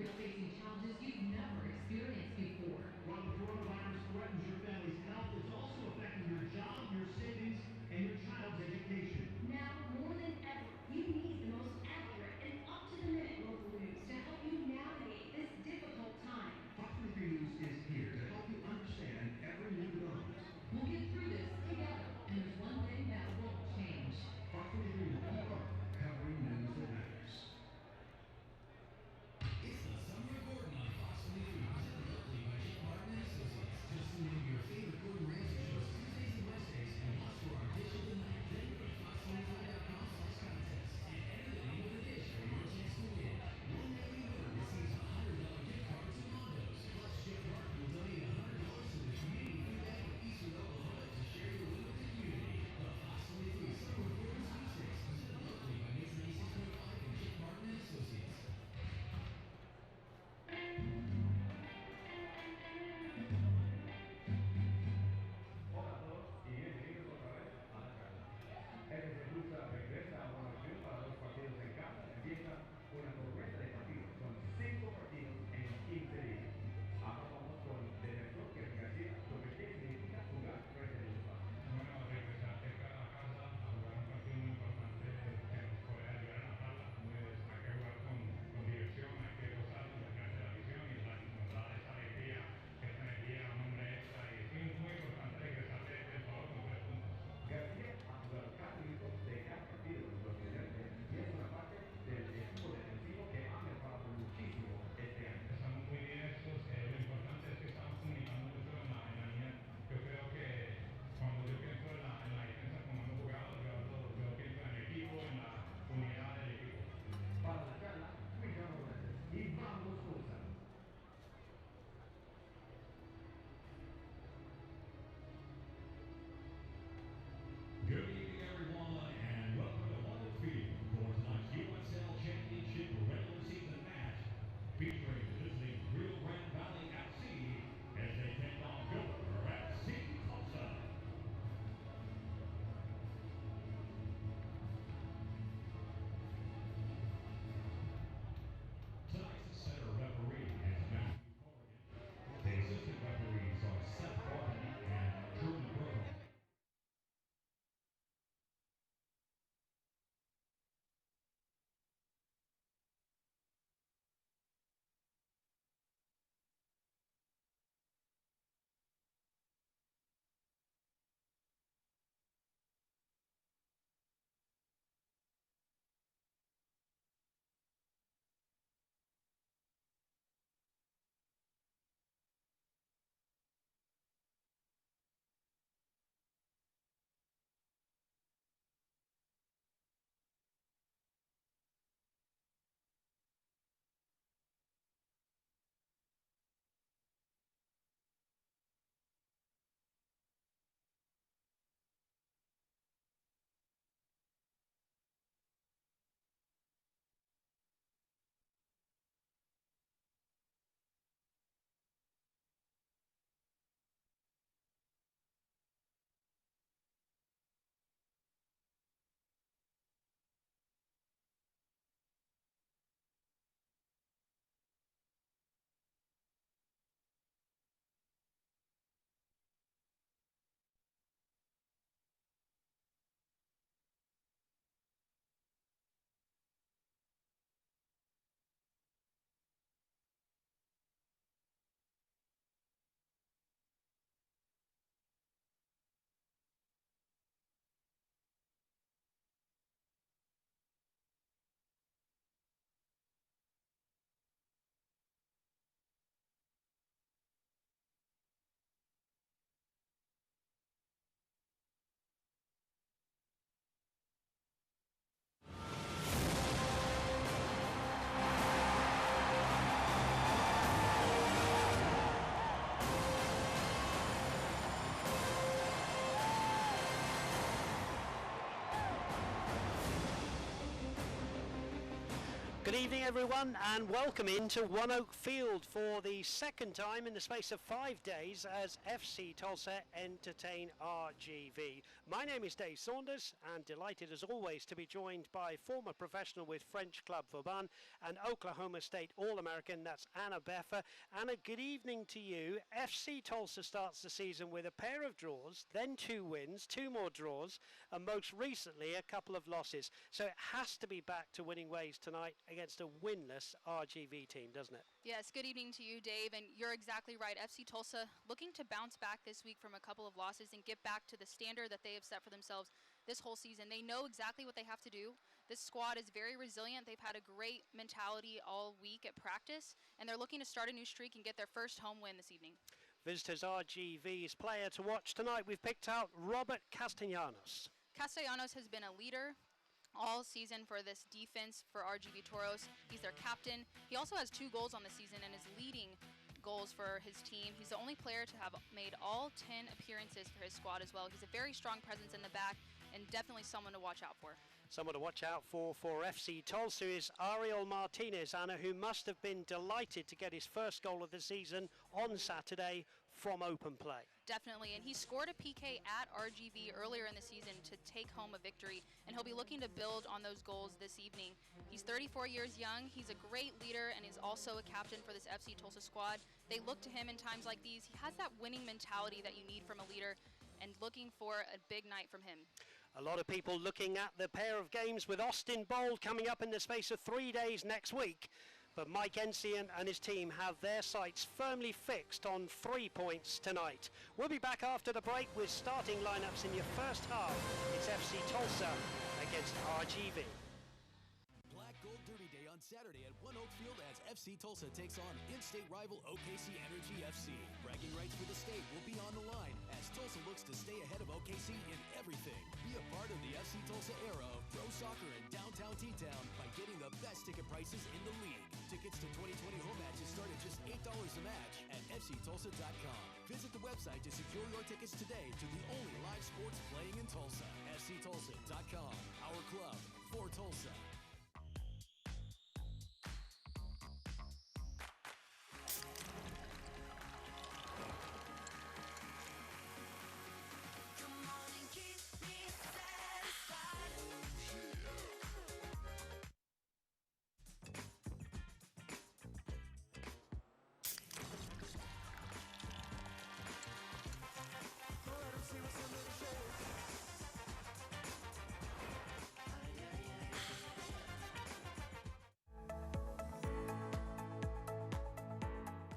you're facing challenges you've never experienced before. While the coronavirus threatens your family's health, it's also affecting your job, your savings, and your child's education. Now, more than ever, you need the most accurate and up-to-the-minute local news to help you navigate this difficult time. Fox 23 News is here to help you understand every new development. We'll get through this together, and there's one thing that won't change. Fox 23 will keep up covering news that matters. It's the summer of Good evening everyone and welcome into One Oak Field for the second time in the space of 5 days as FC Tulsa entertain RGV. My name is Dave Saunders and delighted as always to be joined by former professional with French Club Vauban and Oklahoma State All-American, that's Anna Beffa. Anna, good evening to you. FC Tulsa starts the season with a pair of draws, then 2 wins, 2 more draws, and most recently a couple of losses. So it has to be back to winning ways tonight against a winless RGV team, doesn't it? Yes, good evening to you, Dave, and you're exactly right. FC Tulsa looking to bounce back this week from a couple of losses and get back to the standard that they have set for themselves this whole season. They know exactly what they have to do. This squad is very resilient. They've had a great mentality all week at practice, and they're looking to start a new streak and get their first home win this evening. Visitors RGV's player to watch tonight, we've picked out Robert Castellanos. Castellanos has been a leader all season for this defense for RGV Toros. He's their captain. He also has 2 goals on the season and is leading goals for his team. He's the only player to have made all 10 appearances for his squad as well. He's a very strong presence in the back and definitely someone to watch out for. Someone to watch out for FC Tulsa is Ariel Martinez, Anna, who must have been delighted to get his first goal of the season on Saturday from open play. Definitely, and he scored a PK at RGV earlier in the season to take home a victory, and he'll be looking to build on those goals this evening. He's 34 years young, he's a great leader, and he's also a captain for this FC Tulsa squad. They look to him in times like these. He has that winning mentality that you need from a leader, and looking for a big night from him. A lot of people looking at the pair of games with Austin Bold coming up in the space of 3 days next week. But Mike Ensian and his team have their sights firmly fixed on 3 points tonight. We'll be back after the break with starting lineups in your first half. It's FC Tulsa against RGV. Black Gold Derby Day on Saturday at One Oak Field as FC Tulsa takes on in-state rival OKC Energy FC. Bragging rights for the state will be on the line as Tulsa looks to stay ahead of OKC in everything. Be a part of the FC Tulsa era of pro soccer in downtown T-Town by getting the best ticket prices in the league. Tickets to 2020 home matches start at just $8 a match at FCTulsa.com. Visit the website to secure your tickets today to the only live sports playing in Tulsa. FCTulsa.com. Our club for Tulsa.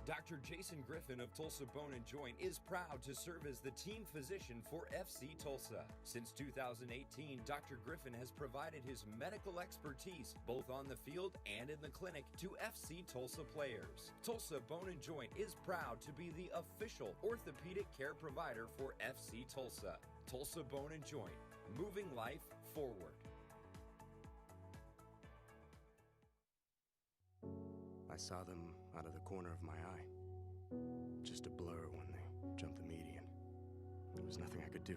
Dr. Jason Griffin of Tulsa Bone & Joint is proud to serve as the team physician for FC Tulsa. Since 2018, Dr. Griffin has provided his medical expertise both on the field and in the clinic to FC Tulsa players. Tulsa Bone & Joint is proud to be the official orthopedic care provider for FC Tulsa. Tulsa Bone & Joint, moving life forward. I saw them out of the corner of my eye. Just a blur when they jumped the median. There was nothing I could do.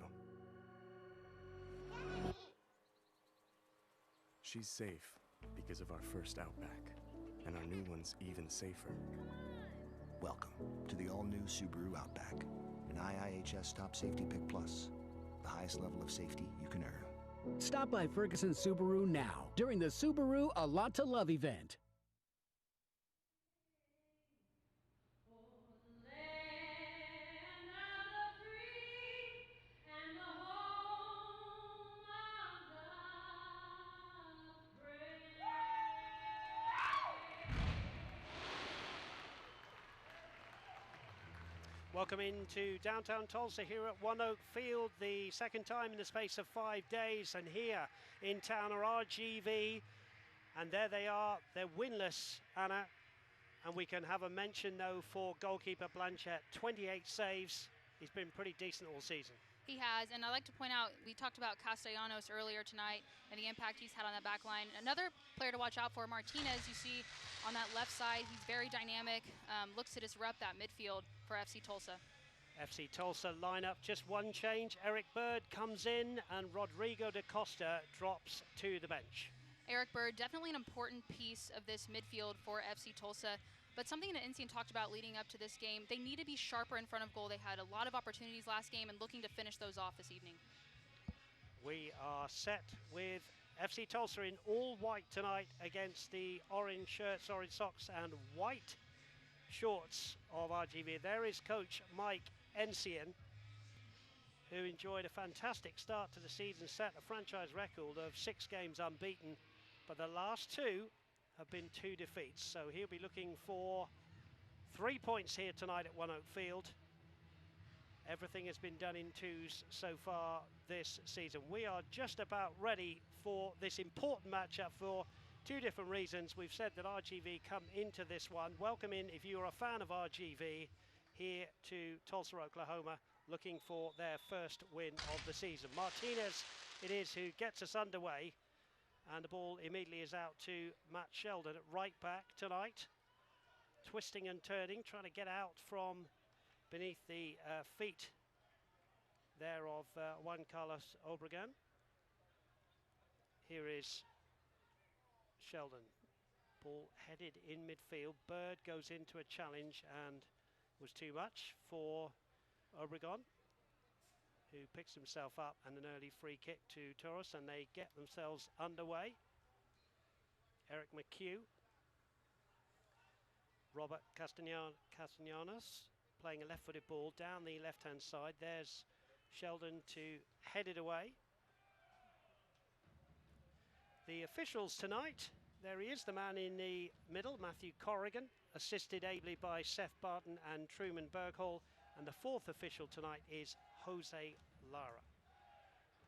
She's safe because of our first Outback, and our new one's even safer. Welcome to the all-new Subaru Outback, an IIHS Top Safety Pick Plus, the highest level of safety you can earn. Stop by Ferguson Subaru now during the Subaru A Lot to Love event. Welcome into downtown Tulsa here at One Oak Field, the second time in the space of 5 days, and here in town are RGV, and there they are, they're winless, Anna, and we can have a mention though for goalkeeper Blanchett, 28 saves. He's been pretty decent all season. He has, and I'd like to point out, we talked about Castellanos earlier tonight and the impact he's had on that back line. Another player to watch out for, Martinez, you see on that left side, he's very dynamic, looks to disrupt that midfield for FC Tulsa. FC Tulsa lineup, just one change. Eric Bird comes in and Rodrigo da Costa drops to the bench. Eric Bird, definitely an important piece of this midfield for FC Tulsa, but something that Ensign talked about leading up to this game, they need to be sharper in front of goal. They had a lot of opportunities last game and looking to finish those off this evening. We are set with FC Tulsa in all white tonight against the orange shirts, orange socks and white shorts of RGV. There is coach Mike Ensign, who enjoyed a fantastic start to the season, set a franchise record of 6 games unbeaten, but the last 2 have been 2 defeats. So he'll be looking for 3 points here tonight at One Oak Field. Everything has been done in 2s so far this season. We are just about ready for this important matchup for 2 different reasons. We've said that RGV come into this one. Welcome in if you're a fan of RGV here to Tulsa, Oklahoma, looking for their first win of the season. Martinez it is who gets us underway, and the ball immediately is out to Matt Sheldon at right back tonight. Twisting and turning, trying to get out from beneath the feet there of Juan Carlos Obregon. Here is Sheldon. Ball headed in midfield. Bird goes into a challenge and was too much for Obregon, who picks himself up, and an early free kick to Torres, and they get themselves underway. Eric McHugh. Robert Castellanos playing a left-footed ball down the left-hand side. There's Sheldon to head it away. The officials tonight, there he is, the man in the middle, Matthew Corrigan, assisted ably by Seth Barton and Truman Berghall, and the 4th official tonight is Jose Lara.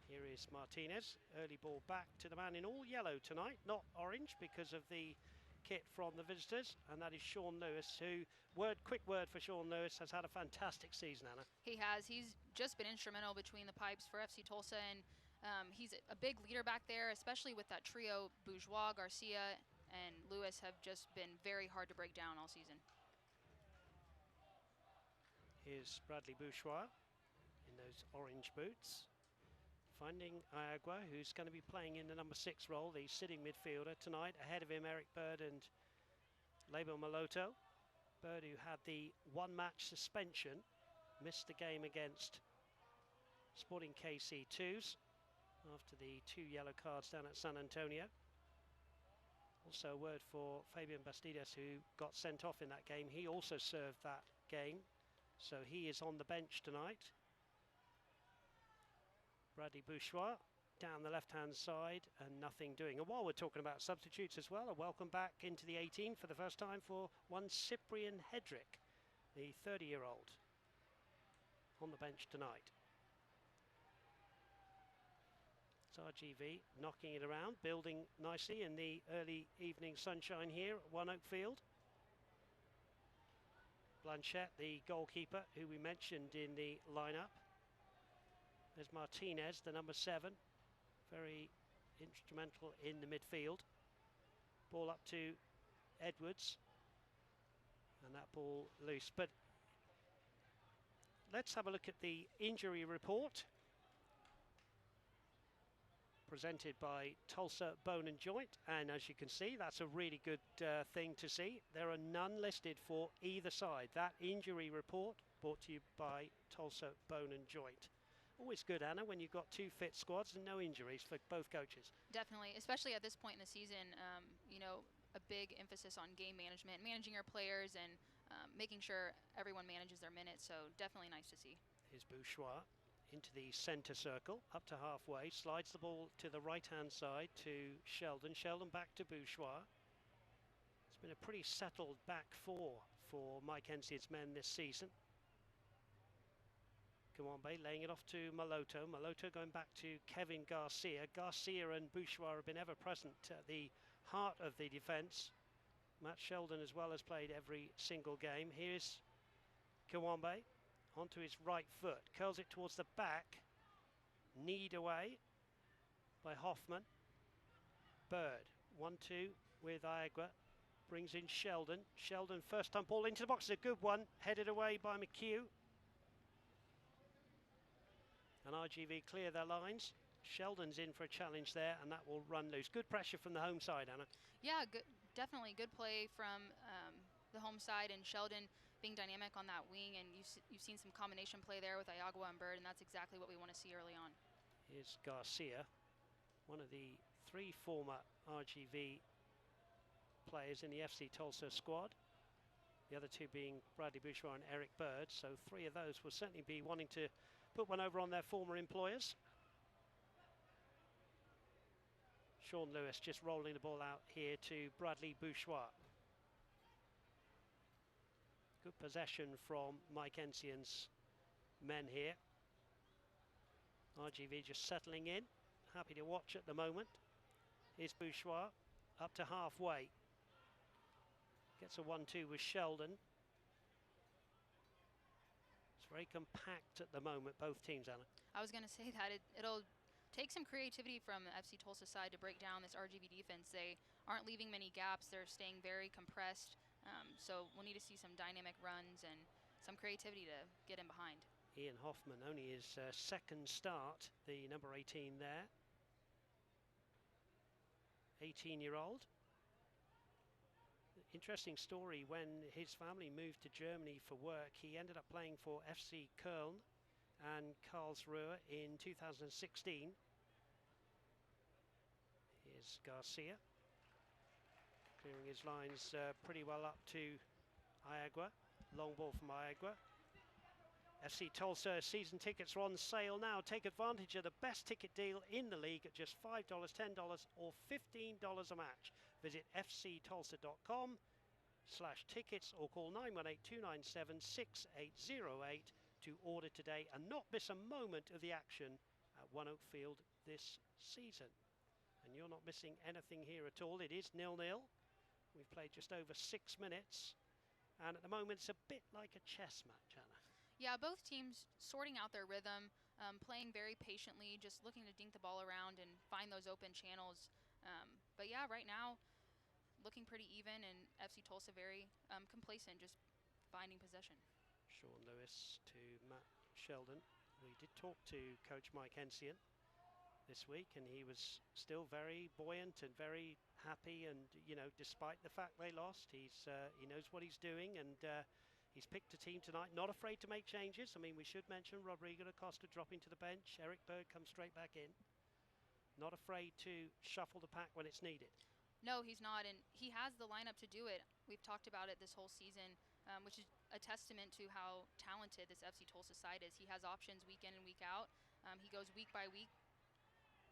Here is Martinez, early ball back to the man in all yellow tonight, not orange because of the kit from the visitors, and that is Sean Lewis, who, quick word for Sean Lewis, has had a fantastic season, Anna. He has. He's just been instrumental between the pipes for FC Tulsa, and he's a big leader back there, especially with that trio. Bourgeois, Garcia, and Lewis have just been very hard to break down all season. Here's Bradley Bourgeois in those orange boots, finding Iagua, who's going to be playing in the number 6 role, the sitting midfielder tonight. Ahead of him, Eric Bird and Label Maloto. Bird, who had the 1-match suspension, missed the game against Sporting KC2s after the 2 yellow cards down at San Antonio. Also a word for Fabian Bastidas, who got sent off in that game. He also served that game, so he is on the bench tonight. Bradley Bourgeois down the left-hand side and nothing doing. And while we're talking about substitutes as well, a welcome back into the 18 for the first time for one Cyprian Hedrick, the 30-year-old, on the bench tonight. It's RGV knocking it around, building nicely in the early evening sunshine here at One Oak Field. Blanchette, the goalkeeper, who we mentioned in the lineup. There's Martinez, the number 7, very instrumental in the midfield. Ball up to Edwards, and that ball loose. But let's have a look at the injury report presented by Tulsa Bone and Joint, and as you can see, that's a really good thing to see. There are none listed for either side. That injury report brought to you by Tulsa Bone and Joint. Always good, Anna, when you've got 2 fit squads and no injuries for both coaches. Definitely, especially at this point in the season, you know, a big emphasis on game management, managing your players, and making sure everyone manages their minutes, so definitely nice to see. Here's Bourgeois into the centre circle, up to halfway, slides the ball to the right-hand side to Sheldon. Sheldon back to Bourgeois. It's been a pretty settled back 4 for Mike Ensign's men this season. Kawambe laying it off to Maloto. Maloto going back to Kevin Garcia. Garcia and Bourgeois have been ever present at the heart of the defence. Matt Sheldon as well has played every single game. Here's Kawambe onto his right foot. Curls it towards the back. Kneed away by Hoffman. Bird. 1-2 with Iagua. Brings in Sheldon. Sheldon first time ball into the box. It's a good one. Headed away by McHugh. And RGV clear their lines. Sheldon's in for a challenge there, and that will run loose. Good pressure from the home side, Anna. Yeah, good, definitely good play from the home side, and Sheldon being dynamic on that wing, and you've seen some combination play there with Ayagua and Bird, and that's exactly what we want to see early on. Here's Garcia, one of the 3 former RGV players in the FC Tulsa squad. The other 2 being Bradley Bourgeois and Eric Bird, so 3 of those will certainly be wanting to put one over on their former employers. Sean Lewis just rolling the ball out here to Bradley Bourgeois. Good possession from Mike Ensian's men here. RGV just settling in, happy to watch at the moment. Here's Bourgeois up to halfway. Gets a 1-2 with Sheldon. It's very compact at the moment, both teams, Anna. I was going to say that it'll take some creativity from the FC Tulsa side to break down this RGV defense. They aren't leaving many gaps. They're staying very compressed. So we'll need to see some dynamic runs and some creativity to get in behind. Ian Hoffman, only his second start, the number 18 there. 18-year-old. Interesting story, when his family moved to Germany for work, he ended up playing for FC Köln and Karlsruhe in 2016. Here's Garcia, clearing his lines pretty well up to Ayagua. Long ball from Ayagua. FC Tulsa season tickets are on sale now. Take advantage of the best ticket deal in the league at just $5, $10 or $15 a match. Visit fctulsa.com/tickets or call 918-297-6808 to order today and not miss a moment of the action at One Oak Field this season. And you're not missing anything here at all. It is 0-0. We've played just over 6 minutes, and at the moment it's a bit like a chess match, Anna. Yeah, both teams sorting out their rhythm, playing very patiently, just looking to dink the ball around and find those open channels. But yeah, right now, looking pretty even, and FC Tulsa very complacent, just finding possession. Sean Lewis to Matt Sheldon. We did talk to Coach Mike Ensian this week, and he was still very buoyant and very happy, and you know, despite the fact they lost, he knows what he's doing, and he's picked a team tonight, not afraid to make changes. I mean, we should mention Rodrigo da Costa dropping to the bench. Eric Bird comes straight back in. Not afraid to shuffle the pack when it's needed. No, he's not, and he has the lineup to do it. We've talked about it this whole season, which is a testament to how talented this FC Tulsa side is. He has options week in and week out. He goes week by week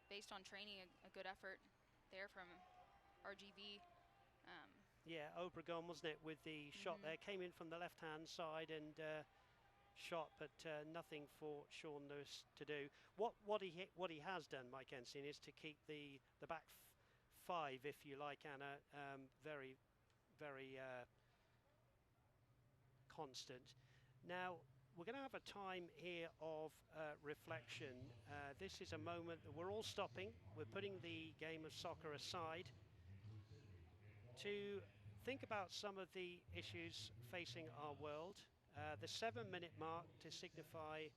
based on training, a good effort there from RGV. Yeah, Obregon, wasn't it, with the shot there. Came in from the left-hand side and shot, but nothing for Sean Lewis to do. What he has done, Mike Ensign, is to keep the back 5, if you like, Anna, very, very constant. Now, we're going to have a time here of reflection. This is a moment that we're all stopping. We're putting the game of soccer aside to think about some of the issues facing our world. The 7-minute mark to signify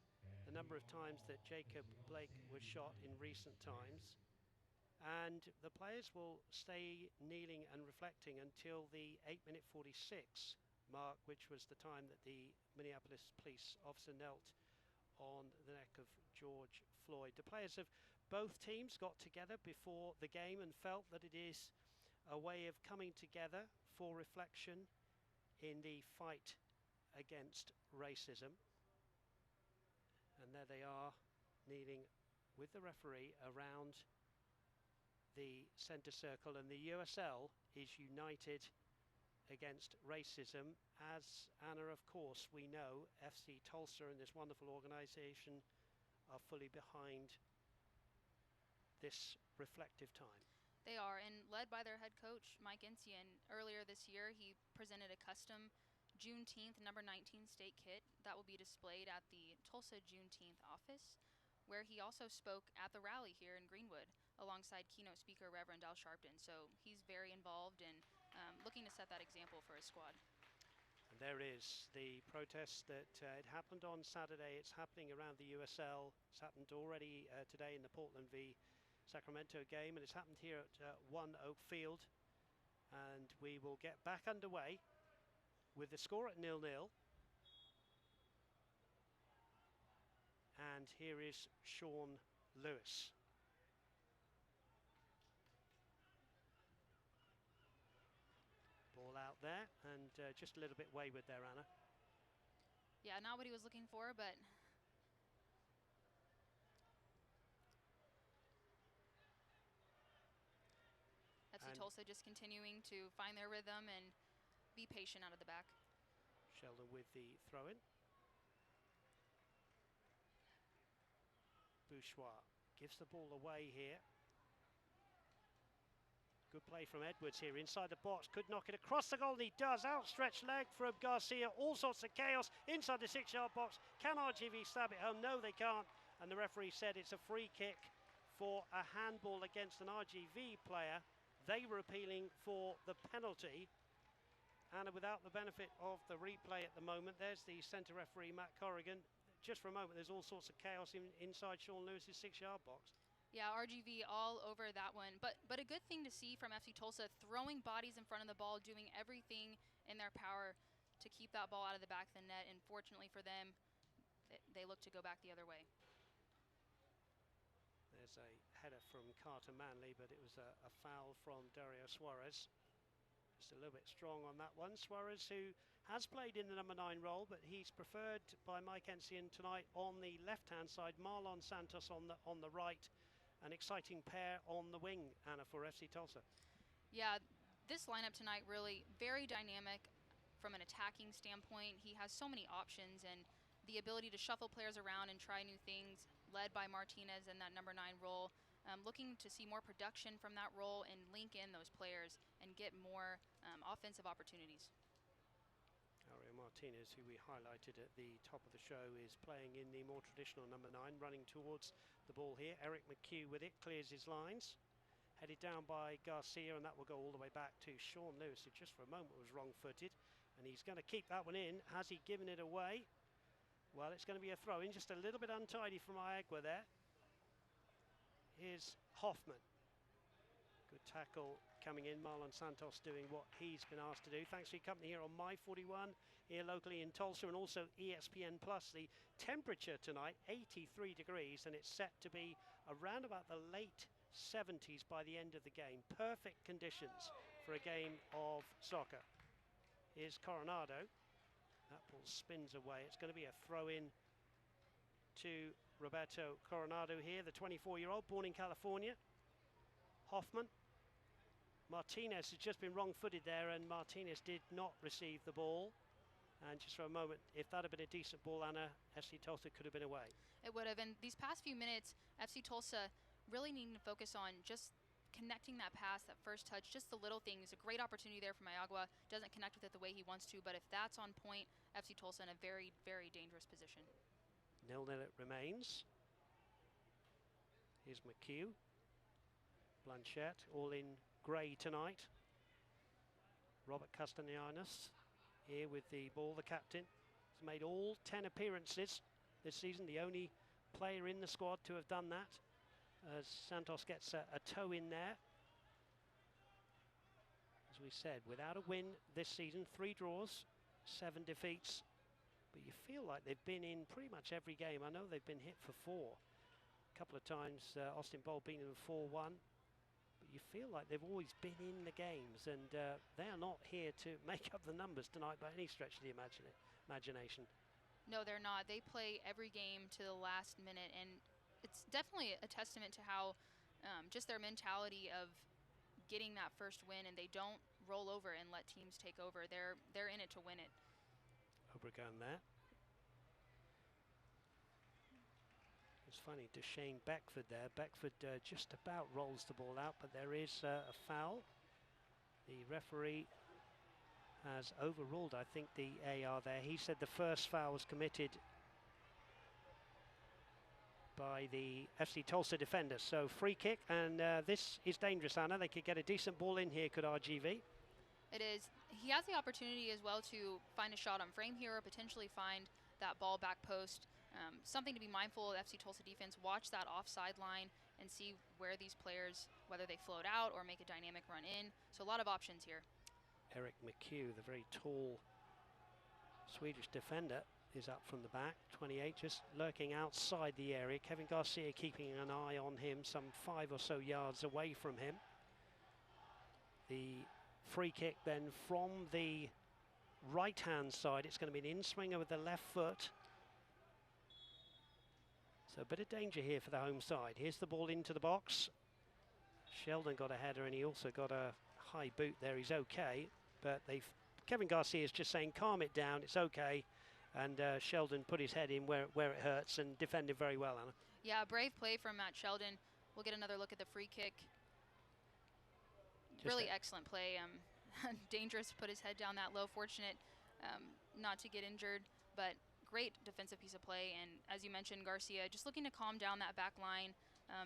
the number of times that Jacob Blake was shot in recent times. And the players will stay kneeling and reflecting until the 8-minute 46 mark, which was the time that the Minneapolis police officer knelt on the neck of George Floyd. The players of both teams got together before the game and felt that it is a way of coming together for reflection in the fight against racism. And there they are, kneeling with the referee around the centre circle, and the USL is united against racism. As Anna, of course, we know FC Tulsa and this wonderful organisation are fully behind this reflective time. They are, and led by their head coach, Mike Ensian. Earlier this year, he presented a custom Juneteenth number 19 state kit that will be displayed at the Tulsa Juneteenth office, where he also spoke at the rally here in Greenwood alongside keynote speaker Reverend Al Sharpton. So he's very involved and looking to set that example for his squad. And there is the protest that it happened on Saturday. It's happening around the USL. It's happened already today in the Portland v Sacramento game, and it's happened here at One Oak Field. And we will get back underway with the score at 0-0. And here is Sean Lewis. Ball out there, and just a little bit wayward there, Anna. Yeah, not what he was looking for, but FC Tulsa just continuing to find their rhythm and be patient out of the back. Sheldon with the throw-in. Bouchois gives the ball away here. Good play from Edwards here inside the box. Could knock it across the goal, and he does. Outstretched leg from Garcia. All sorts of chaos inside the 6-yard box. Can RGV stab it home? No, they can't. And the referee said it's a free kick for a handball against an RGV player. They were appealing for the penalty. And without the benefit of the replay at the moment, there's the centre referee, Matt Corrigan. Just for a moment, there's all sorts of chaos inside Sean Lewis's 6-yard box. Yeah, RGV all over that one. But a good thing to see from FC Tulsa, throwing bodies in front of the ball, doing everything in their power to keep that ball out of the back of the net. And fortunately for them, they look to go back the other way. There's a header from Carter Manley, but it was a foul from Dario Suarez. Just a little bit strong on that one. Suarez, who has played in the number 9 role, but he's preferred by Mike Ensian tonight on the left-hand side. Marlon Santos on the right. An exciting pair on the wing, Anna, for FC Tulsa. Yeah, this lineup tonight really very dynamic from an attacking standpoint. He has so many options and the ability to shuffle players around and try new things, led by Martinez in that number 9 role. Looking to see more production from that role and link in those players and get more offensive opportunities. Ario Martinez, who we highlighted at the top of the show, is playing in the more traditional number 9, running towards the ball here. Eric McHugh with it, clears his lines. Headed down by Garcia, and that will go all the way back to Sean Lewis, who just for a moment was wrong-footed. And he's going to keep that one in. Has he given it away? Well, it's going to be a throw-in, just a little bit untidy from Iagua there. Here's Hoffman. Good tackle coming in. Marlon Santos doing what he's been asked to do. Thanks for your company here on My 41, here locally in Tulsa, and also ESPN Plus. The temperature tonight, 83 degrees, and it's set to be around about the late 70s by the end of the game. Perfect conditions for a game of soccer. Here's Coronado. That ball spins away. It's going to be a throw-in to Roberto Coronado here, the 24-year-old, born in California. Hoffman. Martinez has just been wrong-footed there, and Martinez did not receive the ball. And just for a moment, if that had been a decent ball, Anna, FC Tulsa could have been away. It would have. And these past few minutes, FC Tulsa really needing to focus on just connecting that pass, that first touch, just the little things. A great opportunity there for Iagua. Doesn't connect with it the way he wants to, but if that's on point, FC Tulsa in a very, very dangerous position. 0-0 it remains. Here's McHugh. Blanchette, all in grey tonight. Robert Castellanos here with the ball, the captain. He's made all 10 appearances this season, the only player in the squad to have done that, as Santos gets a toe in there. As we said, without a win this season, 3 draws, 7 defeats, but you feel like they've been in pretty much every game. I know they've been hit for 4. A couple of times Austin Bold beating them 4-1, but you feel like they've always been in the games, and they are not here to make up the numbers tonight by any stretch of the imagination. No, they're not. They play every game to the last minute, and it's definitely a testament to how just their mentality of getting that first win, and they don't roll over and let teams take over. They're in it to win it. Obregon there. It's funny, Deshane Beckford there. Beckford just about rolls the ball out, but there is a foul. The referee has overruled, I think, the AR there. He said the first foul was committed by the FC Tulsa defender. So free kick, and this is dangerous, Anna. They could get a decent ball in here, could RGV. It is. he has the opportunity as well to find a shot on frame here or potentially find that ball back post. Something to be mindful of FC Tulsa defense. Watch that offside line and see where these players, whether they float out or make a dynamic run in. So a lot of options here. Eric McHugh, the very tall Swedish defender, is up from the back. 28, just lurking outside the area. Kevin Garcia keeping an eye on him, some 5 or so yards away from him. The free kick then from the right-hand side. It's going to be an in-swinger with the left foot. So a bit of danger here for the home side. Here's the ball into the box. Sheldon got a header and he also got a high boot there. He's okay, but Kevin Garcia is just saying calm it down, it's okay. And Sheldon put his head in where it hurts and defended very well, Anna. Yeah, brave play from Matt Sheldon. We'll get another look at the free kick. Really excellent play. Dangerous to put his head down that low. Fortunate not to get injured, but great defensive piece of play. And as you mentioned, Garcia just looking to calm down that back line.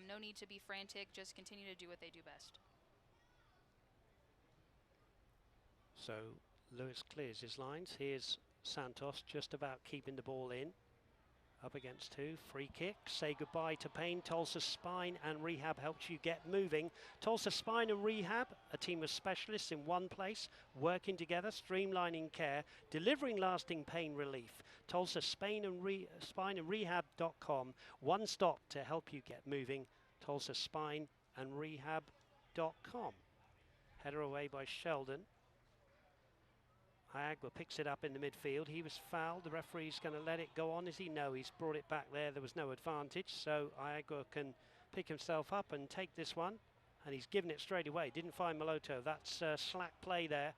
No need to be frantic. Just continue to do what they do best. So Lewis clears his lines. Here's Santos just about keeping the ball in. Up against 2, free kick. Say goodbye to pain. Tulsa Spine and Rehab helps you get moving. Tulsa Spine and Rehab, a team of specialists in one place, working together, streamlining care, delivering lasting pain relief. Tulsa Spine and Rehab.com, one stop to help you get moving. Tulsa Spine and Rehab.com. Header away by Sheldon. Iagua picks it up in the midfield. He was fouled. The referee's going to let it go on. Is he? No, he's brought it back there. There was no advantage. So Iagua can pick himself up and take this one. And he's given it straight away. Didn't find Maloto. That's slack play there.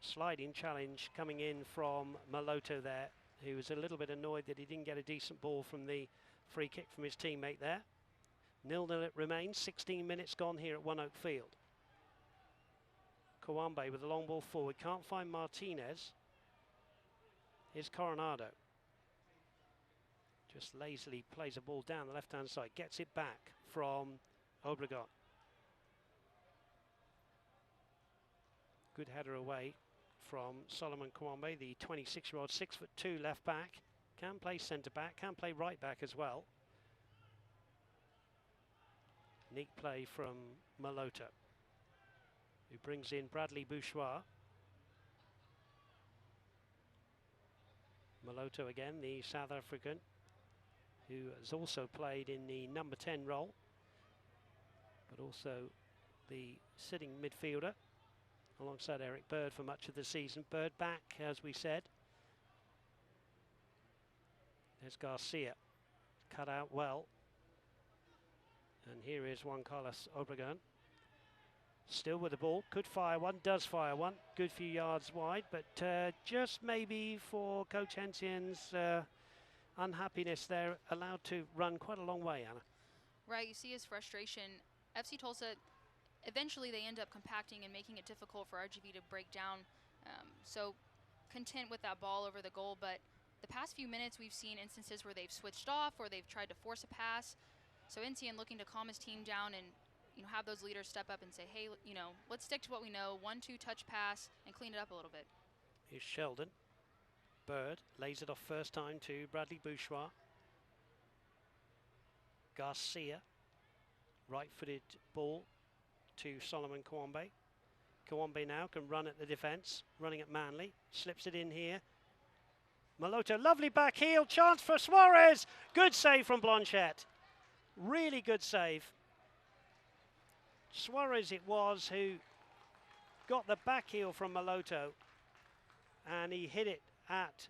Sliding challenge coming in from Maloto there, who was a little bit annoyed that he didn't get a decent ball from the free kick from his teammate there. 0-0 it remains. 16 minutes gone here at One Oak Field. Kawambe with a long ball forward, can't find Martinez. Here's Coronado. Just lazily plays a ball down the left-hand side, gets it back from Obregon. Good header away from Solomon Kawambe, the 26-year-old, 6'2" left back. Can play centre back, can play right back as well. Neat play from Maloto, who brings in Bradley Bouchoir. Maloto again, the South African, who has also played in the number 10 role, but also the sitting midfielder alongside Eric Bird for much of the season. Bird back, as we said. There's Garcia, cut out well. And here is Juan Carlos Obregon. Still with the ball, could fire one, does fire one, good few yards wide, but just maybe for Coach Hentian's unhappiness there, allowed to run quite a long way, Anna. Right, you see his frustration. FC Tulsa, eventually they end up compacting and making it difficult for RGV to break down. So content with that ball over the goal, but the past few minutes we've seen instances where they've switched off or they've tried to force a pass. So Hentian looking to calm his team down and have those leaders step up and say, hey, let's stick to what we know, 1-2 touch pass and clean it up a little bit. Here's Sheldon. Bird lays it off first time to Bradley Bouchoir. Garcia, right-footed ball to Solomon Kawambe. Kawambe now can run at the defence, running at Manley, slips it in here. Maloto, lovely back heel, chance for Suarez. Good save from Blanchette. Really good save. Suarez it was who got the back heel from Maloto and he hit it at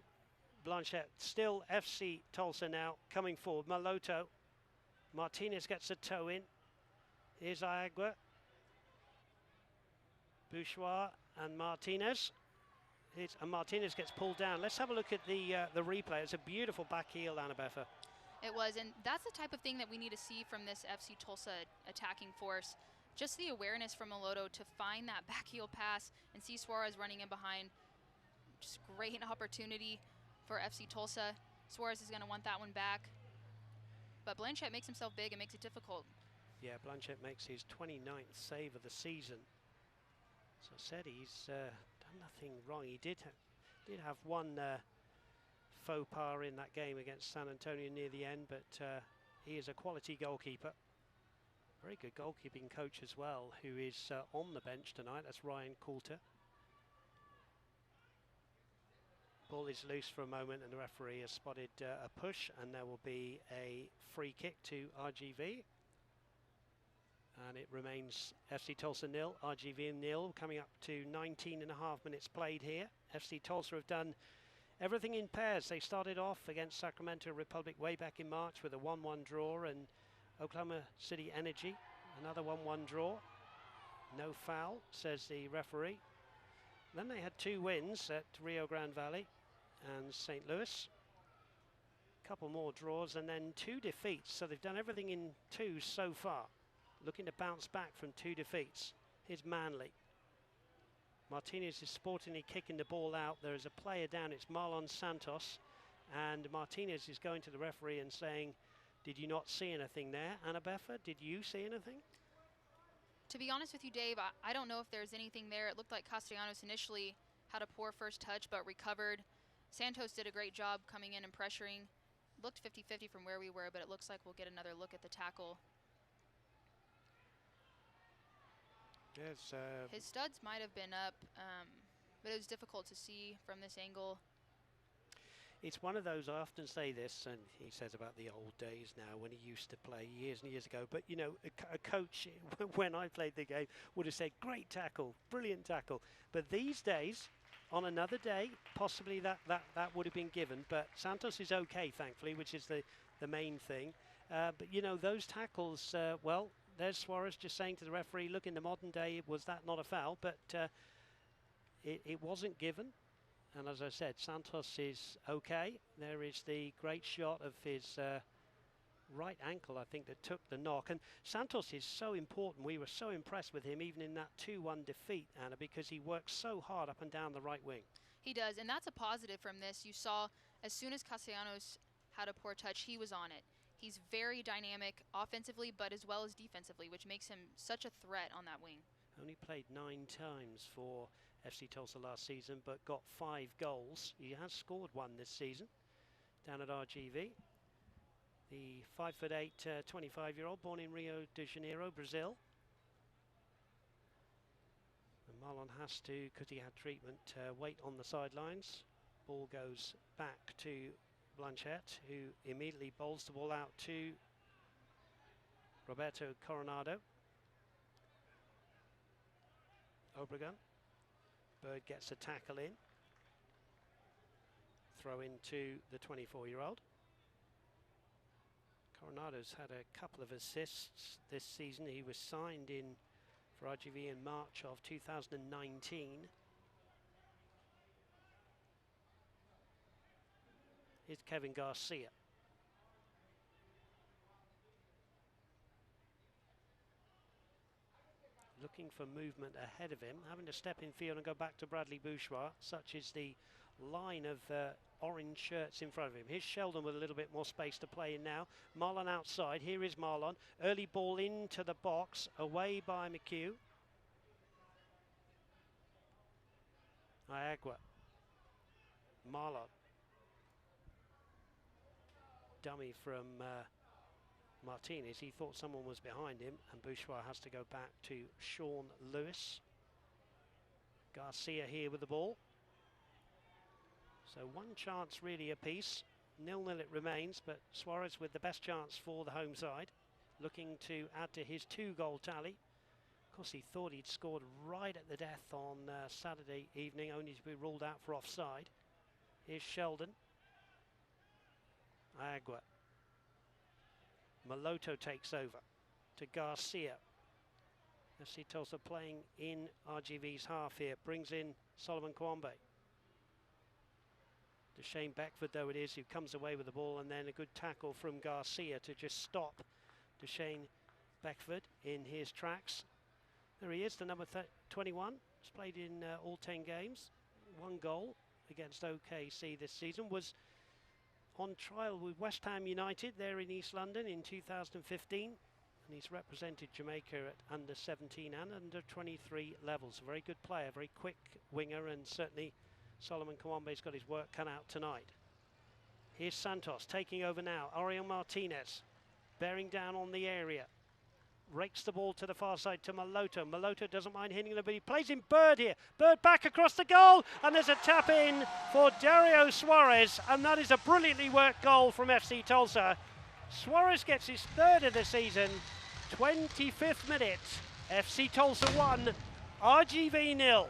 Blanchette. Still FC Tulsa now coming forward. Maloto, Martinez gets a toe in. Here's Iagua, Bouchoir and Martinez. And Martinez gets pulled down. Let's have a look at the replay. It's a beautiful back heel, Annabetha. It was, and that's the type of thing that we need to see from this FC Tulsa attacking force. Just the awareness from Maloto to find that back heel pass and see Suarez running in behind. Just great opportunity for FC Tulsa. Suarez is going to want that one back. But Blanchette makes himself big and makes it difficult. Yeah, Blanchette makes his 29th save of the season. As I said, he's done nothing wrong. He did have one faux pas in that game against San Antonio near the end, but he is a quality goalkeeper. Very good goalkeeping coach as well, who is on the bench tonight. That's Ryan Coulter. Ball is loose for a moment and the referee has spotted a push, and there will be a free kick to RGV. And it remains FC Tulsa 0, RGV 0, coming up to 19.5 minutes played here. FC Tulsa have done everything in pairs. They started off against Sacramento Republic way back in March with a 1-1 draw, and Oklahoma City Energy, another 1-1 draw. No foul, says the referee. Then they had 2 wins at Rio Grande Valley and St. Louis. A couple more draws and then 2 defeats. So they've done everything in 2 so far. Looking to bounce back from 2 defeats. Here's Manley. Martinez is sportingly kicking the ball out. There is a player down, it's Marlon Santos. And Martinez is going to the referee and saying, did you not see anything there? Anna Beffa, did you see anything? To be honest with you, Dave, I don't know if there's anything there. It looked like Castellanos initially had a poor first touch but recovered. Santos did a great job coming in and pressuring. Looked 50-50 from where we were, but it looks like we'll get another look at the tackle. Yes, his studs might have been up, but it was difficult to see from this angle. It's one of those, I often say this, and he says about the old days now when he used to play years and years ago, but you know, a coach, when I played the game, would have said, great tackle, brilliant tackle. But these days, on another day, possibly that would have been given, but Santos is okay, thankfully, which is the main thing. But you know, those tackles, well, there's Suarez just saying to the referee, look, in the modern day, was that not a foul? But it wasn't given. And as I said, Santos is okay. There is the great shot of his right ankle, I think, that took the knock. And Santos is so important. We were so impressed with him, even in that 2-1 defeat, Anna, because he works so hard up and down the right wing. He does, and that's a positive from this. You saw as soon as Castellanos had a poor touch, he was on it. He's very dynamic offensively, but as well as defensively, which makes him such a threat on that wing. Only played 9 times for FC Tulsa last season, but got 5 goals. He has scored 1 this season down at RGV. The 5'8", 25-year-old, born in Rio de Janeiro, Brazil. And Marlon has to, because he had treatment, wait on the sidelines. Ball goes back to Blanchett, who immediately bowls the ball out to Roberto Coronado. Obregon. Bird gets a tackle in. Throw into the 24-year-old. Coronado's had a couple of assists this season. He was signed in for RGV in March of 2019. Here's Kevin Garcia. Looking for movement ahead of him, having to step in field and go back to Bradley Bourgeois. Such is the line of orange shirts in front of him. Here's Sheldon with a little bit more space to play in now. Marlon outside. Here is Marlon. Early ball into the box, away by McHugh. Iagua. Marlon. Dummy from Martinez. He thought someone was behind him, and Bourgeois has to go back to Sean Lewis. Garcia here with the ball. So 1 chance really apiece. 0-0 it remains, but Suarez with the best chance for the home side, looking to add to his 2-goal tally. Of course, he thought he'd scored right at the death on Saturday evening, only to be ruled out for offside. Here's Sheldon. Iagua. Maloto takes over to Garcia. FC Tulsa playing in RGV's half here. Brings in Solomon Kwambe. To Shane Beckford, though it is, who comes away with the ball, and then a good tackle from Garcia to just stop to Shane Beckford in his tracks. There he is, the number 21. He's played in all 10 games. 1 goal against OKC this season. Was on trial with West Ham United there in East London in 2015. And he's represented Jamaica at under 17 and under 23 levels. A very good player, very quick winger, and certainly Solomon Kawambe's got his work cut out tonight. Here's Santos taking over now. Ariel Martinez bearing down on the area. Rakes the ball to the far side to Maloto. Maloto doesn't mind hitting it, but he plays in Bird here. Bird back across the goal, and there's a tap in for Dario Suarez, and that is a brilliantly worked goal from FC Tulsa. Suarez gets his third of the season. 25th minute. FC Tulsa 1, RGV 0.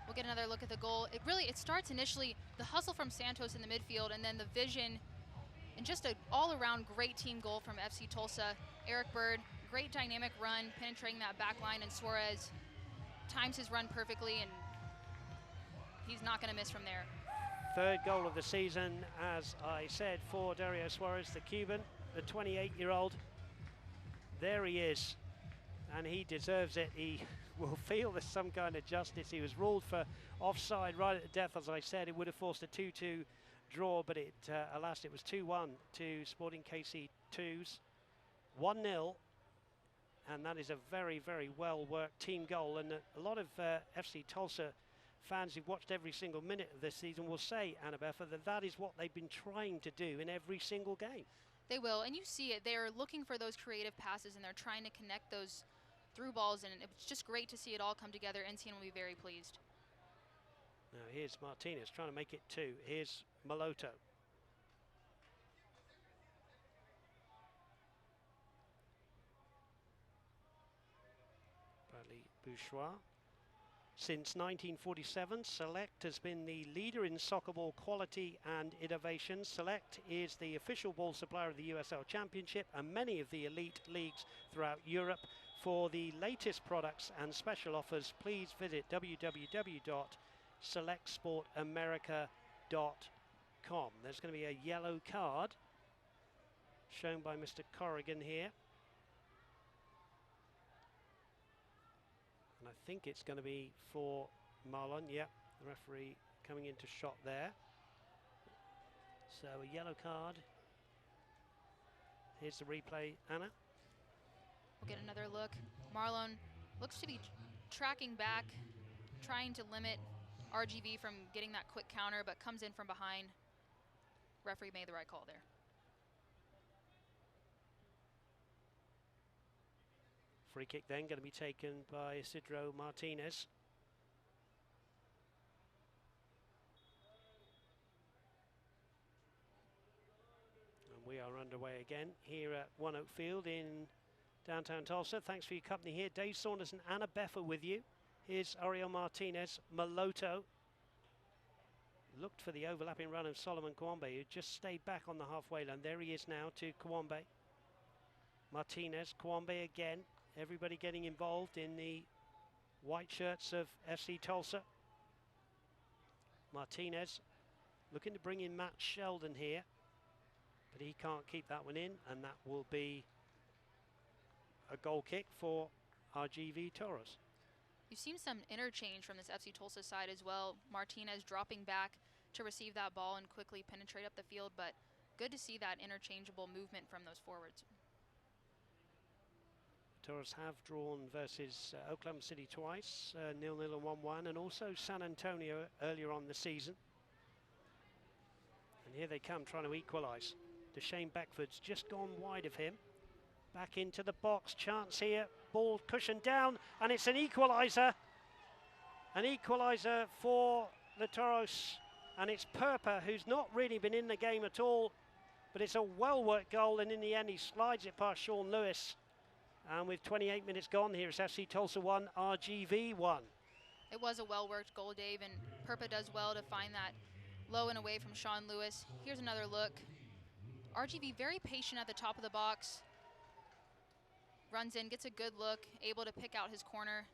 We'll get another look at the goal. It starts initially the hustle from Santos in the midfield, and then the vision, and just an all-around great team goal from FC Tulsa. Eric Bird, great dynamic run, penetrating that back line, and Suarez times his run perfectly, and he's not going to miss from there. Third goal of the season, as I said, for Dario Suarez, the Cuban, the 28-year-old. There he is, and he deserves it. He will feel there's some kind of justice. He was ruled for offside right at the death, as I said. It would have forced a 2-2 draw, but alas, it was 2-1 to Sporting KC 2's. 1-0, and that is a very, very well-worked team goal. And a lot of FC Tulsa fans who've watched every single minute of this season will say, Anna Beffa, that is what they've been trying to do in every single game. They will, and you see it. They're looking for those creative passes, and they're trying to connect those through balls, and it's just great to see it all come together. NCN will be very pleased. Now here's Martinez trying to make it 2. Here's Maloto. Bradley Bouchois. Since 1947, Select has been the leader in soccer ball quality and innovation. Select is the official ball supplier of the USL Championship and many of the elite leagues throughout Europe. For the latest products and special offers, please visit www.selectsportamerica.com. There's going to be a yellow card shown by Mr. Corrigan here. And I think it's going to be for Marlon. Yep, the referee coming into shot there. So a yellow card. Here's the replay, Anna. We'll get another look. Marlon looks to be tracking back, trying to limit RGV from getting that quick counter, but comes in from behind. Referee made the right call there. Free kick then going to be taken by Isidro Martinez. And we are underway again here at One Oak Field in downtown Tulsa. Thanks for your company here. Dave Saunders and Anna Beffa with you. Here's Ariel Martinez. Maloto looked for the overlapping run of Solomon Kawambe, who just stayed back on the halfway line. There he is now to Kawambe. Martinez, Kawambe again. Everybody getting involved in the white shirts of FC Tulsa. Martinez looking to bring in Matt Sheldon here, but he can't keep that one in, and that will be a goal kick for RGV Toros. You've seen some interchange from this FC Tulsa side as well. Martinez dropping back to receive that ball and quickly penetrate up the field, but good to see that interchangeable movement from those forwards. Toros have drawn versus Oklahoma City twice, 0-0 and 1-1, and also San Antonio earlier on the season. And here they come trying to equalise. Deshane Beckford's just gone wide of him. Back into the box, chance here, ball cushioned down, and it's an equaliser. An equaliser for the Toros, and it's Perper, who's not really been in the game at all, but it's a well-worked goal, and in the end he slides it past Sean Lewis. And with 28 minutes gone, here's FC Tulsa 1, RGV 1. It was a well-worked goal, Dave, and Perpa does well to find that low and away from Sean Lewis. Here's another look. RGV very patient at the top of the box. Runs in, gets a good look, able to pick out his corner.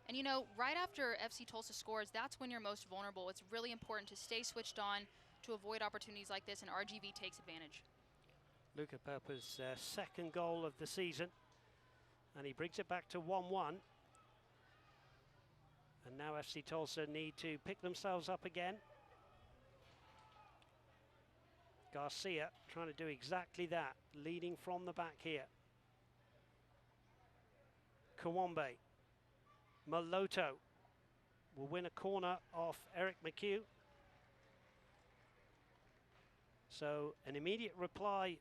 And you know, right after FC Tulsa scores, that's when you're most vulnerable. It's really important to stay switched on to avoid opportunities like this, and RGV takes advantage. Luca Perpa's second goal of the season. And he brings it back to 1-1. And now FC Tulsa need to pick themselves up again. Garcia trying to do exactly that, leading from the back here. Kawambe. Maloto will win a corner off Eric McHugh. So an immediate reply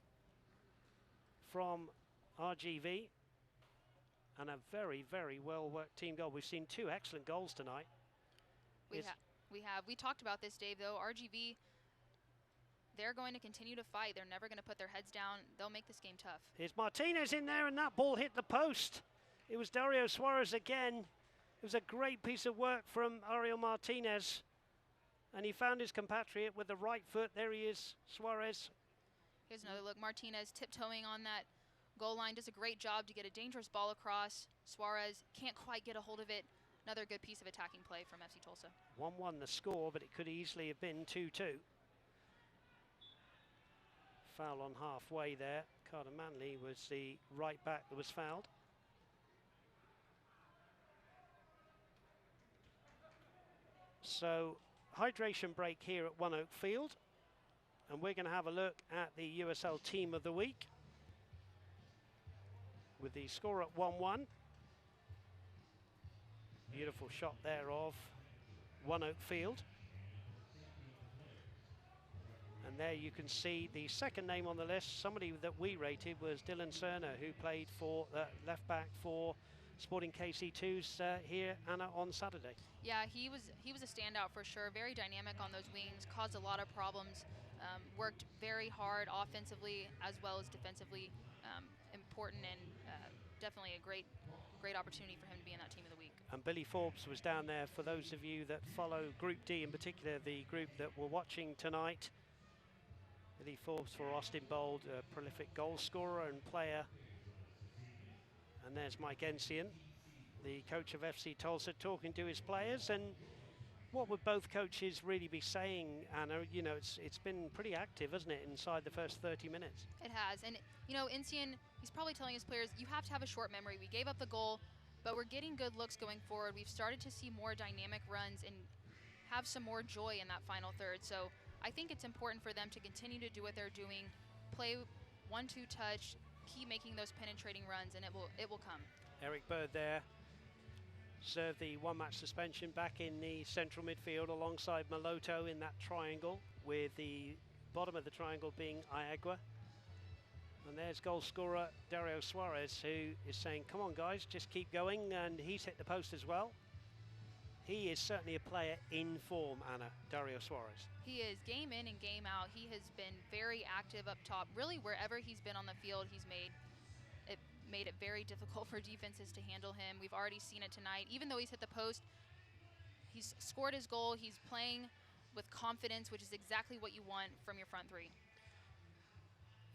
from RGV and a very, very well worked team goal. We've seen 2 excellent goals tonight. We have. We talked about this, Dave, though. RGV, they're going to continue to fight. They're never going to put their heads down. They'll make this game tough. Here's Martinez in there, and that ball hit the post. It was Dario Suarez again. It was a great piece of work from Ariel Martinez. And he found his compatriot with the right foot. There he is, Suarez. Here's another look. Martinez tiptoeing on that goal line. Does a great job to get a dangerous ball across. Suarez can't quite get a hold of it. Another good piece of attacking play from FC Tulsa. 1-1 the score, but it could easily have been 2-2. Foul on halfway there. Carter Manley was the right back that was fouled. So, hydration break here at One Oak Field. And we're going to have a look at the USL Team of the Week. With the score at 1-1. Beautiful shot there of One Oak Field. And there you can see the second name on the list. Somebody that we rated was Dylan Cerner, who played for left back for Sporting KC2s here, Anna, on Saturday. Yeah, he was a standout for sure. Very dynamic on those wings, caused a lot of problems. Worked very hard offensively as well as defensively. Important and definitely a great opportunity for him to be in that Team of the Week. And Billy Forbes was down there. For those of you that follow Group D in particular, the group that we're watching tonight, Billy Forbes for Austin Bold, a prolific goal scorer and player. And there's Mike Ensian, the coach of FC Tulsa, talking to his players. And what would both coaches really be saying, Anna? You know, it's been pretty active, hasn't it, inside the first 30 minutes? It has. And, you know, Ensian, he's probably telling his players, you have to have a short memory. We gave up the goal, but we're getting good looks going forward. We've started to see more dynamic runs and have some more joy in that final third. So I think it's important for them to continue to do what they're doing, play 1-2 touch, keep making those penetrating runs, and it will come. Eric Bird there served the 1-match suspension back in the central midfield alongside Maloto in that triangle, with the bottom of the triangle being Iagua. And there's goal scorer Dario Suarez, who is saying, come on guys, just keep going, and he's hit the post as well. He is certainly a player in form, Anna, Dario Suarez. He is, game in and game out. He has been very active up top. Really, wherever he's been on the field, he's made it very difficult for defenses to handle him. We've already seen it tonight. Even though he's hit the post, he's scored his goal. He's playing with confidence, which is exactly what you want from your front three.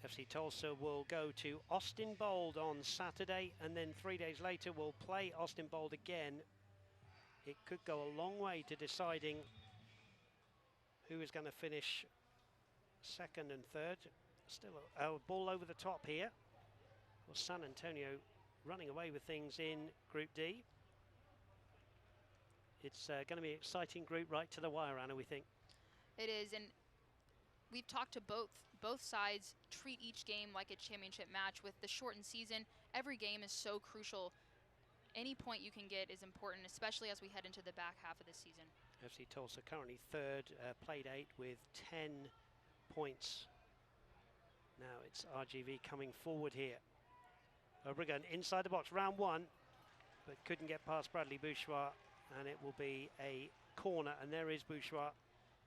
FC Tulsa will go to Austin Bold on Saturday, and then 3 days later we'll play Austin Bold again. It could go a long way to deciding who is going to finish second and third. Still a ball over the top here. Well, San Antonio running away with things in Group D. It's going to be an exciting group right to the wire, Anna, we think. It is, and we've talked to both sides treat each game like a championship match. With the shortened season, every game is so crucial. Any point you can get is important, especially as we head into the back half of the season. FC Tulsa currently third, played 8 with 10 points. Now it's RGV coming forward here. Obregon inside the box, round 1, but couldn't get past Bradley Bourgeois, and it will be a corner, and there is Bourgeois.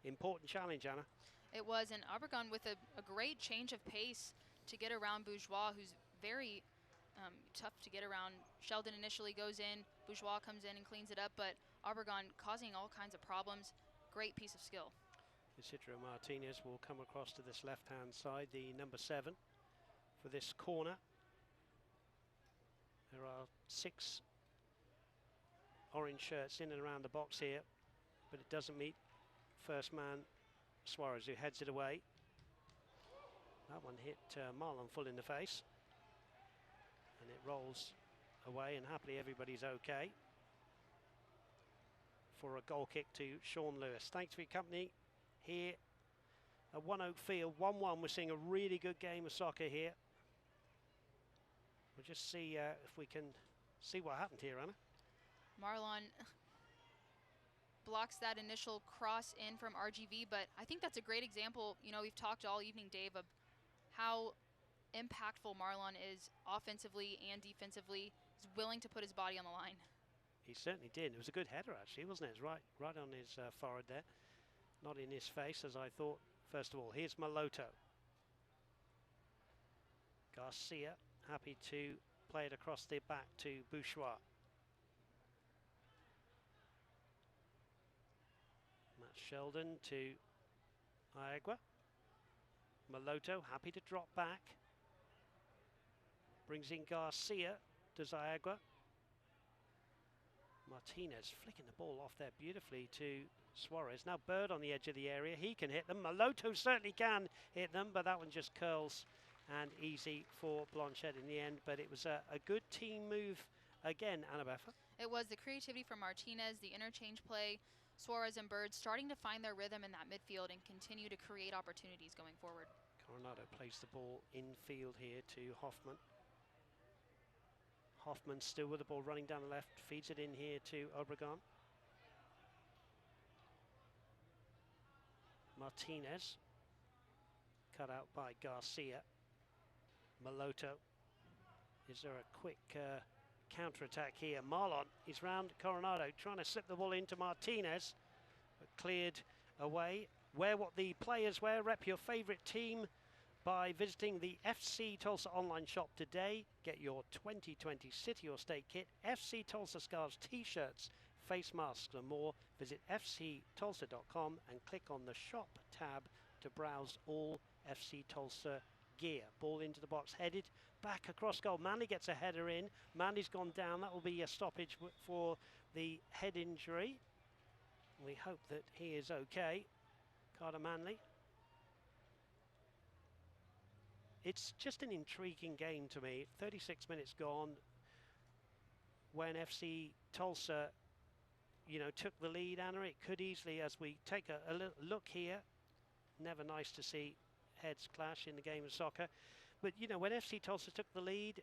Important challenge, Anna. It was, and Obregon with a great change of pace to get around Bourgeois, who's very tough to get around. Sheldon initially goes in, Bourgeois comes in and cleans it up, but Obregon causing all kinds of problems. Great piece of skill. Isidro Martinez will come across to this left-hand side, the number 7, for this corner. There are 6 orange shirts in and around the box here, but it doesn't meet first man Suarez, who heads it away. That one hit Marlon full in the face, and it rolls away, and happily everybody's okay for a goal kick to Sean Lewis. Thanks for your company here at One Oak Field. 1-1. We're seeing a really good game of soccer here. We'll just see if we can see what happened here, Anna. Marlon blocks that initial cross in from RGV, but I think that's a great example. You know, we've talked all evening, Dave, of how impactful Marlon is offensively and defensively. He's willing to put his body on the line. He certainly did. It was a good header, actually, wasn't it? It was right on his forehead there. Not in his face, as I thought. First of all, here's Maloto. Garcia, happy to play it across the back to Bouchois. Matt Sheldon to Iagua. Maloto, happy to drop back. Brings in Garcia to Iagua. Martinez flicking the ball off there beautifully to Suarez. Now Bird on the edge of the area. He can hit them. Maloto certainly can hit them, but that one just curls and easy for Blanchette in the end. But it was a good team move again, Annabeth. It was the creativity from Martinez, the interchange play, Suarez and Bird starting to find their rhythm in that midfield and continue to create opportunities going forward. Coronado plays the ball infield here to Hoffman. Hoffman still with the ball running down the left, feeds it in here to Obregon. Martinez, cut out by Garcia. Maloto. Is there a quick counter-attack here? Marlon is round Coronado, trying to slip the ball into Martinez, but cleared away. Wear what the players wear. Rep your favourite team by visiting the FC Tulsa online shop today. Get your 2020 City or State kit, FC Tulsa scarves, t-shirts, face masks and more. Visit fctulsa.com and click on the shop tab to browse all FC Tulsa gear. Ball into the box, headed back across goal. Manley gets a header in. Manley's gone down. That will be a stoppage for the head injury. We hope that he is okay. Carter Manley. It's just an intriguing game to me. 36 minutes gone when FC Tulsa, you know, took the lead, Anna. It could easily, as we take a look here, never nice to see heads clash in the game of soccer. But, you know, when FC Tulsa took the lead,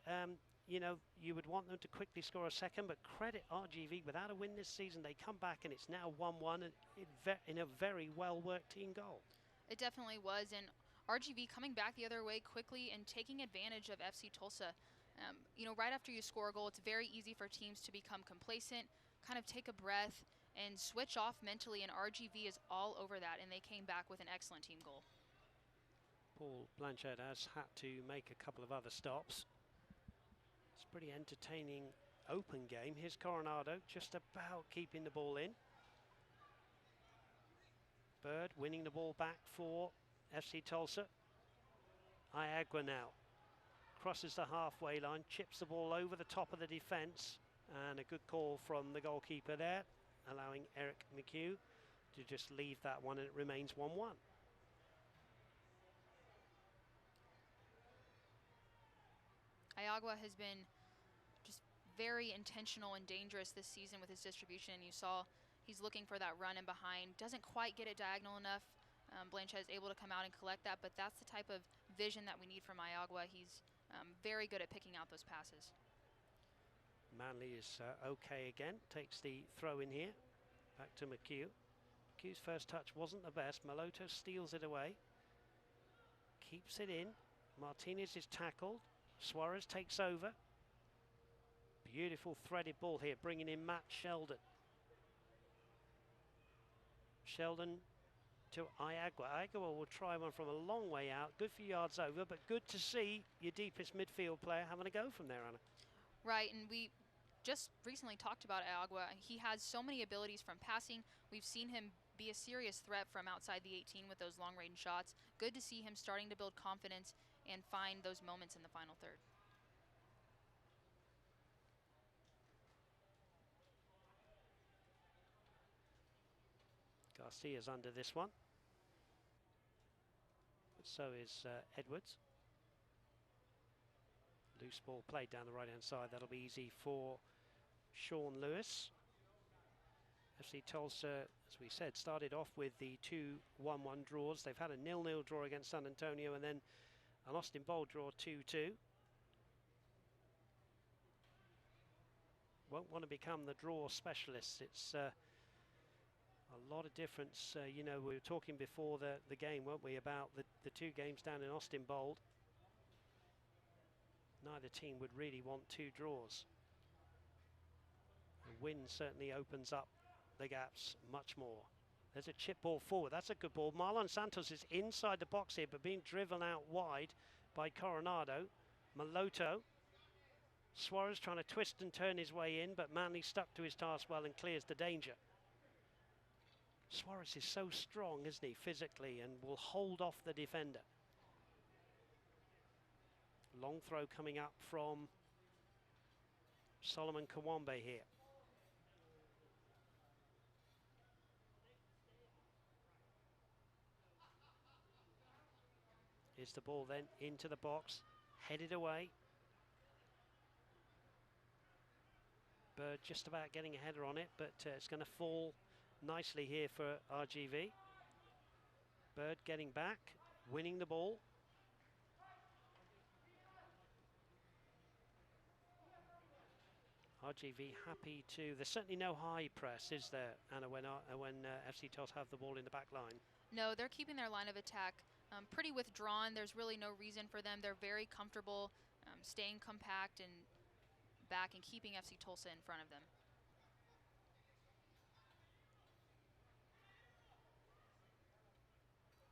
you know, you would want them to quickly score a second, but credit RGV. Without a win this season, they come back and it's now 1-1 and in a very well-worked team goal. It definitely was, and RGV coming back the other way quickly and taking advantage of FC Tulsa. You know, right after you score a goal, it's very easy for teams to become complacent, kind of take a breath and switch off mentally, and RGV is all over that, and they came back with an excellent team goal. Paul Blanchard has had to make a couple of other stops. It's a pretty entertaining open game. Here's Coronado just about keeping the ball in. Bird winning the ball back for FC Tulsa. Iagua now crosses the halfway line, chips the ball over the top of the defence, and a good call from the goalkeeper there, allowing Eric McHugh to just leave that one, and it remains 1-1. Iagua has been just very intentional and dangerous this season with his distribution. You saw he's looking for that run in behind, doesn't quite get it diagonal enough. Blanchett is able to come out and collect that, but that's the type of vision that we need from Iagua. He's very good at picking out those passes. Manley is okay again, takes the throw in here, back to McHugh. McHugh's first touch wasn't the best. Maloto steals it away, keeps it in. Martinez is tackled. Suarez takes over. Beautiful threaded ball here, bringing in Matt Sheldon. Sheldon to Iagua. Iagua will try one from a long way out. Good for yards over, but good to see your deepest midfield player having a go from there, Anna. Right, and we just recently talked about Iagua. He has so many abilities from passing. We've seen him be a serious threat from outside the 18 with those long-range shots. Good to see him starting to build confidence and find those moments in the final third. Garcia's under this one. But so is Edwards. Loose ball played down the right-hand side. That'll be easy for Sean Lewis. FC Tulsa, as we said, started off with the 2-1-1 draws. They've had a 0-0 draw against San Antonio and then an Austin Bold draw 2-2. Won't want to become the draw specialists. It's a lot of difference. You know, we were talking before the game, weren't we, about the two games down in Austin Bold. Neither team would really want two draws. A win certainly opens up the gaps much more. There's a chip ball forward. That's a good ball. Marlon Santos is inside the box here, but being driven out wide by Coronado. Maloto. Suarez trying to twist and turn his way in, but Manley stuck to his task well and clears the danger. Suarez is so strong, isn't he, physically, and will hold off the defender. Long throw coming up from Solomon Kawambe here. Here's the ball then into the box, headed away. Bird just about getting a header on it, but it's going to fall nicely here for RGV. Bird getting back, winning the ball. RGV happy to. There's certainly no high press, is there, Anna, when FC Tulsa have the ball in the back line? No, they're keeping their line of attack pretty withdrawn. There's really no reason for them. They're very comfortable staying compact and back and keeping FC Tulsa in front of them.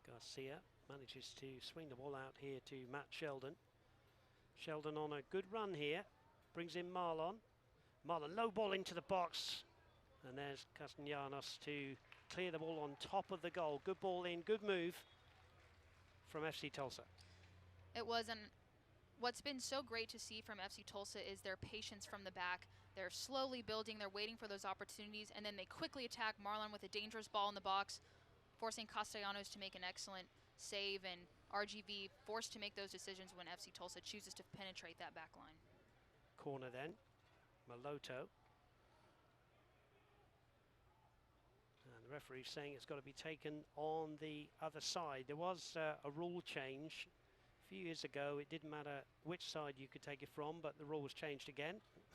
Garcia manages to swing the ball out here to Matt Sheldon. Sheldon on a good run here, brings in Marlon. Marlon, low ball into the box, and there's Castellanos to clear the ball on top of the goal. Good ball in, good move from FC Tulsa. It was, and what's been so great to see from FC Tulsa is their patience from the back. They're slowly building, they're waiting for those opportunities, and then they quickly attack Marlon with a dangerous ball in the box, forcing Castellanos to make an excellent save, and RGV forced to make those decisions when FC Tulsa chooses to penetrate that back line. Corner then, Maloto. And the referee saying it's got to be taken on the other side. There was a rule change a few years ago. It didn't matter which side you could take it from, but the rule was changed again.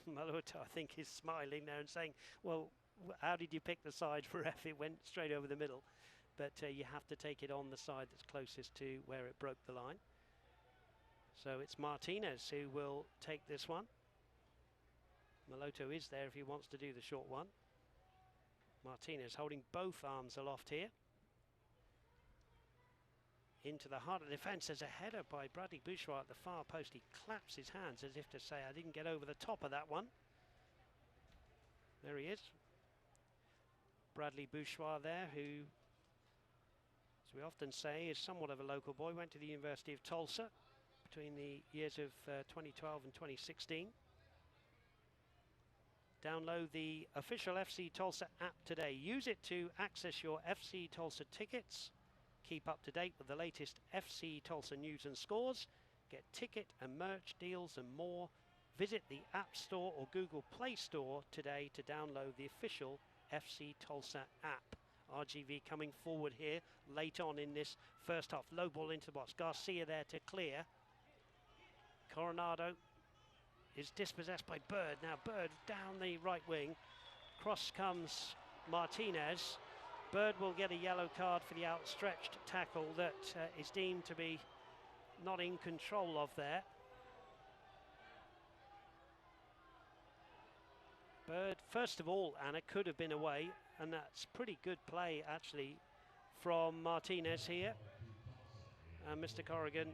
Maloto, I think, is smiling there and saying, well, how did you pick the side, ref? It went straight over the middle. But you have to take it on the side that's closest to where it broke the line. So it's Martinez who will take this one. Maloto is there if he wants to do the short one. Martinez holding both arms aloft here. Into the heart of the defence. There's a header by Bradley Bourgeois at the far post. He claps his hands as if to say, I didn't get over the top of that one. There he is. Bradley Bourgeois there, who, as we often say, is somewhat of a local boy. Went to the University of Tulsa between the years of 2012 and 2016. Download the official FC Tulsa app today. Use it to access your FC Tulsa tickets. Keep up to date with the latest FC Tulsa news and scores. Get ticket and merch deals and more. Visit the App Store or Google Play Store today to download the official FC Tulsa app. RGV coming forward here late on in this first half. Low ball into the box. Garcia there to clear. Coronado is dispossessed by Bird. Now Bird down the right wing. Cross comes Martinez. Bird will get a yellow card for the outstretched tackle that is deemed to be not in control of there. Bird, first of all, Anna, could have been away, and that's pretty good play actually from Martinez here. And Mr. Corrigan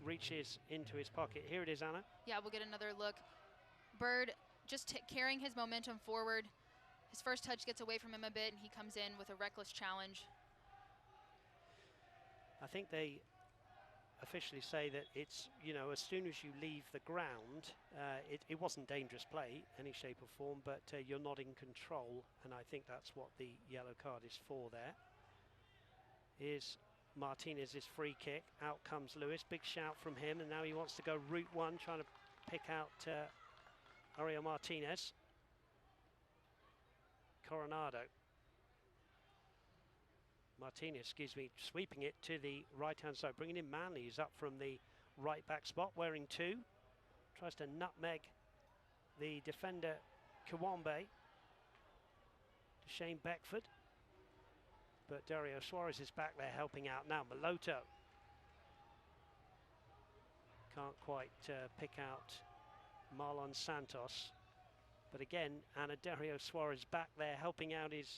reaches into his pocket. Here it is, Anna. Yeah, we'll get another look. Bird just carrying his momentum forward. His first touch gets away from him a bit, and he comes in with a reckless challenge. I think they officially say that it's, you know, as soon as you leave the ground, it wasn't dangerous play, any shape or form, but you're not in control, and I think that's what the yellow card is for there. Here's Martinez's free kick. Out comes Lewis. Big shout from him, and now he wants to go route one, trying to pick out Ariel Martinez. Coronado. Martinez, excuse me, sweeping it to the right-hand side, bringing in Manley, who's up from the right-back spot, wearing 2. Tries to nutmeg the defender, Kiwambe, to Shane Beckford. But Dario Suarez is back there helping out now. Maloto can't quite pick out Marlon Santos. But again, Anna, Dario Suarez back there helping out his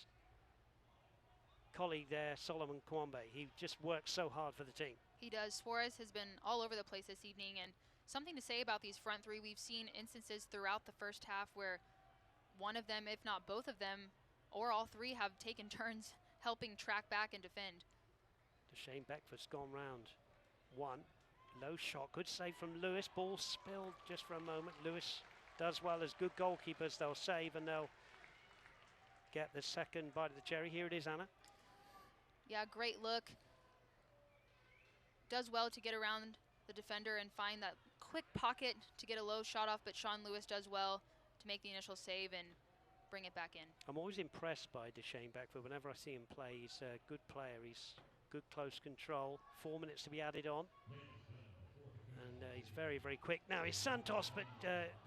colleague there, Solomon Kiwambe. He just works so hard for the team. He does. Suarez has been all over the place this evening, and something to say about these front 3. We've seen instances throughout the first half where one of them, if not both of them, or all 3 have taken turns helping track back and defend. Shane Beckford's gone round 1. Low shot, good save from Lewis. Ball spilled just for a moment. Lewis does well. As good goalkeepers, they'll save and they'll get the second bite of the cherry. Here it is, Anna. Yeah, great look. Does well to get around the defender and find that quick pocket to get a low shot off, but Sean Lewis does well to make the initial save and bring it back in. I'm always impressed by Shane Beckford. Whenever I see him play, he's a good player. He's good close control. 4 minutes to be added on. And he's very, very quick. Now it's Santos, but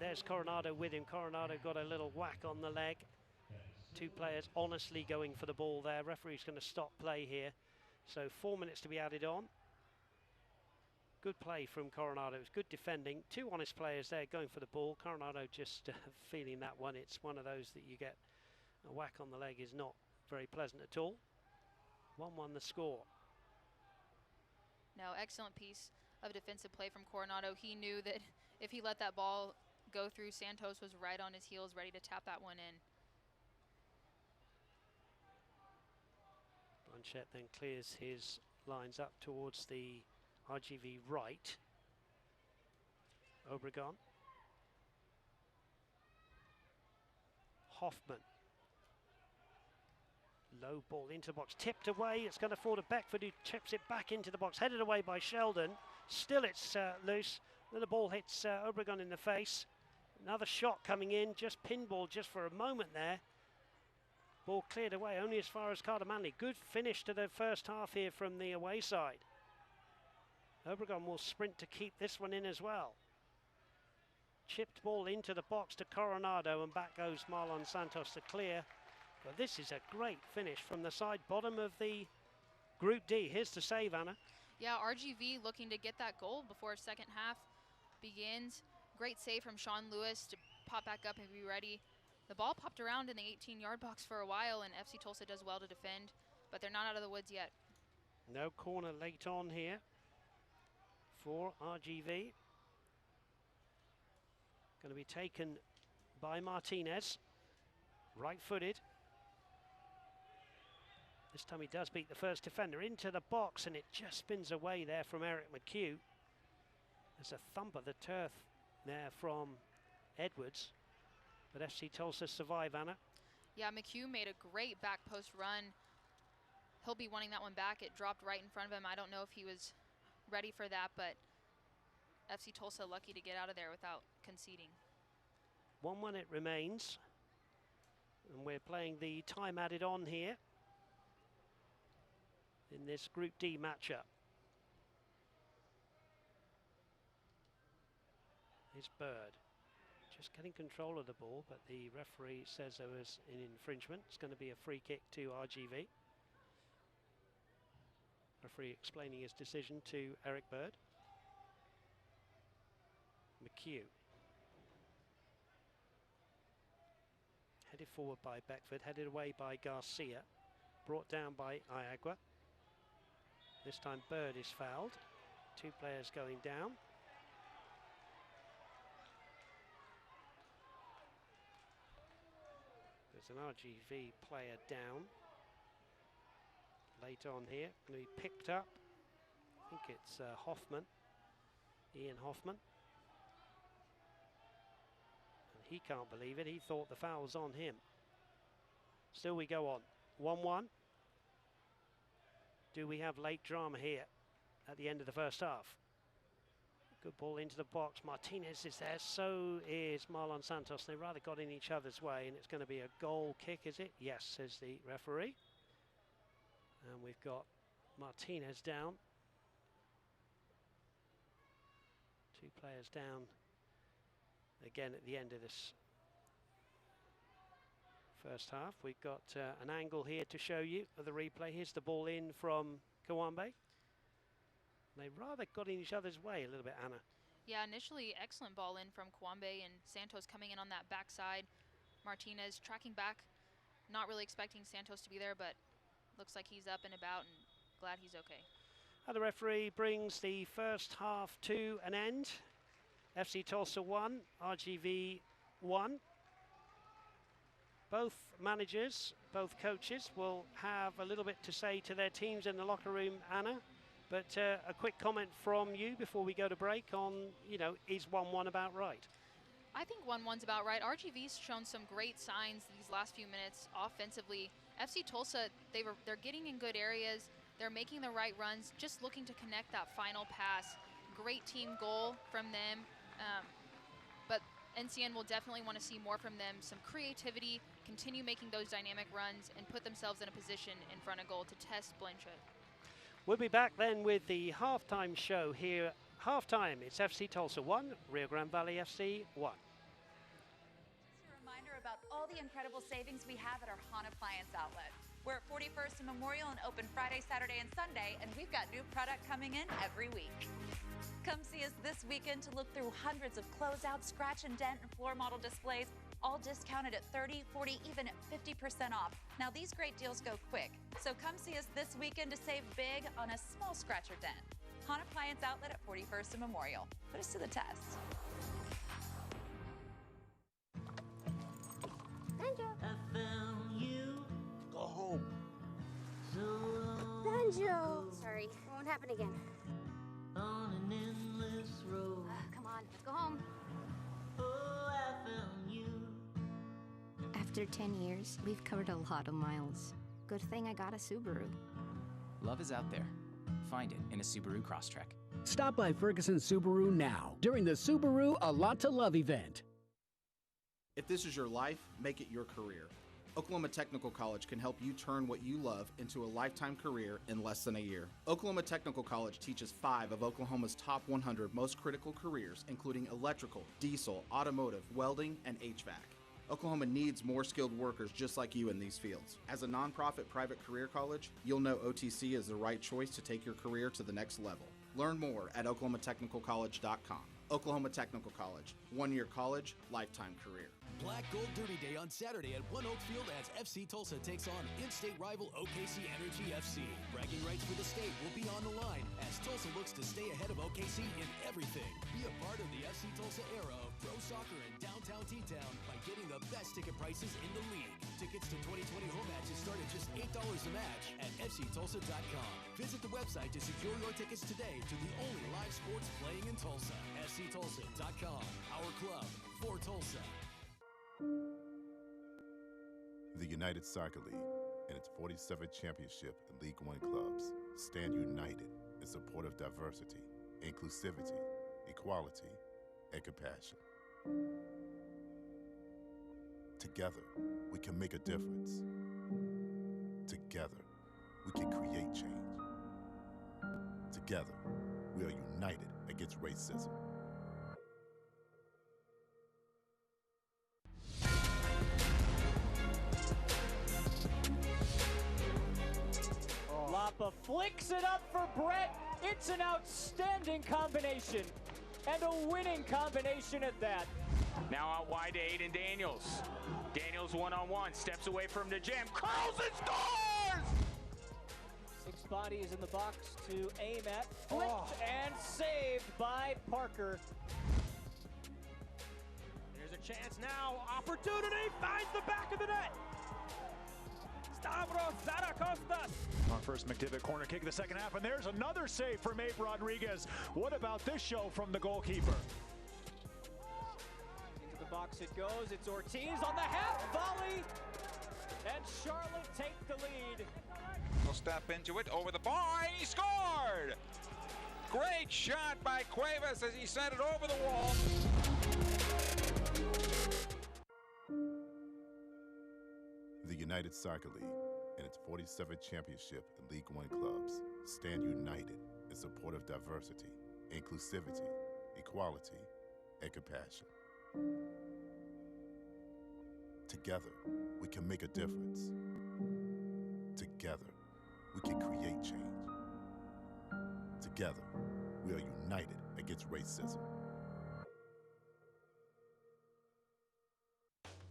there's Coronado with him. Coronado got a little whack on the leg. 2 players honestly going for the ball there. Referee's going to stop play here. So 4 minutes to be added on. Good play from Coronado. It was good defending. 2 honest players there going for the ball. Coronado just feeling that one. It's one of those that you get a whack on the leg is not very pleasant at all. 1-1 the score. Now, excellent piece of defensive play from Coronado. He knew that if he let that ball go through, Santos was right on his heels, ready to tap that one in. Blanchett then clears his lines up towards the RGV right. Obregon. Hoffman. Low ball into the box, tipped away. It's going to fall to Beckford, who chips it back into the box, headed away by Sheldon. Still it's loose. Then the ball hits Obregon in the face. Another shot coming in, just pinball just for a moment there. Ball cleared away only as far as Carter Manley. Good finish to the first half here from the away side. Obregon will sprint to keep this one in as well. Chipped ball into the box to Coronado, and back goes Marlon Santos to clear. But this is a great finish from the side bottom of the Group D. Here's the save, Anna. Yeah, RGV looking to get that goal before second half begins. Great save from Sean Lewis to pop back up and be ready. The ball popped around in the 18-yard box for a while, and FC Tulsa does well to defend, but they're not out of the woods yet. No corner late on here for RGV. Going to be taken by Martinez, right-footed. This time he does beat the first defender into the box, and it just spins away there from Eric McHugh. There's a thump of the turf there from Edwards, but FC Tulsa survive, Anna. Yeah, McHugh made a great back post run. He'll be wanting that one back. It dropped right in front of him. I don't know if he was ready for that, but FC Tulsa lucky to get out of there without conceding. 1-1 it remains, and we're playing the time added on here in this Group D matchup. Here's Bird just getting control of the ball, but the referee says there was an infringement. It's going to be a free kick to RGV. Referee explaining his decision to Eric Bird. McHugh. Headed forward by Beckford, headed away by Garcia. Brought down by Iagua. This time Bird is fouled. 2 players going down. There's an RGV player down. Late on here, going to be picked up. I think it's Hoffman, Ian Hoffman. And he can't believe it. He thought the foul was on him. Still we go on. 1-1. Do we have late drama here at the end of the first half? Good ball into the box. Martinez is there. So is Marlon Santos. They rather got in each other's way, and it's going to be a goal kick, is it? Yes, says the referee. And we've got Martinez down. 2 players down again at the end of this first half. We've got an angle here to show you of the replay. Here's the ball in from Kawambe. They rather got in each other's way a little bit, Anna. Yeah, initially excellent ball in from Kawambe, and Santos coming in on that backside. Martinez tracking back, not really expecting Santos to be there, but looks like he's up and about, and glad he's okay. The referee brings the first half to an end. FC Tulsa 1, RGV 1. Both managers, both coaches will have a little bit to say to their teams in the locker room, Anna. But a quick comment from you before we go to break on, is 1-1 about right? I think 1-1's about right. RGV's shown some great signs these last few minutes offensively. FC Tulsa, they're getting in good areas. They're making the right runs, just looking to connect that final pass. Great team goal from them. But NCN will definitely want to see more from them. Some creativity, continue making those dynamic runs, and put themselves in a position in front of goal to test Blanchard. We'll be back then with the halftime show here. Halftime, it's FC Tulsa 1, Rio Grande Valley FC 1. Just a reminder about all the incredible savings we have at our Hahn Appliance outlet. We're at 41st and Memorial and open Friday, Saturday, and Sunday, and we've got new product coming in every week. Come see us this weekend to look through hundreds of closeout, scratch and dent, and floor model displays, all discounted at 30, 40, even at 50% off. Now, these great deals go quick, so come see us this weekend to save big on a small scratch or dent. Hahn Appliance Outlet at 41st and Memorial. Put us to the test. I found you. Go home. Banjo! Sorry, it won't happen again. On an endless road. Come on, let's go home. Oh, I found you. After 10 years, we've covered a lot of miles. Good thing I got a Subaru. Love is out there. Find it in a Subaru Crosstrek. Stop by Ferguson Subaru now during the Subaru A Lot to Love event. If this is your life, make it your career. Oklahoma Technical College can help you turn what you love into a lifetime career in less than a year. Oklahoma Technical College teaches 5 of Oklahoma's top 100 most critical careers, including electrical, diesel, automotive, welding, and HVAC. Oklahoma needs more skilled workers just like you in these fields. As a nonprofit private career college, you'll know OTC is the right choice to take your career to the next level. Learn more at oklahomatechnicalcollege.com. Oklahoma Technical College. 1-year college, lifetime career. Black Gold Derby Day on Saturday at One Oak Field as FC Tulsa takes on in-state rival OKC Energy FC. Bragging rights for the state will be on the line as Tulsa looks to stay ahead of OKC in everything. Be a part of the FC Tulsa era of pro soccer in downtown T-Town by getting the best ticket prices in the league. Tickets to 2020 home matches start at just $8 a match at fctulsa.com. Visit the website to secure your tickets today to the only live sports playing in Tulsa. fctulsa.com. Our club for Tulsa. The United Soccer League and its 47th championship in League One clubs stand united in support of diversity, inclusivity, equality, and compassion. Together, we can make a difference. Together, we can create change. Together, we are united against racism. Lapa flicks it up for Brett. It's an outstanding combination, and a winning combination at that. Now out wide to Aiden Daniels. Daniels one-on-one, steps away from the jam, curls and scores! 6 bodies in the box to aim at. Flipped and saved by Parker. There's a chance now. Opportunity, finds the back of the net. Stavros Zarakostas. Our first McDivitt corner kick of the second half, and there's another save from Abe Rodriguez. What about this show from the goalkeeper? Into the box it goes. It's Ortiz on the half volley, and Charlotte take the lead. He'll step into it over the bar, and he scored! Great shot by Cuevas as he sent it over the wall. The United Soccer League and its 47th championship in League One clubs stand united in support of diversity, inclusivity, equality, and compassion. Together, we can make a difference. Together, we can create change. Together, we are united against racism.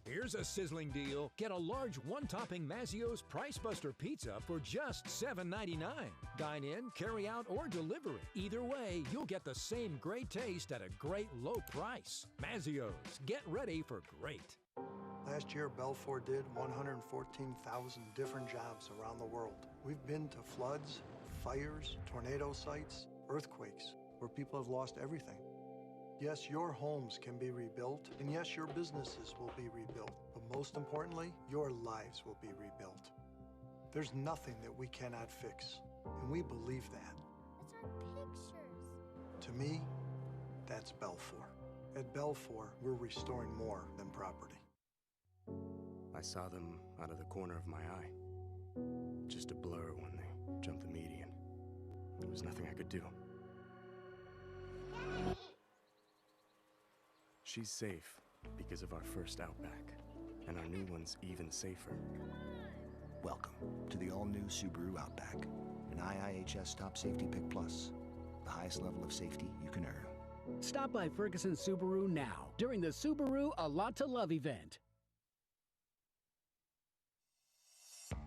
Here's a sizzling deal. Get a large one-topping Mazzio's Price Buster pizza for just $7.99. Dine in, carry out, or delivery. Either way, you'll get the same great taste at a great low price. Mazzio's. Get ready for great. Last year, Belfour did 114,000 different jobs around the world. We've been to floods, fires, tornado sites, earthquakes, where people have lost everything. Yes, your homes can be rebuilt, and yes, your businesses will be rebuilt, but most importantly, your lives will be rebuilt. There's nothing that we cannot fix, and we believe that. It's our pictures. To me, that's Belfour. At Belfour, we're restoring more than property. I saw them out of the corner of my eye. Just a blur when they jumped the median. There was nothing I could do. She's safe because of our first Outback, and our new one's even safer. Welcome to the all-new Subaru Outback, an IIHS Top Safety Pick Plus, the highest level of safety you can earn. Stop by Ferguson Subaru now during the Subaru A Lot to Love event.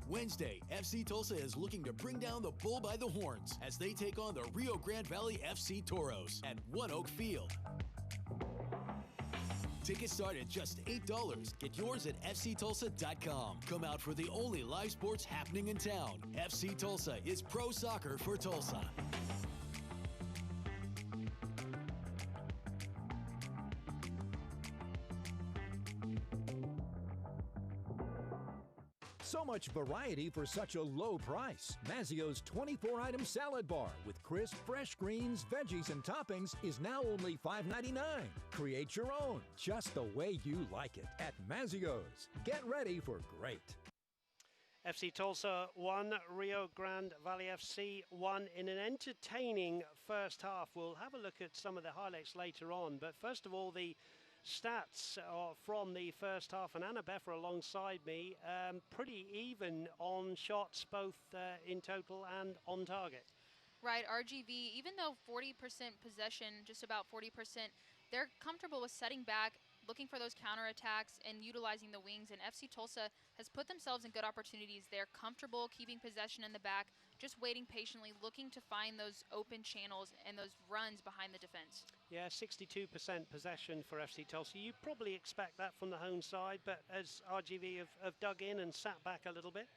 Wednesday, FC Tulsa is looking to bring down the bull by the horns as they take on the Rio Grande Valley FC Toros at One Oak Field. Tickets start at just $8. Get yours at fctulsa.com. Come out for the only live sports happening in town. FC Tulsa is pro soccer for Tulsa. So much variety for such a low price. Mazzio's 24-item salad bar with crisp, fresh greens, veggies, and toppings is now only $5.99. Create your own, just the way you like it at Mazzio's. Get ready for great. FC Tulsa 1, Rio Grande Valley FC 1 in an entertaining first half. We'll have a look at some of the highlights later on, but first of all, the stats are from the first half, and Anna Beffer alongside me, pretty even on shots, both in total and on target. Right, RGV, even though 40% possession, just about 40%, they're comfortable with setting back, looking for those counterattacks and utilizing the wings, and FC Tulsa has put themselves in good opportunities. They're comfortable keeping possession in the back, just waiting patiently, looking to find those open channels and those runs behind the defense. Yeah, 62% possession for FC Tulsa. You probably expect that from the home side, but as RGV have dug in and sat back a little bit.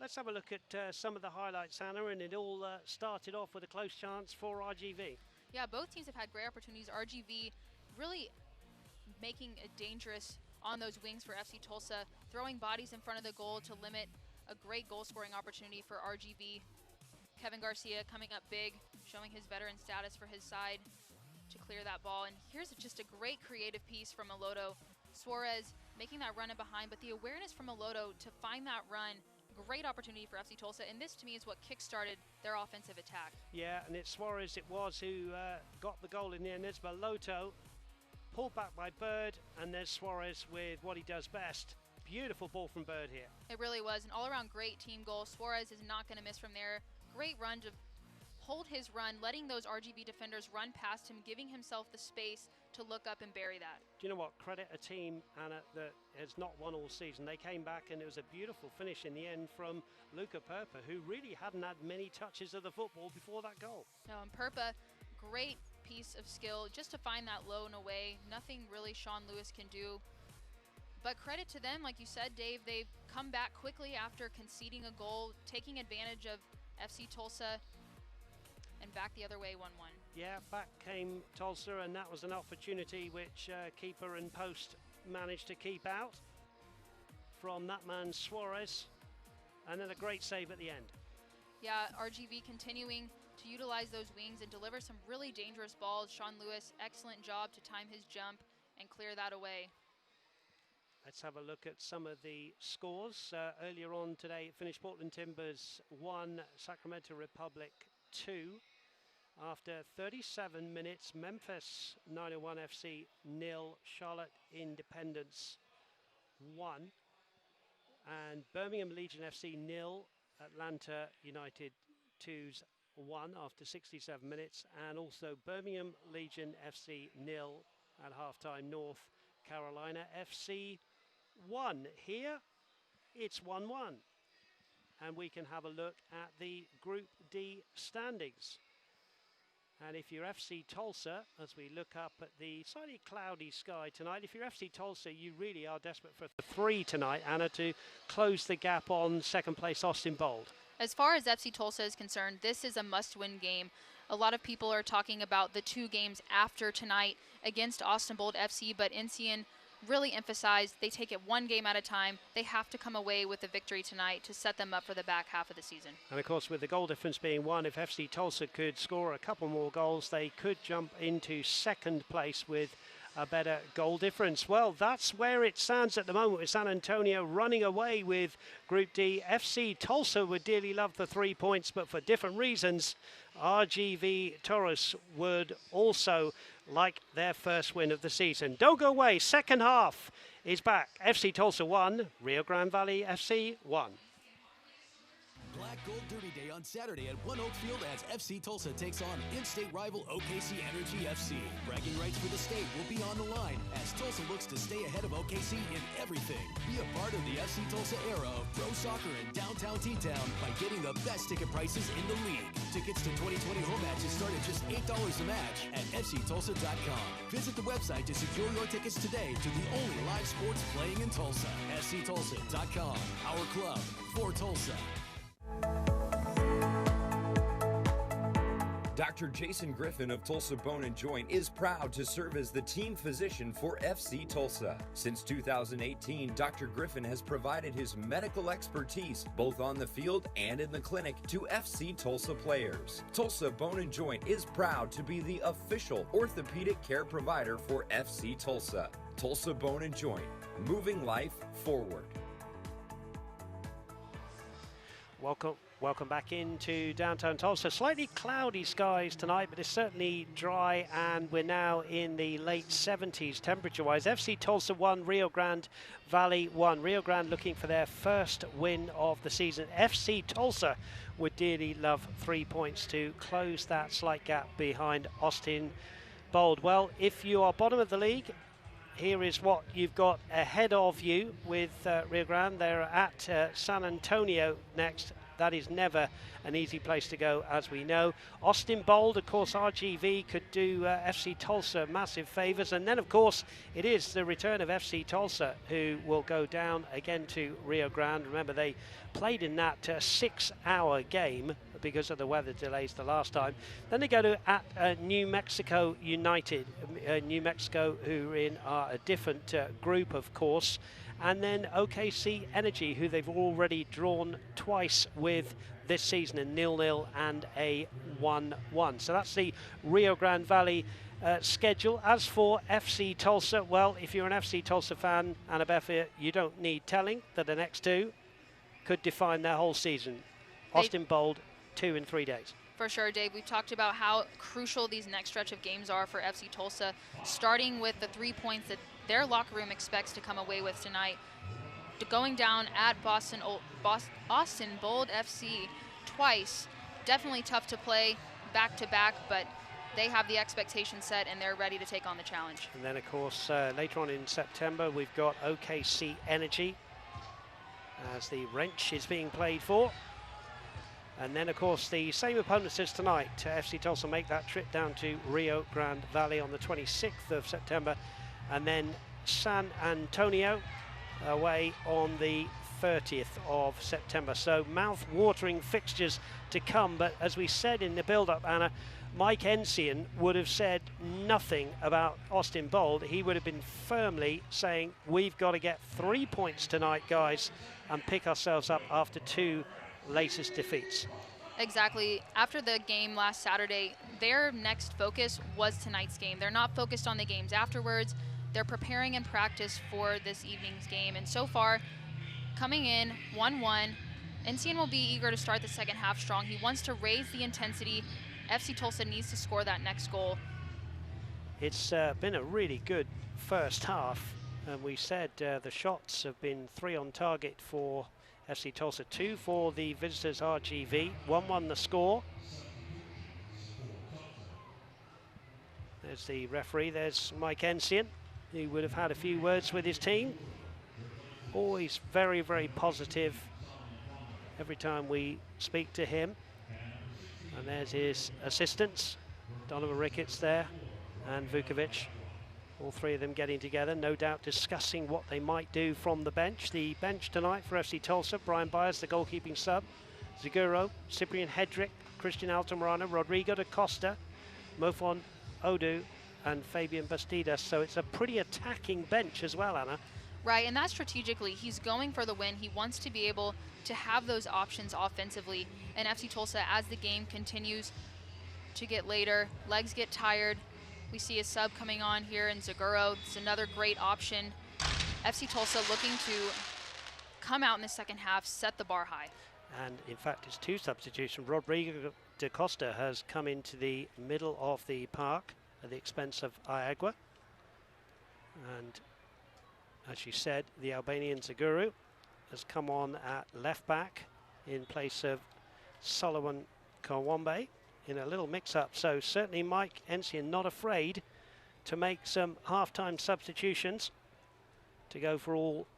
Let's have a look at some of the highlights, Anna, and it all started off with a close chance for RGV. Yeah, both teams have had great opportunities. RGV really making it dangerous on those wings for FC Tulsa, throwing bodies in front of the goal to limit a great goal-scoring opportunity for RGV. Kevin Garcia coming up big, showing his veteran status for his side to clear that ball. And here's just a great creative piece from Aloto. Suarez making that run in behind, but the awareness from Aloto to find that run, great opportunity for FC Tulsa, and this to me is what kick-started their offensive attack. Yeah, and it's Suarez it was who got the goal in the end. There's Aloto, pulled back by Bird, and there's Suarez with what he does best. Beautiful ball from Bird here. It really was an all-around great team goal. Suarez is not going to miss from there. Great run to hold his run, letting those RGV defenders run past him, giving himself the space to look up and bury that. Do you know what? Credit a team, Anna, that has not won all season. They came back and it was a beautiful finish in the end from Luca Perpa, who really hadn't had many touches of the football before that goal. No, and Perpa, great piece of skill just to find that low and away. Nothing really Sean Lewis can do. But credit to them, like you said, Dave, they've come back quickly after conceding a goal, taking advantage of FC Tulsa, and back the other way 1-1. Yeah, back came Tulsa, and that was an opportunity which keeper and post managed to keep out from that man Suarez, and then a great save at the end. Yeah, RGV continuing to utilize those wings and deliver some really dangerous balls. Sean Lewis, excellent job to time his jump and clear that away. Let's have a look at some of the scores. Earlier on today, it finished Portland Timbers 1, Sacramento Republic 2. After 37 minutes, Memphis 901 FC 0, Charlotte Independence 1, and Birmingham Legion FC 0, Atlanta United 2's 1 after 67 minutes, and also Birmingham Legion FC 0 at halftime, North Carolina FC 1. Here, it's 1-1. And we can have a look at the Group D standings. And if you're FC Tulsa, as we look up at the slightly cloudy sky tonight, if you're FC Tulsa, you really are desperate for 3 tonight, Anna, to close the gap on second place Austin Bold. As far as FC Tulsa is concerned, this is a must-win game. A lot of people are talking about the 2 games after tonight against Austin Bold FC, but Ncian really emphasized they take it 1 game at a time. They have to come away with a victory tonight to set them up for the back half of the season. And of course, with the goal difference being 1, if FC Tulsa could score a couple more goals, they could jump into second place with a better goal difference. Well, that's where it stands at the moment, with San Antonio running away with Group D. FC Tulsa would dearly love the 3 points, but for different reasons. RGV Taurus would also like their first win of the season. Don't go away. Second half is back. FC Tulsa 1, Rio Grande Valley FC 1. Black Gold Derby Day on Saturday at One Oak Field as FC Tulsa takes on in-state rival OKC Energy FC. Bragging rights for the state will be on the line as Tulsa looks to stay ahead of OKC in everything. Be a part of the FC Tulsa era of pro soccer in downtown T-Town by getting the best ticket prices in the league. Tickets to 2020 home matches start at just $8 a match at fctulsa.com. Visit the website to secure your tickets today to the only live sports playing in Tulsa. fctulsa.com. Our club for Tulsa. Dr. Jason Griffin of Tulsa Bone and Joint is proud to serve as the team physician for FC Tulsa. Since 2018, Dr. Griffin has provided his medical expertise both on the field and in the clinic to FC Tulsa players. Tulsa Bone and Joint is proud to be the official orthopedic care provider for FC Tulsa. Tulsa Bone and Joint, moving life forward. Welcome back into downtown Tulsa. Slightly cloudy skies tonight, but it's certainly dry, and we're now in the late 70s temperature-wise. FC Tulsa 1, Rio Grande Valley 1. Rio Grande looking for their first win of the season. FC Tulsa would dearly love 3 points to close that slight gap behind Austin Bold. Well, if you are bottom of the league, here is what you've got ahead of you with Rio Grande. They're at San Antonio next. That is never an easy place to go, as we know. Austin Bold, of course, RGV could do FC Tulsa massive favours. And then, of course, it is the return of FC Tulsa who will go down again to Rio Grande. Remember, they played in that 6-hour game because of the weather delays the last time. Then they go to New Mexico United. New Mexico, who are in a different group, of course. And then OKC Energy, who they've already drawn twice with this season, a 0-0 and a 1-1. So that's the Rio Grande Valley schedule. As for FC Tulsa, well, if you're an FC Tulsa fan, Annabeth, you don't need telling that the next 2 could define their whole season. Austin Bold, 2 in 3 days. For sure, Dave. We've talked about how crucial these next stretch of games are for FC Tulsa, starting with the 3 points that their locker room expects to come away with tonight. Going down at Austin Bold FC twice, definitely tough to play back-to-back, but they have the expectation set and they're ready to take on the challenge. And then, of course, later on in September, we've got OKC Energy as the wrench is being played for. And then, of course, the same opponents as tonight. FC Tulsa make that trip down to Rio Grande Valley on the 26th of September. And then San Antonio away on the 30th of September. So mouth-watering fixtures to come. But as we said in the build-up, Anna, Mike Ncian would have said nothing about Austin Bold. He would have been firmly saying, we've got to get 3 points tonight, guys, and pick ourselves up after 2 latest defeats. Exactly. After the game last Saturday, their next focus was tonight's game. They're not focused on the games afterwards. They're preparing in practice for this evening's game. And so far, coming in 1-1, NCN will be eager to start the second half strong. He wants to raise the intensity. FC Tulsa needs to score that next goal. It's been a really good first half. And we said the shots have been 3 on target for FC Tulsa, 2 for the visitors RGV, 1-1 the score. There's the referee, there's Mike Ensian, who would have had a few words with his team. Always very, very positive every time we speak to him. And there's his assistants, Donovan Ricketts there, and Vukovic. All three of them getting together, no doubt discussing what they might do from the bench. The bench tonight for FC Tulsa: Brian Byers, the goalkeeping sub, Zaguro, Cyprian Hedrick, Christian Altamirano, Rodrigo da Costa, Mofon Odu, and Fabian Bastidas. So it's a pretty attacking bench as well, Anna. Right, and that's strategically. He's going for the win. He wants to be able to have those options offensively. And FC Tulsa, as the game continues to get later, legs get tired. We see a sub coming on here in Zaguro. It's another great option. FC Tulsa looking to come out in the second half, set the bar high. And in fact, it's 2 substitutions. Rodrigo da Costa has come into the middle of the park at the expense of Iagua. And as you said, the Albanian Zaguro has come on at left back in place of Solomon Kawambe in a little mix-up. So certainly Mike Ensian not afraid to make some half-time substitutions to go for all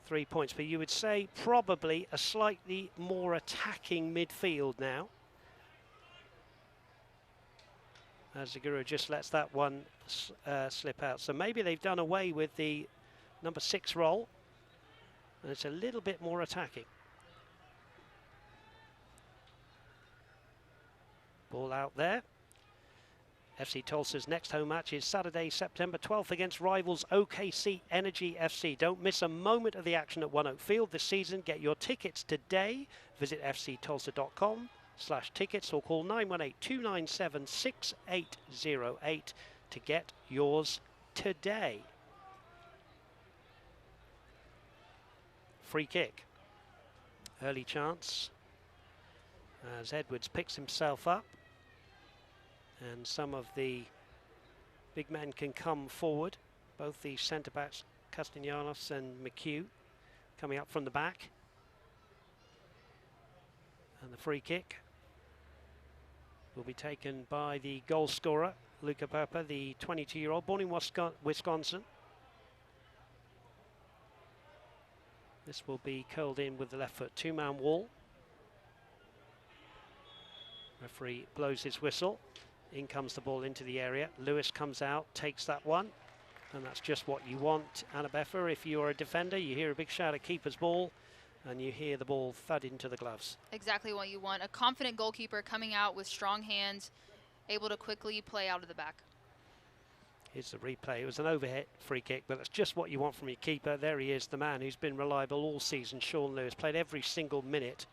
3 points. But you would say probably a slightly more attacking midfield now, as Zaguro just lets that one slip out. So maybe they've done away with the number 6 role, and it's a little bit more attacking. Ball out there. FC Tulsa's next home match is Saturday, September 12th against rivals OKC Energy FC. Don't miss a moment of the action at One Oak Field this season. Get your tickets today. Visit fctulsa.com/tickets or call 918-297-6808 to get yours today. Free kick. Early chance as Edwards picks himself up. And some of the big men can come forward. Both the centre-backs, Castellanos and McHugh, coming up from the back. And the free kick will be taken by the goal scorer, Luca Papa, the 22-year-old, born in Wisconsin. This will be curled in with the left foot. 2-man wall. Referee blows his whistle. In comes the ball into the area. Lewis comes out, takes that one, and that's just what you want. Anna Beffer, if you're a defender, you hear a big shout of keeper's ball, and you hear the ball thud into the gloves. Exactly what you want. A confident goalkeeper coming out with strong hands, able to quickly play out of the back. Here's the replay. It was an overhead free kick, but that's just what you want from your keeper. There he is, the man who's been reliable all season, Sean Lewis. Played every single minute.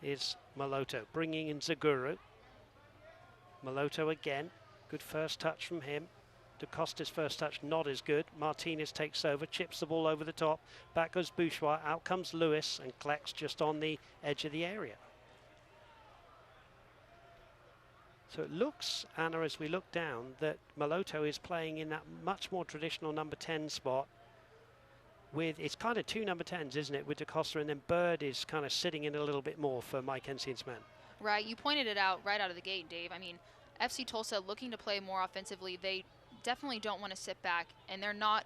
Is Maloto bringing in Zaguro. Maloto again, good first touch from him. Da Costa's first touch not as good. Martinez takes over, chips the ball over the top. Back goes Bourgeois, out comes Lewis and collects just on the edge of the area. So it looks, Anna, as we look down, that Maloto is playing in that much more traditional number 10 spot. With, it's kind of 2 number 10s, isn't it, with Da Costa, and then Bird is kind of sitting in a little bit more for Mike Ensian's man. Right, you pointed it out right out of the gate, Dave. I mean, FC Tulsa looking to play more offensively. They definitely don't want to sit back, and they're not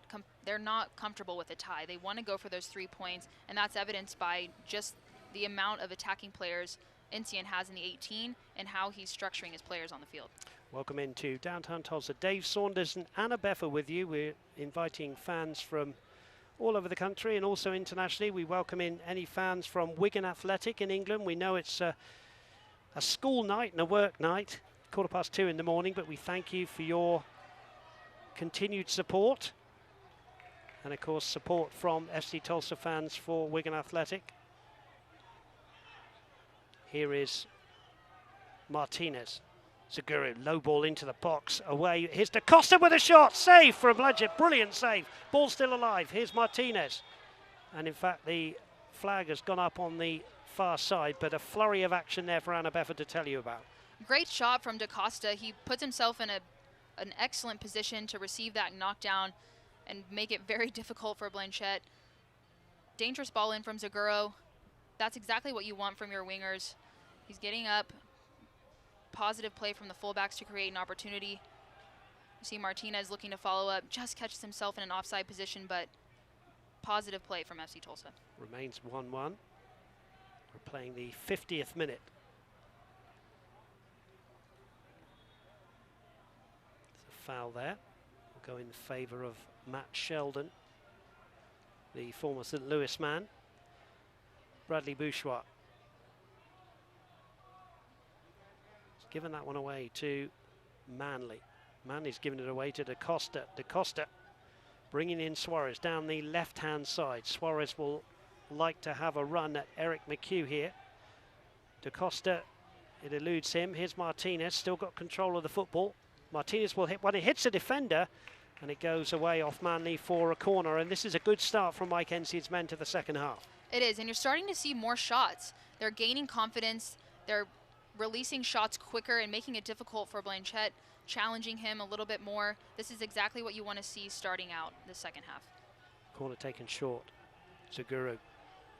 comfortable with a tie. They want to go for those 3 points, and that's evidenced by just the amount of attacking players Ensian has in the 18 and how he's structuring his players on the field. Welcome into downtown Tulsa. Dave Saunders and Anna Beffer with you. We're inviting fans from all over the country and also internationally. We welcome in any fans from Wigan Athletic in England. We know it's a school night and a work night, 2:15 in the morning, but we thank you for your continued support. And of course, support from FC Tulsa fans for Wigan Athletic. Here is Martinez. Segura, low ball into the box, away. Here's DaCosta with a shot, save from Bludgett, brilliant save. Ball still alive, here's Martinez. And in fact, the flag has gone up on the far side, but a flurry of action there for Anna Befford to tell you about. Great shot from DaCosta. He puts himself in an excellent position to receive that knockdown and make it very difficult for Blanchette. Dangerous ball in from Zaguro. That's exactly what you want from your wingers. He's getting up. Positive play from the fullbacks to create an opportunity. You see Martinez looking to follow up, just catches himself in an offside position, but positive play from FC Tulsa. Remains 1-1. We're playing the 50th minute. There's a foul there. We'll go in favour of Matt Sheldon, the former St. Louis man. Bradley Bourgeois. Given that one away to Manley. Manley's given it away to DaCosta. DaCosta bringing in Suarez down the left-hand side. Suarez will like to have a run at Eric McHugh here. DaCosta, it eludes him. Here's Martinez, still got control of the football. Martinez will hit one. It hits a defender, and it goes away off Manley for a corner. And this is a good start from Mike Ensied's men to the second half. It is, and you're starting to see more shots. They're gaining confidence. They're releasing shots quicker and making it difficult for Blanchette, challenging him a little bit more. This is exactly what you want to see starting out the second half. Corner taken short. Zaguro.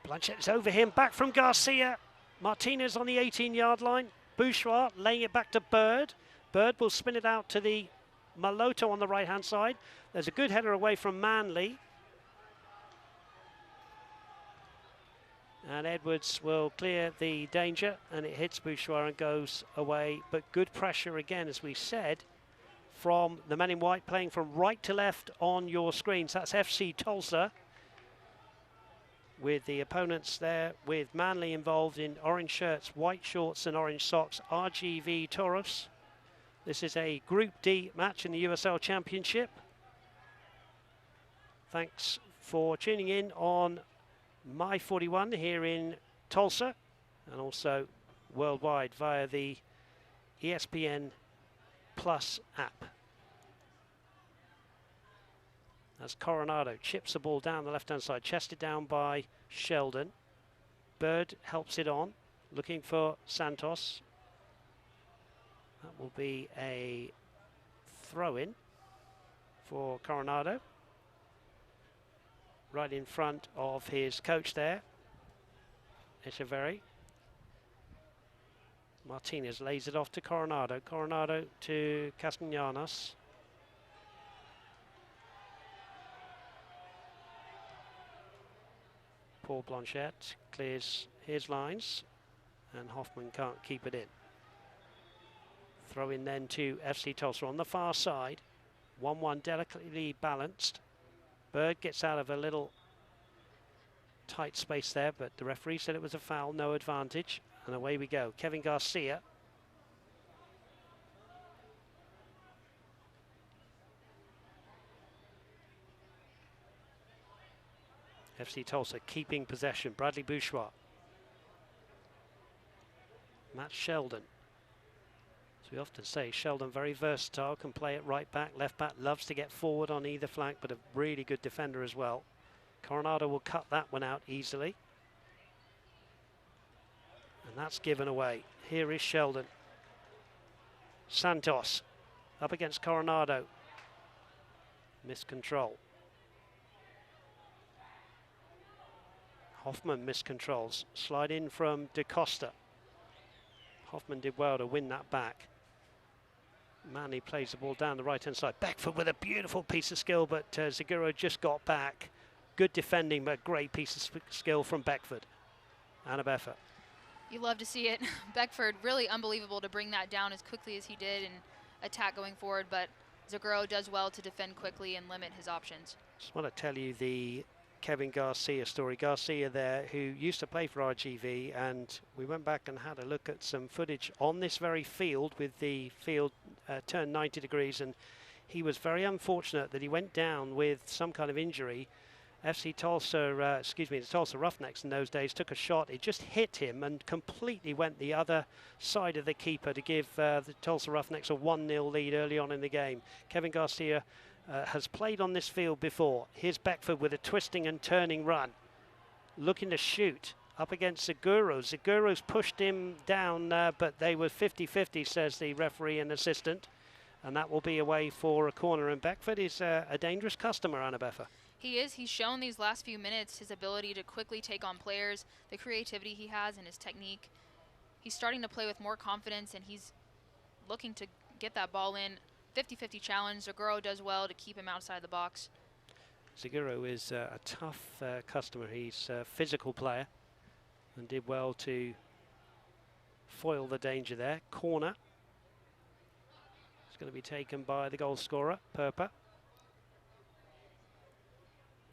Blanchette's over him, back from Garcia. Martinez on the 18-yard line. Bourgeois laying it back to Bird. Bird will spin it out to the Maloto on the right-hand side. There's a good header away from Manley. And Edwards will clear the danger, and it hits Bourgeois and goes away. But good pressure again, as we said, from the men in white, playing from right to left on your screens. That's FC Tulsa, with the opponents there, with Manley involved in orange shirts, white shorts and orange socks. RGV Toros. This is a Group D match in the USL Championship. Thanks for tuning in on My 41 here in Tulsa, and also worldwide via the ESPN Plus app. As Coronado chips the ball down the left-hand side, chested down by Sheldon. Bird helps it on, looking for Santos. That will be a throw-in for Coronado. Right in front of his coach there, Echeverri. Martinez lays it off to Coronado. Coronado to Castellanos. Paul Blanchette clears his lines, and Hoffman can't keep it in. Throw in then to FC Tulsa on the far side. 1-1 delicately balanced. Bird gets out of a little tight space there, but the referee said it was a foul, no advantage, and away we go. Kevin Garcia. FC Tulsa keeping possession. Bradley Bourgeois. Matt Sheldon. As we often say, Sheldon very versatile, can play it right back, left back, loves to get forward on either flank, but a really good defender as well. Coronado will cut that one out easily. And that's given away. Here is Sheldon. Santos up against Coronado. Miscontrol. Hoffman miscontrols. Slide in from DaCosta. Hoffman did well to win that back. Manley plays the ball down the right-hand side. Beckford with a beautiful piece of skill, but Zaguro just got back. Good defending, but great piece of skill from Beckford. Anna Befford. You love to see it. Beckford, really unbelievable to bring that down as quickly as he did and attack going forward, but Zaguro does well to defend quickly and limit his options. Just want to tell you the Kevin Garcia story. Garcia there, who used to play for RGV, and we went back and had a look at some footage on this very field with the field turned 90 degrees, and he was very unfortunate that he went down with some kind of injury FC Tulsa, the Tulsa Roughnecks in those days took a shot. It just hit him and completely went the other side of the keeper to give the Tulsa Roughnecks a 1-0 lead early on in the game. Kevin Garcia has played on this field before. Here's Beckford with a twisting and turning run, looking to shoot up against Zaguro. Zaguro's pushed him down, but they were 50-50, says the referee and assistant, and that will be away for a corner. And Beckford is a dangerous customer, Anna Beffa. He is. He's shown these last few minutes his ability to quickly take on players, the creativity he has and his technique. He's starting to play with more confidence, and he's looking to get that ball in. 50-50 challenge. Zaguro does well to keep him outside the box. Zaguro is a tough customer. He's a physical player and did well to foil the danger there. Corner. It's going to be taken by the goal scorer, Perper.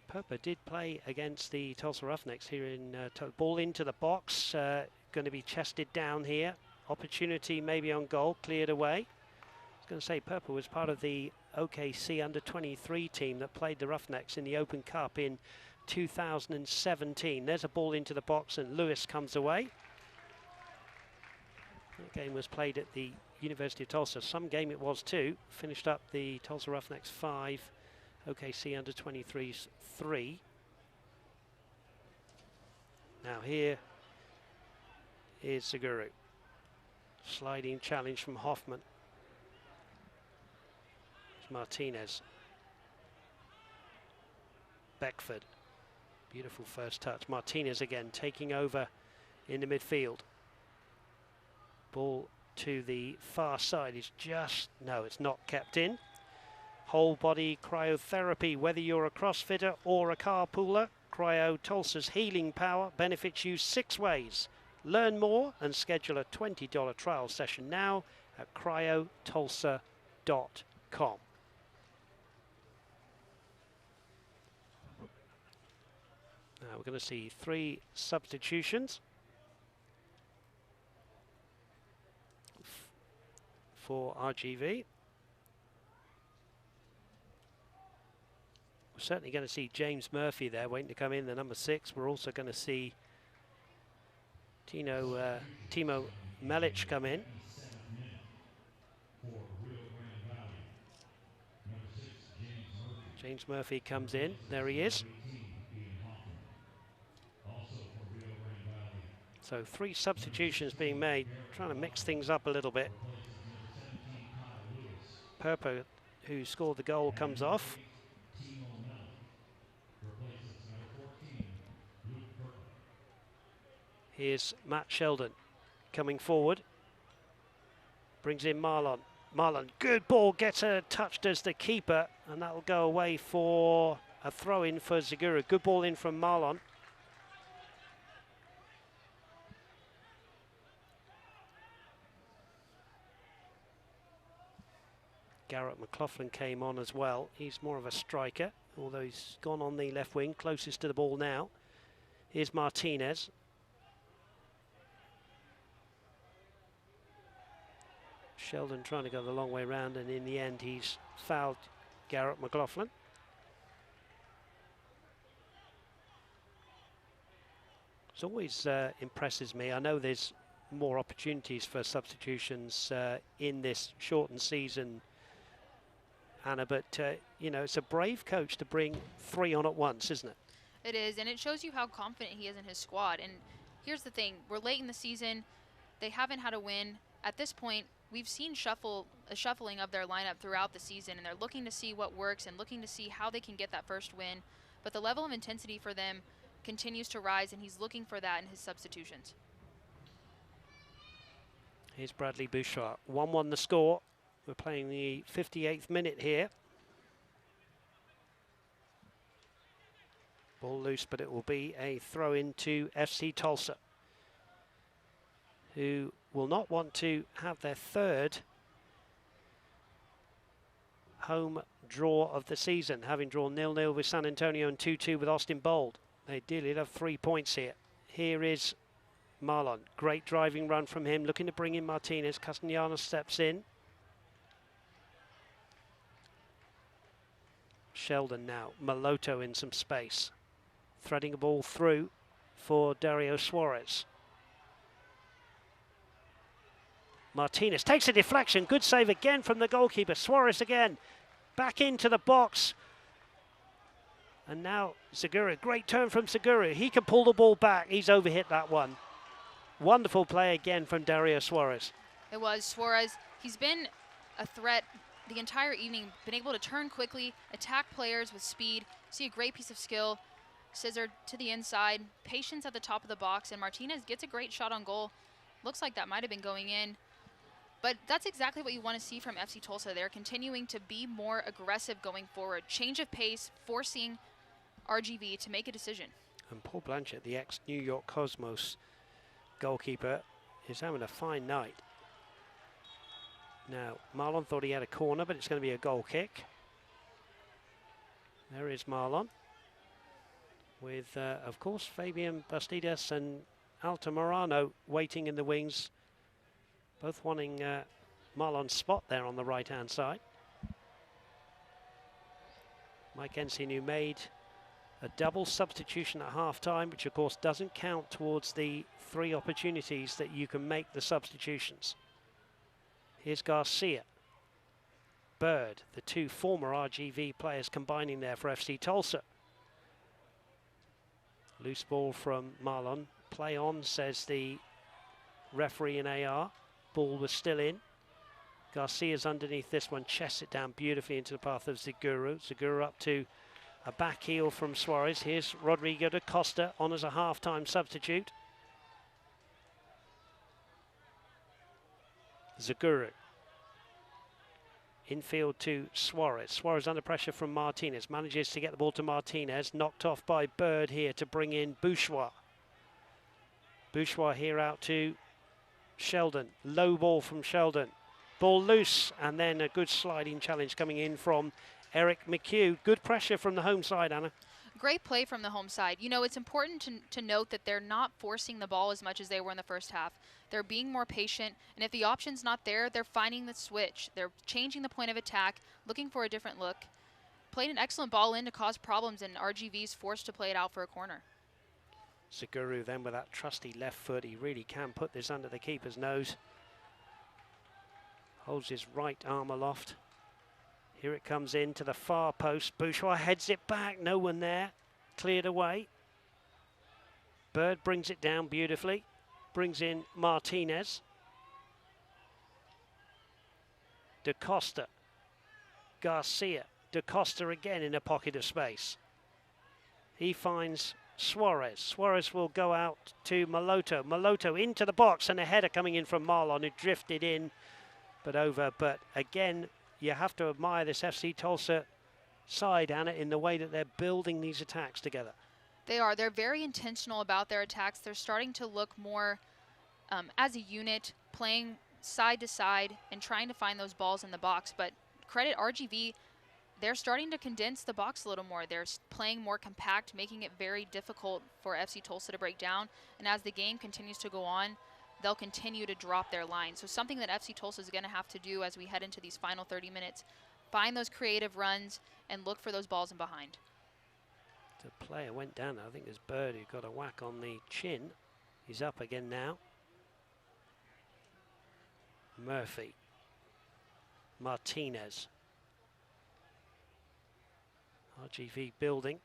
Perper did play against the Tulsa Roughnecks here in ball into the box. Going to be chested down here. Opportunity maybe on goal, cleared away. I was going to say Perper was part of the OKC under-23 team that played the Roughnecks in the Open Cup in 2017. There's a ball into the box and Lewis comes away. That game was played at the University of Tulsa. Some game it was too. Finished up the Tulsa Roughnecks 5, OKC under-23s 3. Now here is Zaguro. Sliding challenge from Hoffman. It's Martinez. Beckford. Beautiful first touch. Martinez again taking over in the midfield. Ball to the far side is just, no, it's not kept in. Whole body cryotherapy, whether you're a CrossFitter or a carpooler, Cryo Tulsa's healing power benefits you 6 ways. Learn more and schedule a $20 trial session now at cryotulsa.com. Now we're going to see 3 substitutions for RGV. We're certainly going to see James Murphy there waiting to come in, the number 6. We're also going to see Timo Melic come in. James Murphy comes in. There he is. So 3 substitutions being made, trying to mix things up a little bit. Perper, who scored the goal, comes off. Here's Matt Sheldon coming forward. Brings in Marlon. Marlon, good ball, gets touched as the keeper, and that will go away for a throw-in for Zaguro. Good ball in from Marlon. Garrett McLaughlin came on as well. He's more of a striker, although he's gone on the left wing, closest to the ball now. Here's Martinez. Sheldon trying to go the long way round, and in the end he's fouled Garrett McLaughlin. It always impresses me. I know there's more opportunities for substitutions in this shortened season, Anna, but you know, it's a brave coach to bring 3 on at once, isn't it? It is, and it shows you how confident he is in his squad. And here's the thing, we're late in the season, they haven't had a win. At this point, we've seen a shuffling of their lineup throughout the season, and they're looking to see what works and looking to see how they can get that first win. But the level of intensity for them continues to rise, and he's looking for that in his substitutions. Here's Bradley Bouchard. 1-1 the score. We're playing the 58th minute here. Ball loose, but it will be a throw into FC Tulsa, who will not want to have their 3rd home draw of the season, having drawn 0-0 with San Antonio and 2-2 with Austin Bold. They ideally have 3 points here. Here is Marlon. Great driving run from him, looking to bring in Martinez. Castellanos steps in. Sheldon now. Maloto in some space. Threading a ball through for Dario Suarez. Martinez takes a deflection. Good save again from the goalkeeper. Suarez again. Back into the box. And now Segura. Great turn from Segura. He can pull the ball back. He's overhit that one. Wonderful play again from Dario Suarez. It was Suarez. He's been a threat the entire evening. Been able to turn quickly, attack players with speed. See a great piece of skill. Scissor to the inside. Patience at the top of the box. And Martinez gets a great shot on goal. Looks like that might have been going in. But that's exactly what you want to see from FC Tulsa. They're continuing to be more aggressive going forward. Change of pace, forcing RGV to make a decision. And Paul Blanchett, the ex-New York Cosmos goalkeeper, is having a fine night. Now, Marlon thought he had a corner, but it's going to be a goal kick. There is Marlon. With, of course, Fabian Bastidas and Altamirano waiting in the wings. Both wanting Marlon's spot there on the right-hand side. Mike Ensign, who made a double substitution at half-time, which of course doesn't count towards the 3 opportunities that you can make the substitutions. Here's Garcia. Bird, the 2 former RGV players combining there for FC Tulsa. Loose ball from Marlon. Play on, says the referee in AR. Ball was still in. Garcia's underneath this one, chests it down beautifully into the path of Segura. Segura up to a back heel from Suarez. Here's Rodrigo da Costa on as a half-time substitute. Segura. Infield to Suarez. Suarez under pressure from Martinez. Manages to get the ball to Martinez. Knocked off by Bird here to bring in Bourgeois. Bourgeois here out to Sheldon. Low ball from Sheldon. Ball loose, and then a good sliding challenge coming in from Eric McHugh. Good pressure from the home side, Anna. Great play from the home side. You know, it's important to note that they're not forcing the ball as much as they were in the first half. They're being more patient, and if the option's not there, they're finding the switch. They're changing the point of attack, looking for a different look. Played an excellent ball in to cause problems, and RGV's forced to play it out for a corner. Segura then with that trusty left foot. He really can put this under the keeper's nose. Holds his right arm aloft. Here it comes in to the far post. Bourgeois heads it back. No one there. Cleared away. Bird brings it down beautifully. Brings in Martinez. Da Costa. Garcia. Da Costa again in a pocket of space. He finds Suarez. Suarez will go out to Maloto. Maloto into the box, and a header coming in from Marlon, who drifted in but over. But again, you have to admire this FC Tulsa side, Anna, in the way that they're building these attacks together. They are. They're very intentional about their attacks. They're starting to look more as a unit, playing side to side and trying to find those balls in the box. But credit RGV, they're starting to condense the box a little more. They're playing more compact, making it very difficult for FC Tulsa to break down. And as the game continues to go on, they'll continue to drop their line. So something that FC Tulsa is going to have to do as we head into these final 30 minutes, find those creative runs and look for those balls in behind. The player went down. I think there's Bird who got a whack on the chin. He's up again now. Murphy. Martinez. RGV building.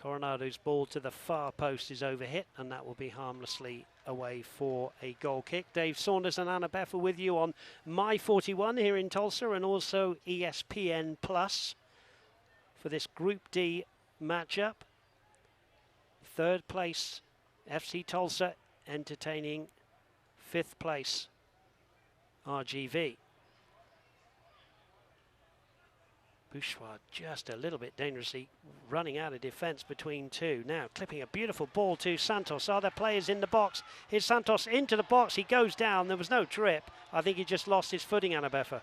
Coronado's ball to the far post is overhit, and that will be harmlessly away for a goal kick. Dave Saunders and Anna Beffer with you on My 41 here in Tulsa, and also ESPN Plus for this Group D matchup. 3rd place FC Tulsa entertaining 5th place RGV. Bourgeois just a little bit dangerously running out of defence between two. Now clipping a beautiful ball to Santos. Are there players in the box? Here's Santos into the box. He goes down. There was no trip. I think he just lost his footing, Anna Beffer.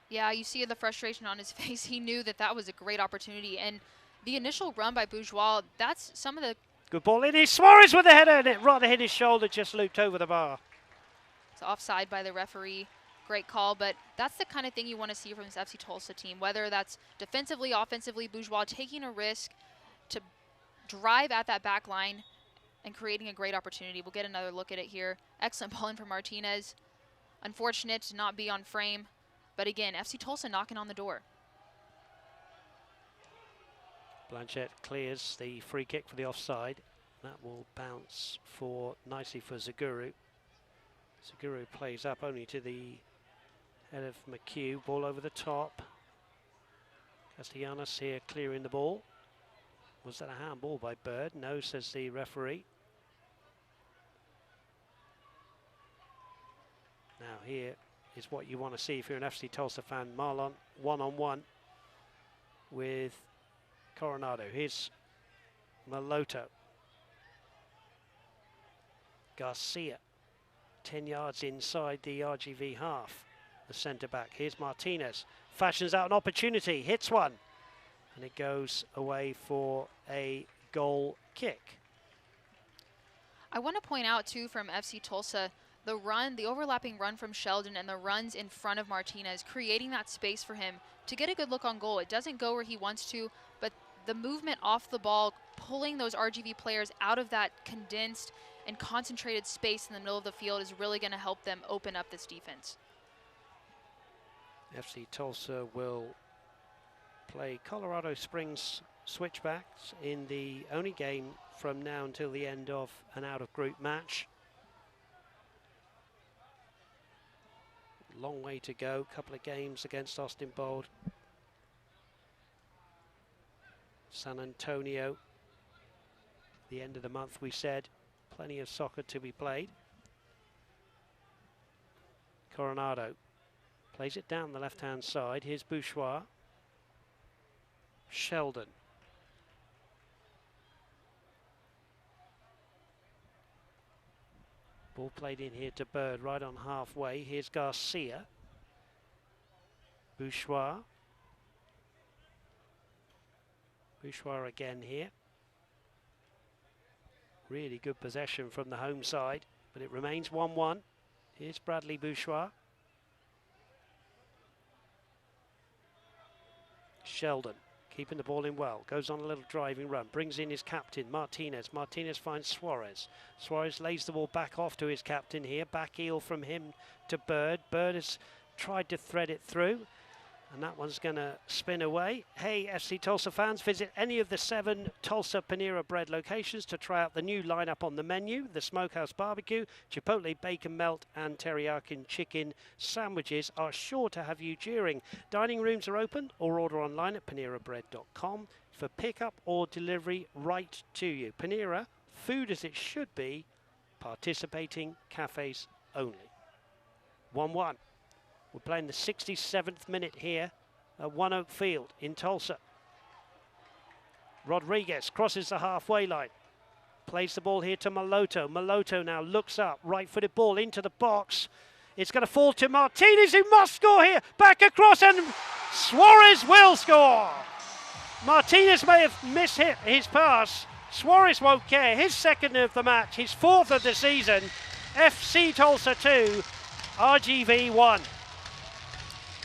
Yeah, you see the frustration on his face. He knew that that was a great opportunity. And the initial run by Bourgeois, that's some of the... Good ball in. Here's Suarez with the header, and it rather hit his shoulder, just looped over the bar. It's offside by the referee. Great call, but that's the kind of thing you want to see from this FC Tulsa team, whether that's defensively, offensively. Bourgeois taking a risk to drive at that back line and creating a great opportunity. We'll get another look at it here. Excellent ball in for Martinez. Unfortunate to not be on frame. But again, FC Tulsa knocking on the door. Blanchett clears the free kick for the offside. That will bounce nicely for Zaguru. Zaguru plays up only to the head of McHugh. Ball over the top. Castellanos here clearing the ball. Was that a handball by Bird? No, says the referee. Now here is what you want to see if you're an FC Tulsa fan. Marlon one-on-one with Coronado. Here's Maloto. Garcia, 10 yards inside the RGV half. The centre back. Here's Martinez. Fashions out an opportunity. Hits one. And it goes away for a goal kick. I want to point out, too, from FC Tulsa, the overlapping run from Sheldon and the runs in front of Martinez, creating that space for him to get a good look on goal. It doesn't go where he wants to, but the movement off the ball, pulling those RGV players out of that condensed and concentrated space in the middle of the field is really going to help them open up this defense. FC Tulsa will play Colorado Springs switchbacks in the only game from now until the end of an out-of-group match. Long way to go, couple of games against Austin Bold. San Antonio, the end of the month we said. Plenty of soccer to be played. Coronado plays it down the left-hand side. Here's Bouchois. Sheldon. Ball played in here to Bird, right on halfway. Here's Garcia. Bouchois. Bouchois again here. Really good possession from the home side, but it remains 1-1. Here's Bradley Bouchois. Sheldon keeping the ball in well, goes on a little driving run, brings in his captain, Martinez. Martinez finds Suarez. Suarez lays the ball back off to his captain here, back heel from him to Bird. Bird has tried to thread it through, and that one's going to spin away. Hey, FC Tulsa fans, visit any of the 7 Tulsa Panera Bread locations to try out the new lineup on the menu. The Smokehouse Barbecue, Chipotle Bacon Melt and Teriyaki Chicken sandwiches are sure to have you jeering. Dining rooms are open or order online at panerabread.com for pickup or delivery right to you. Panera, food as it should be, participating cafes only. 1-1. We're playing the 67th minute here at One Oak Field in Tulsa. Rodriguez crosses the halfway line. Plays the ball here to Maloto. Maloto now looks up. Right-footed ball into the box. It's going to fall to Martinez, who must score here. Back across, and Suarez will score. Martinez may have mishit his pass. Suarez won't care. His second of the match, his 4th of the season. FC Tulsa 2, RGV 1.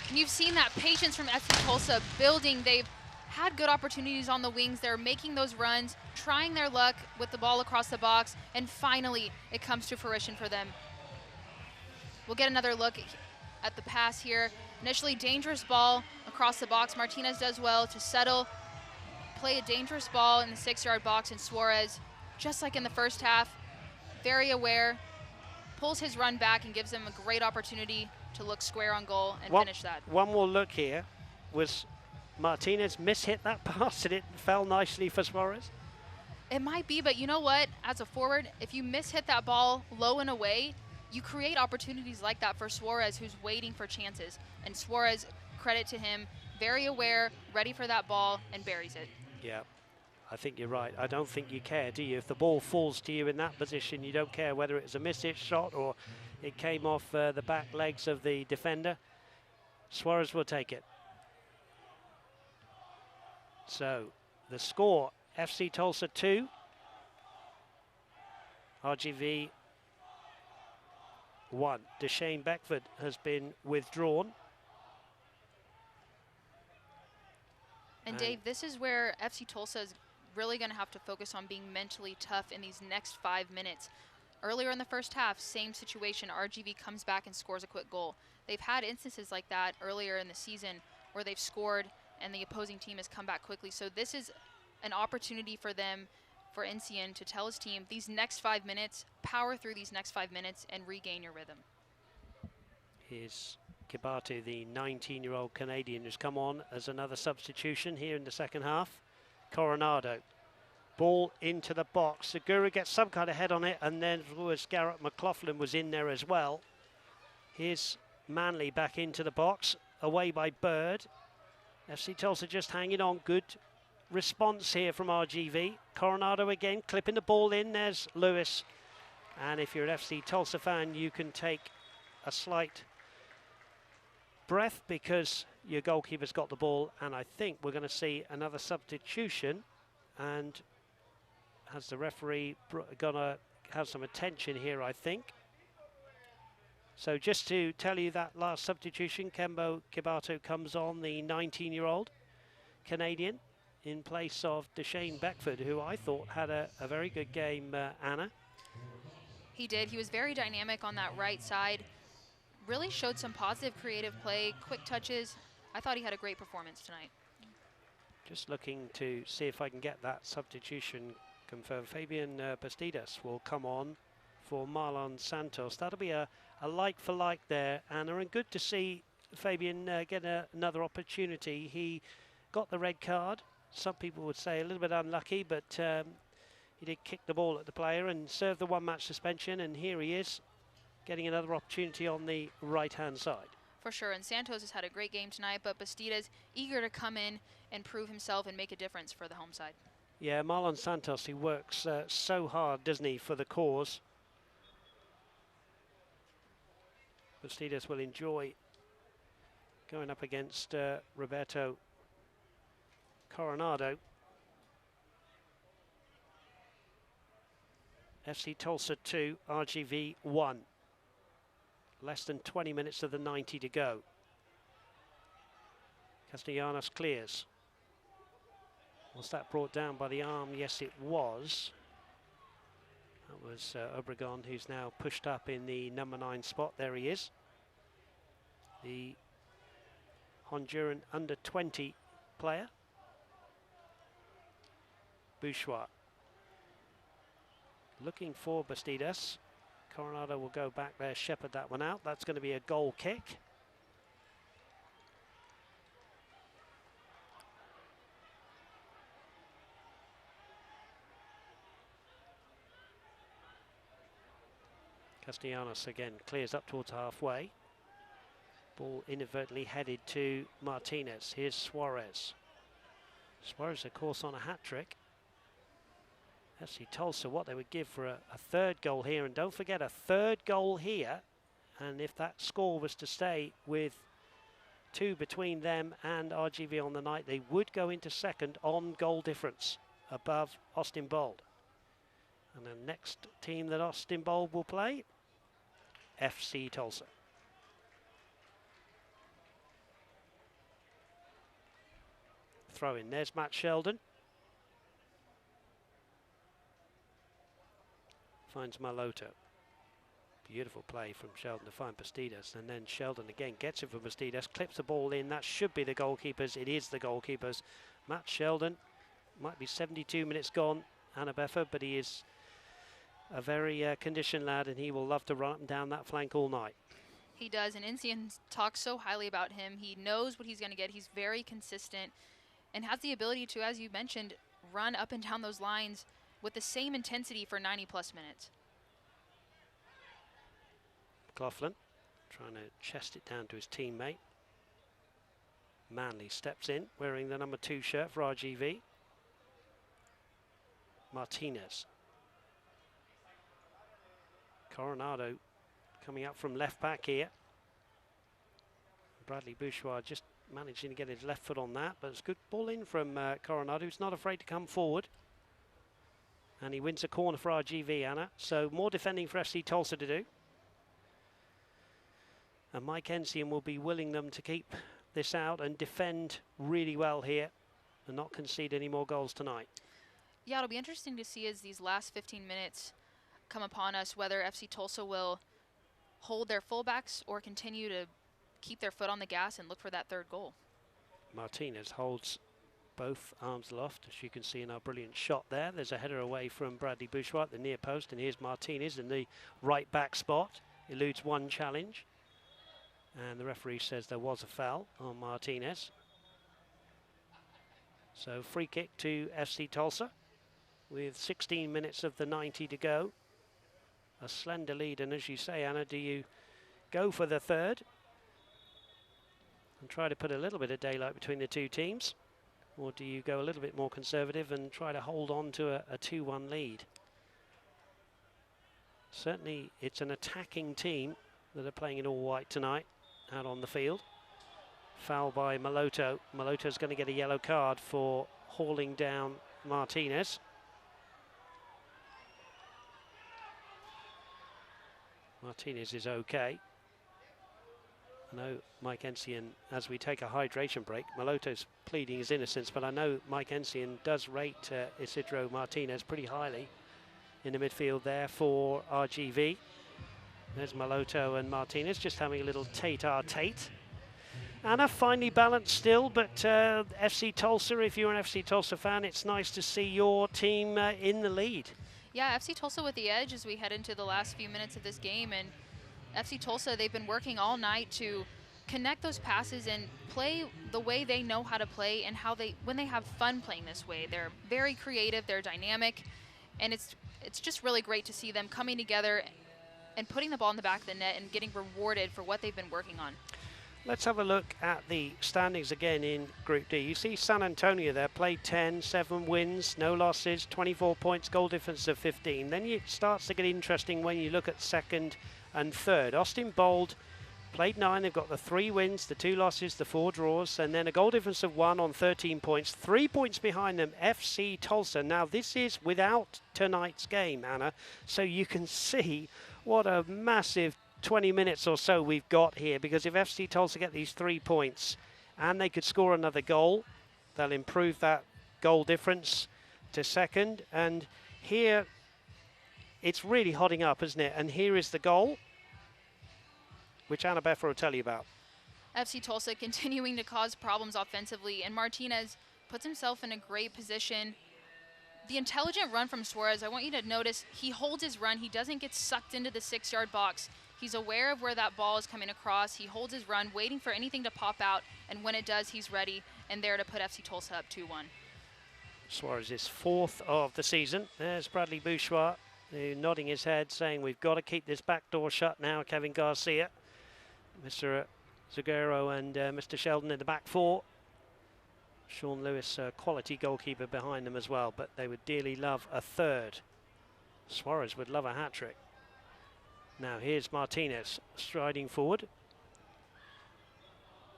And you've seen that patience from FC Tulsa building. They've had good opportunities on the wings. They're making those runs, trying their luck with the ball across the box, and finally it comes to fruition for them. We'll get another look at the pass here. Initially dangerous ball across the box. Martinez does well to settle, play a dangerous ball in the 6-yard box, and Suarez, just like in the first half, very aware, pulls his run back and gives them a great opportunity to look square on goal and finish that. One more look here. Was Martinez mishit that pass and it fell nicely for Suarez? It might be, but you know what? As a forward, if you mishit that ball low and away, you create opportunities like that for Suarez, who's waiting for chances. And Suarez, credit to him, very aware, ready for that ball, and buries it. Yeah, I think you're right. I don't think you care, do you? If the ball falls to you in that position, you don't care whether it's a mishit shot or it came off the back legs of the defender. Suarez will take it. So the score, FC Tulsa 2, RGV 1. Deshane Beckford has been withdrawn. And Dave, this is where FC Tulsa is really going to have to focus on being mentally tough in these next 5 minutes. Earlier in the first half, same situation, RGV comes back and scores a quick goal. They've had instances like that earlier in the season where they've scored and the opposing team has come back quickly. So this is an opportunity for them, for Encian, to tell his team, these next 5 minutes, power through these next 5 minutes and regain your rhythm. Here's Kibatu, the 19-year-old Canadian, who's come on as another substitution here in the second half. Coronado. Ball into the box. Segura gets some kind of head on it, and then Garrett McLaughlin was in there as well. Here's Manley back into the box, away by Bird. FC Tulsa just hanging on. Good response here from RGV. Coronado again, clipping the ball in. There's Lewis. And if you're an FC Tulsa fan, you can take a slight breath because your goalkeeper's got the ball, and I think we're going to see another substitution. And has the referee gonna have some attention here, I think. So just to tell you that last substitution, Kembo Kibatu comes on, the 19-year-old Canadian, in place of Deshane Beckford, who I thought had a very good game, Anna. He did. He was very dynamic on that right side. Really showed some positive creative play, quick touches. I thought he had a great performance tonight. Just looking to see if I can get that substitution confirmed. Fabian Bastidas will come on for Marlon Santos. That'll be a like for like there, Anna, and good to see Fabian get another opportunity. He got the red card. Some people would say a little bit unlucky, but he did kick the ball at the player and serve the one-match suspension, and here he is getting another opportunity on the right-hand side. For sure, and Santos has had a great game tonight, but Bastidas eager to come in and prove himself and make a difference for the home side. Yeah, Marlon Santos, he works so hard, doesn't he, for the cause. Bastidas will enjoy going up against Roberto Coronado. FC Tulsa 2, RGV 1. Less than 20 minutes of the 90 to go. Castellanos clears. Was that brought down by the arm? Yes, it was. That was Obregon, who's now pushed up in the number 9 spot. There he is. The Honduran under-20 player. Bouchois. Looking for Bastidas. Coronado will go back there, shepherd that one out. That's going to be a goal kick. Castellanos again clears up towards halfway. Ball inadvertently headed to Martinez. Here's Suarez. Suarez, of course, on a hat-trick. FC Tulsa, what they would give for a third goal here. And don't forget, a third goal here. And if that score was to stay with 2 between them and RGV on the night, they would go into second on goal difference above Austin Bold. And the next team that Austin Bold will play, FC Tulsa. Throw in. There's Matt Sheldon. Finds Malotto. Beautiful play from Sheldon to find Bastidas, and then Sheldon again gets it for Bastidas, clips the ball in. That should be the goalkeeper's. It is the goalkeeper's. Matt Sheldon, might be 72 minutes gone, Anna Beffer, but he is a very conditioned lad, and he will love to run up and down that flank all night. He does, and Encian talks so highly about him. He knows what he's going to get. He's very consistent and has the ability to, as you mentioned, run up and down those lines with the same intensity for 90-plus minutes. McLaughlin trying to chest it down to his teammate. Manley steps in, wearing the number 2 shirt for RGV. Martinez. Coronado coming up from left back here. Bradley Bouchois just managing to get his left foot on that, but it's a good ball in from Coronado, who's not afraid to come forward. And he wins a corner for RGV, Anna. So more defending for FC Tulsa to do. And Mike Encian will be willing them to keep this out and defend really well here and not concede any more goals tonight. Yeah, it'll be interesting to see as these last 15 minutes come upon us whether FC Tulsa will hold their fullbacks or continue to keep their foot on the gas and look for that third goal. Martinez holds both arms aloft, as you can see in our brilliant shot there. There's a header away from Bradley Bourgeois at the near post, and here's Martinez in the right back spot. Eludes one challenge, and the referee says there was a foul on Martinez. So free kick to FC Tulsa with 16 minutes of the 90 to go. A slender lead, and as you say, Anna, do you go for the third and try to put a little bit of daylight between the two teams? Or do you go a little bit more conservative and try to hold on to a 2-1 lead? Certainly it's an attacking team that are playing in all white tonight out on the field. Foul by Maloto. Maloto's going to get a yellow card for hauling down Martinez. Martinez is okay. I know Mike Ensian, as we take a hydration break, Maloto's pleading his innocence, but I know Mike Ensian does rate Isidro Martinez pretty highly in the midfield there for RGV. There's Maloto and Martinez just having a little tate-a-tate. Anna, finely balanced still, but FC Tulsa, if you're an FC Tulsa fan, it's nice to see your team in the lead. Yeah, FC Tulsa with the edge as we head into the last few minutes of this game, and FC Tulsa, they've been working all night to connect those passes and play the way they know how to play and when they have fun playing this way. They're very creative, they're dynamic, and it's just really great to see them coming together and putting the ball in the back of the net and getting rewarded for what they've been working on. Let's have a look at the standings again in Group D. You see San Antonio there, played 10, 7 wins, no losses, 24 points, goal difference of 15. Then it starts to get interesting when you look at second and third. Austin Bold played 9, they've got the 3 wins, the 2 losses, the 4 draws, and then a goal difference of 1 on 13 points. 3 points behind them, FC Tulsa. Now this is without tonight's game, Anna, so you can see what a massive 20 minutes or so we've got here, because if FC Tulsa get these 3 points and they could score another goal, they'll improve that goal difference to second. And here it's really hotting up, isn't it? And here is the goal, which Anna Beffer will tell you about. FC Tulsa continuing to cause problems offensively, and Martinez puts himself in a great position. The intelligent run from Suarez, I want you to notice he holds his run. He doesn't get sucked into the 6-yard box. He's aware of where that ball is coming across. He holds his run, waiting for anything to pop out, and when it does, he's ready and there to put FC Tulsa up 2-1. Suarez is 4th of the season. There's Bradley Bourgeois, nodding his head, saying we've got to keep this back door shut now. Kevin Garcia, Mr. Zaguro and Mr. Sheldon in the back 4. Sean Lewis, quality goalkeeper behind them as well, but they would dearly love a third. Suarez would love a hat-trick. Now here's Martinez striding forward.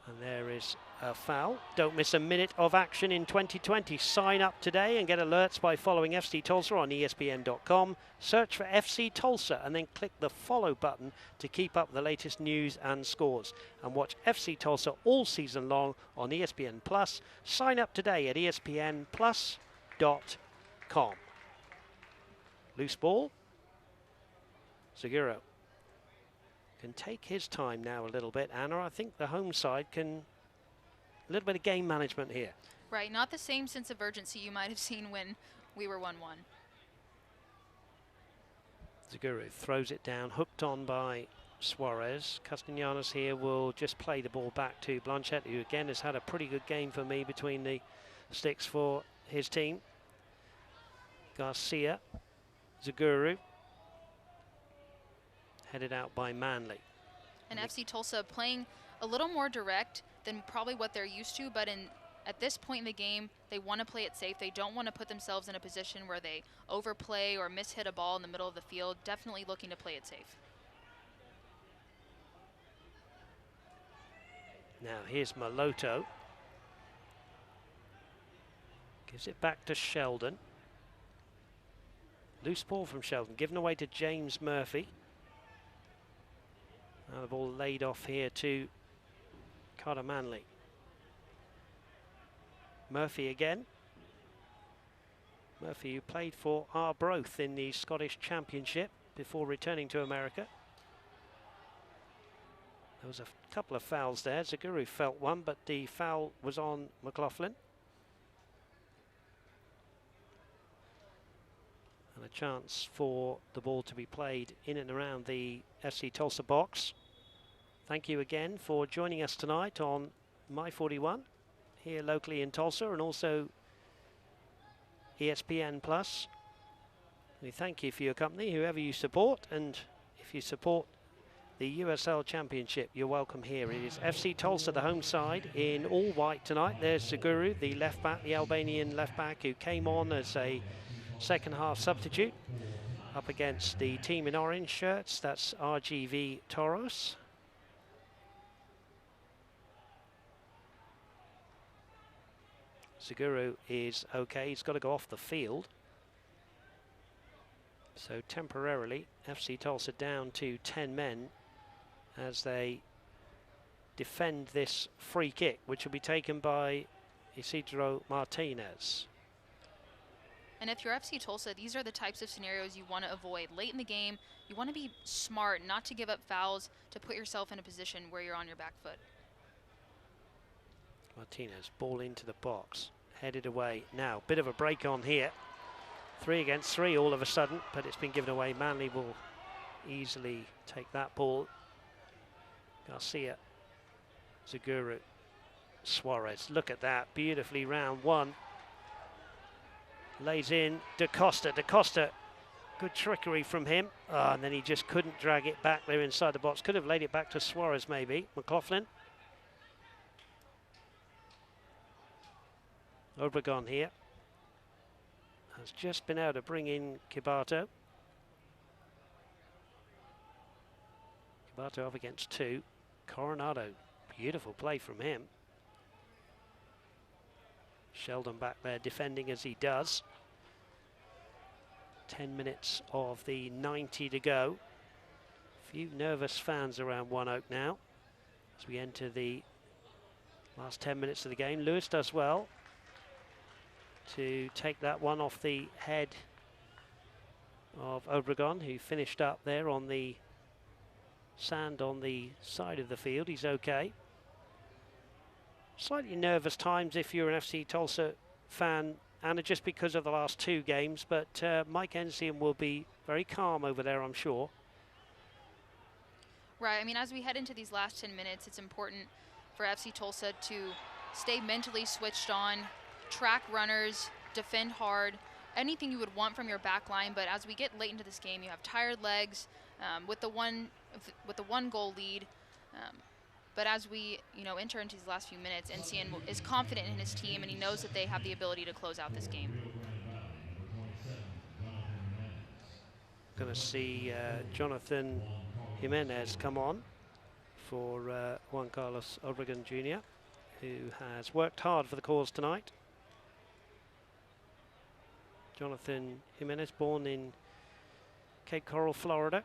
And there is a foul. Don't miss a minute of action in 2020. Sign up today and get alerts by following FC Tulsa on ESPN.com. Search for FC Tulsa and then click the follow button to keep up the latest news and scores. And watch FC Tulsa all season long on ESPN Plus. Sign up today at espnplus.com. Loose ball. Zaguro can take his time now a little bit. Anna, I think the home side can, a little bit of game management here. Right, not the same sense of urgency you might have seen when we were 1-1. Zaguro throws it down, hooked on by Suarez. Castellanos here will just play the ball back to Blanchette, who again has had a pretty good game for me between the sticks for his team. Garcia, Zaguro, headed out by Manley. And FC Tulsa playing a little more direct than probably what they're used to, but at this point in the game, they want to play it safe. They don't want to put themselves in a position where they overplay or mishit a ball in the middle of the field. Definitely looking to play it safe. Now here's Maloto. Gives it back to Sheldon. Loose ball from Sheldon, given away to James Murphy. Now the ball laid off here to Carter Manley. Murphy again. Murphy, who played for Arbroath in the Scottish Championship before returning to America. There was a couple of fouls there. Zaguru felt one, but the foul was on McLaughlin. And a chance for the ball to be played in and around the FC Tulsa box. Thank you again for joining us tonight on My 41 here locally in Tulsa, and also ESPN Plus. We thank you for your company, whoever you support, and if you support the USL Championship, you're welcome here. It is FC Tulsa, the home side, in all white tonight. There's Zaguru, the left back, the Albanian left back, who came on as a second half substitute up against the team in orange shirts. That's RGV Toros. Zaguru is okay. He's got to go off the field. So temporarily, FC Tulsa down to 10 men as they defend this free kick, which will be taken by Isidro Martinez. And if you're FC Tulsa, these are the types of scenarios you want to avoid. Late in the game, you want to be smart, not to give up fouls, to put yourself in a position where you're on your back foot. Martinez, ball into the box, headed away. Now, bit of a break on here. 3 against 3 all of a sudden, but it's been given away. Manley will easily take that ball. Garcia, Zaguru, Suarez. Look at that, beautifully round one. Lays in Da Costa. Da Costa, good trickery from him. And then he just couldn't drag it back there inside the box. Could have laid it back to Suarez maybe. McLaughlin. Obregon here. Has just been able to bring in Kibato. Kibato up against 2. Coronado, beautiful play from him. Sheldon back there defending as he does. 10 minutes of the 90 to go. Few nervous fans around One Oak now as we enter the last 10 minutes of the game. Lewis does well to take that one off the head of Obregon, who finished up there on the sand on the side of the field. He's okay. Slightly nervous times if you're an FC Tulsa fan, Anna, just because of the last 2 games, but Mike Enzian will be very calm over there, I'm sure. Right, I mean, as we head into these last 10 minutes, it's important for FC Tulsa to stay mentally switched on, track runners, defend hard, anything you would want from your back line. But as we get late into this game, you have tired legs with the one goal lead. But as we enter into these last few minutes, Enzian is confident in his team, and he knows that they have the ability to close out this game. Going to see Jonathan Jimenez come on for Juan Carlos Obregon Jr., who has worked hard for the cause tonight. Jonathan Jimenez, born in Cape Coral, Florida,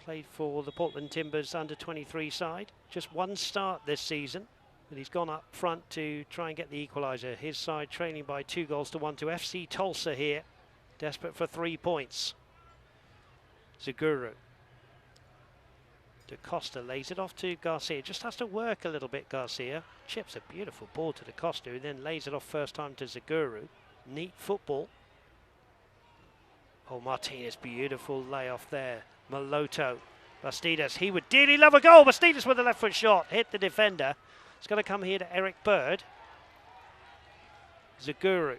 played for the Portland Timbers under-23 side. Just 1 start this season, but he's gone up front to try and get the equaliser. His side trailing by 2-1 to FC Tulsa here, desperate for 3 points. Zaguru. Da Costa lays it off to Garcia. Just has to work a little bit, Garcia. Chips a beautiful ball to Da Costa, who then lays it off first time to Zaguru. Neat football. Oh, Martinez, beautiful layoff there. Maloto. Bastidas, he would dearly love a goal. Bastidas with a left foot shot, hit the defender. It's going to come here to Eric Bird. Zaguru.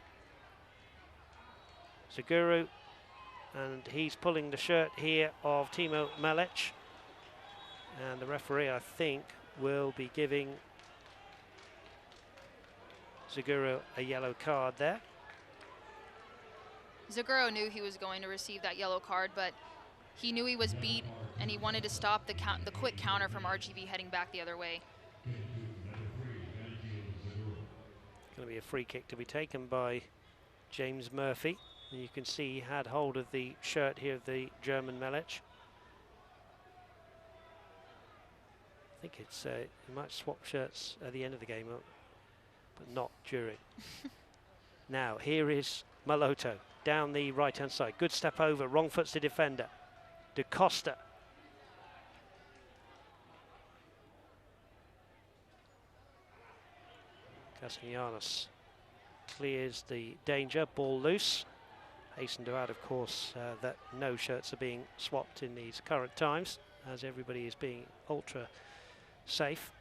Zaguru, and he's pulling the shirt here of Timo Malic. And the referee, I think, will be giving Zaguru a yellow card there. Zaguru knew he was going to receive that yellow card, but he knew he was beat, and he wanted to stop the quick counter from RGV heading back the other way. Going to be a free kick to be taken by James Murphy. And you can see he had hold of the shirt here of the German Malic. I think it's he might swap shirts at the end of the game, but not during. Now here is Maloto down the right-hand side. Good step over. Wrong foot's the defender. DaCosta. Castellanos clears the danger. Ball loose. Hasten to add, of course, that no shirts are being swapped in these current times, as everybody is being ultra safe.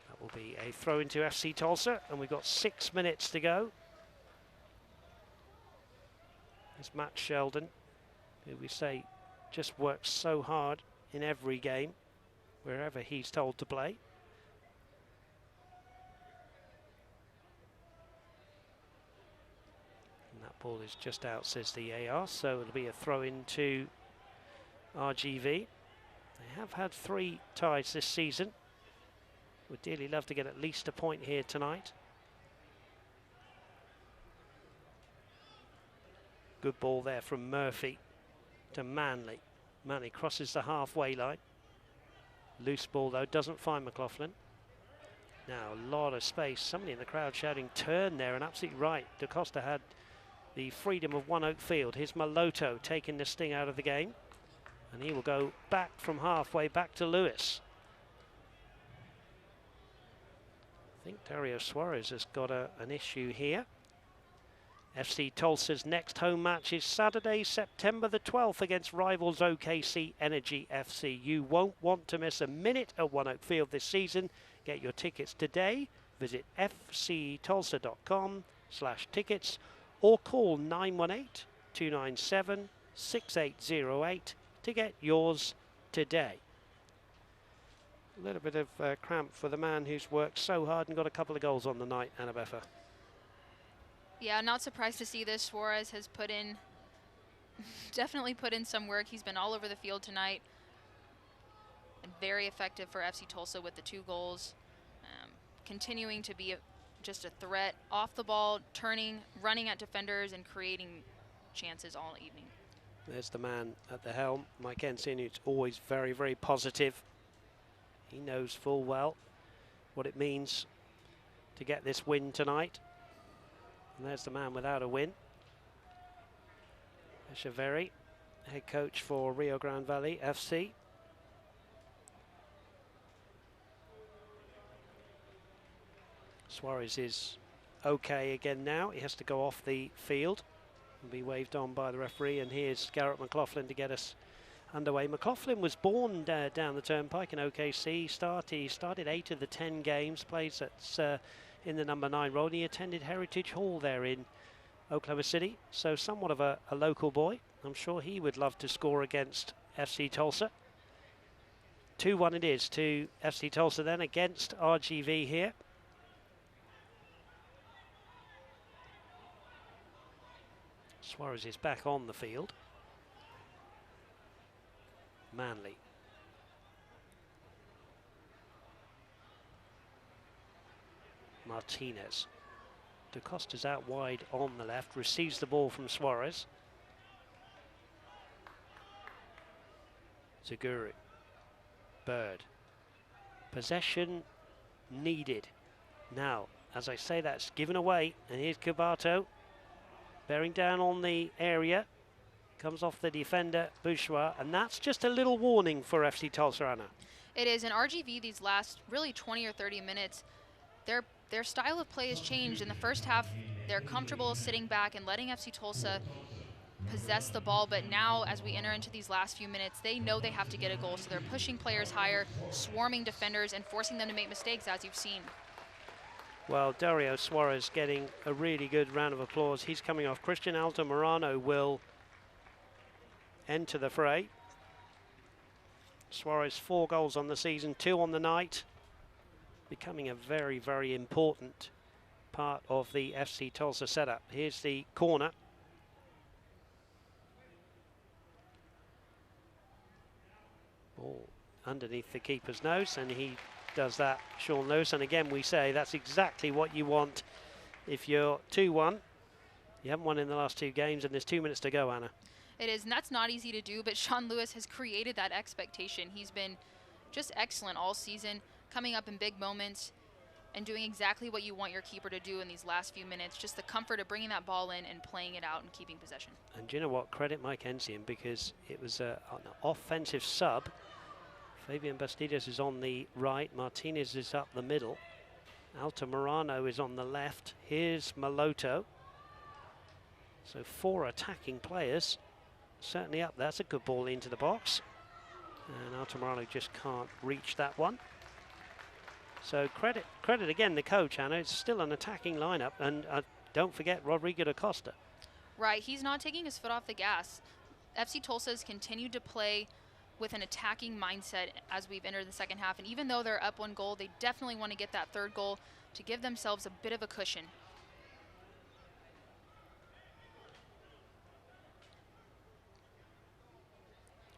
That will be a throw into FC Tulsa, and we've got 6 minutes to go. There's Matt Sheldon, who we say just works so hard in every game, wherever he's told to play. And that ball is just out, says the AR, so it'll be a throw into RGV. They have had 3 ties this season. Would dearly love to get at least a point here tonight. Good ball there from Murphy to Manley. Manley crosses the halfway line. Loose ball though, doesn't find McLaughlin. Now a lot of space. Somebody in the crowd shouting turn there, and absolutely right. DaCosta had the freedom of One Oak Field. Here's Maloto taking the sting out of the game. And he will go back from halfway back to Lewis. I think Dario Suarez has got an issue here. FC Tulsa's next home match is Saturday, September the 12th against rivals OKC Energy FC. You won't want to miss a minute at One Oak Field this season. Get your tickets today. Visit fctulsa.com/tickets or call 918-297-6808 to get yours today. A little bit of cramp for the man who's worked so hard and got a couple of goals on the night, Anna Beffa. Yeah, not surprised to see this. Suarez has put in, definitely put in some work. He's been all over the field tonight. And very effective for FC Tulsa with the 2 goals. Continuing to be just a threat off the ball, turning, running at defenders, and creating chances all evening. There's the man at the helm, Mike Ensign, who's always very, very positive. He knows full well what it means to get this win tonight. And there's the man without a win. Echeverri, head coach for Rio Grande Valley FC. Suarez is okay again now. He has to go off the field and be waved on by the referee. And here's Garrett McLaughlin to get us underway. McLaughlin was born down the turnpike in OKC. He started 8 of the 10 games, plays at in the number 9 role. He attended Heritage Hall there in Oklahoma City, so somewhat of a local boy. I'm sure he would love to score against FC Tulsa. 2-1 it is to FC Tulsa then against RGV here. Suarez is back on the field. Manley. Martinez. DaCosta's out wide on the left, receives the ball from Suarez. Zaguru. Bird. Possession needed. Now, as I say, that's given away, and here's Kubato bearing down on the area. Comes off the defender, Bourgeois, and that's just a little warning for FC Tulsa, Anna. It is. In RGV, these last really 20 or 30 minutes, their style of play has changed. In the first half, they're comfortable sitting back and letting FC Tulsa possess the ball, but now as we enter into these last few minutes, they know they have to get a goal, so they're pushing players higher, swarming defenders, and forcing them to make mistakes, as you've seen. Well, Dario Suarez getting a really good round of applause. He's coming off. Christian Altamirano will enter the fray. Suarez 4 goals on the season, 2 on the night. Becoming a very, very important part of the FC Tulsa setup. Here's the corner. Ball underneath the keeper's nose, and he does that, Sean Lewis. And again, we say that's exactly what you want if you're 2-1. You haven't won in the last 2 games, and there's 2 minutes to go, Anna. It is, and that's not easy to do, but Sean Lewis has created that expectation. He's been just excellent all season, coming up in big moments and doing exactly what you want your keeper to do in these last few minutes. Just the comfort of bringing that ball in and playing it out and keeping possession. And do you know what? Credit Mike Enzian, because it was an offensive sub. Fabian Bastidas is on the right. Martinez is up the middle. Altamirano is on the left. Here's Maloto. So 4 attacking players certainly up. That's a good ball into the box. And Altamirano just can't reach that one. So credit again the coach, Anna. It's still an attacking lineup. And don't forget Rodrigo da Costa. Right, he's not taking his foot off the gas. FC Tulsa has continued to play with an attacking mindset as we've entered the second half. And even though they're up 1 goal, they definitely want to get that 3rd goal to give themselves a bit of a cushion.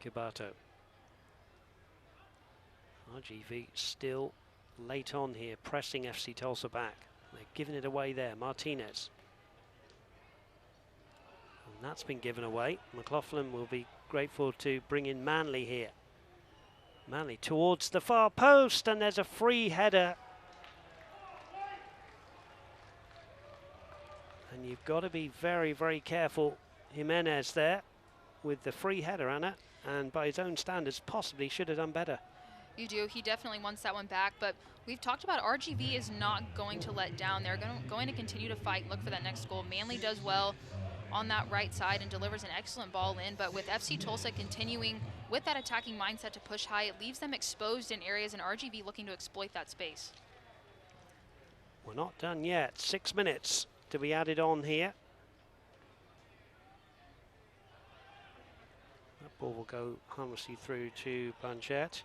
Kibato. RGV still late on here, pressing FC Tulsa back. They're giving it away there. Martinez. And that's been given away. McLaughlin will be grateful to bring in Manley here. Manley towards the far post, and there's a free header. And you've got to be very, very careful, Jimenez there, with the free header, Anna. And by his own standards, possibly should have done better. You do. He definitely wants that one back. But we've talked about RGV is not going to let down. They're going to continue to fight, look for that next goal. Manley does well on that right side and delivers an excellent ball in. But with FC Tulsa continuing with that attacking mindset to push high, it leaves them exposed in areas, and RGV looking to exploit that space. We're not done yet. 6 minutes to be added on here. That ball will go harmlessly through to Blanchette.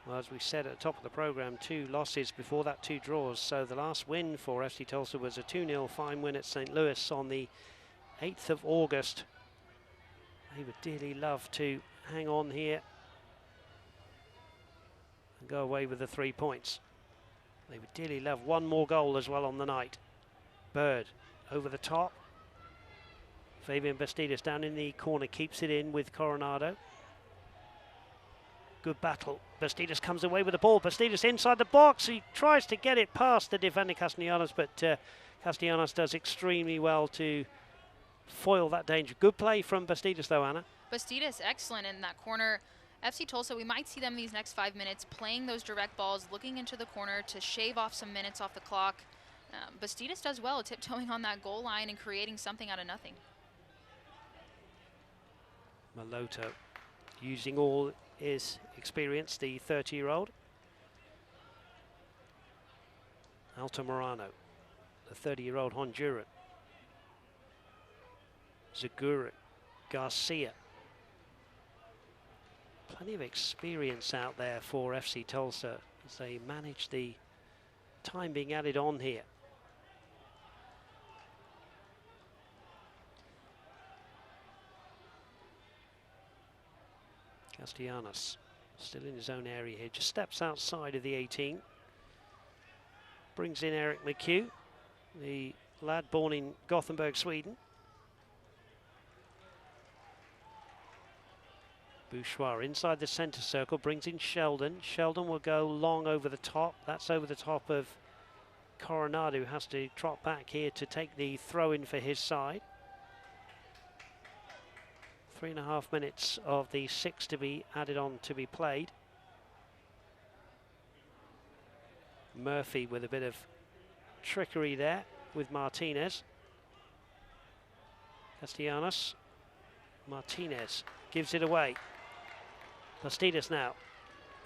Well, as we said at the top of the programme, 2 losses before that, 2 draws. So the last win for FC Tulsa was a 2-0 fine win at St. Louis on the 8th of August. They would dearly love to hang on here and go away with the 3 points. They would dearly love 1 more goal as well on the night. Bird over the top. Fabian Bastidas down in the corner, keeps it in with Coronado. Good battle. Bastidas comes away with the ball. Bastidas inside the box. He tries to get it past the defender Castellanos, but Castellanos does extremely well to foil that danger. Good play from Bastidas though, Anna. Bastidas excellent in that corner. FC Tulsa, we might see them these next 5 minutes playing those direct balls, looking into the corner to shave off some minutes off the clock. Bastidas does well, tiptoeing on that goal line and creating something out of nothing. Maloto using all his experience, the 30-year-old. Altamirano, the 30-year-old Honduran. Zagura, Garcia. Plenty of experience out there for FC Tulsa as they manage the time being added on here. Castellanos still in his own area here, just steps outside of the 18. Brings in Eric McHugh, the lad born in Gothenburg, Sweden. Bouchoir inside the centre circle, brings in Sheldon. Sheldon will go long over the top. That's over the top of Coronado, who has to trot back here to take the throw-in for his side. 3.5 minutes of the 6 to be added on to be played. Murphy with a bit of trickery there with Martinez. Castellanos. Martinez gives it away. Bastidas now.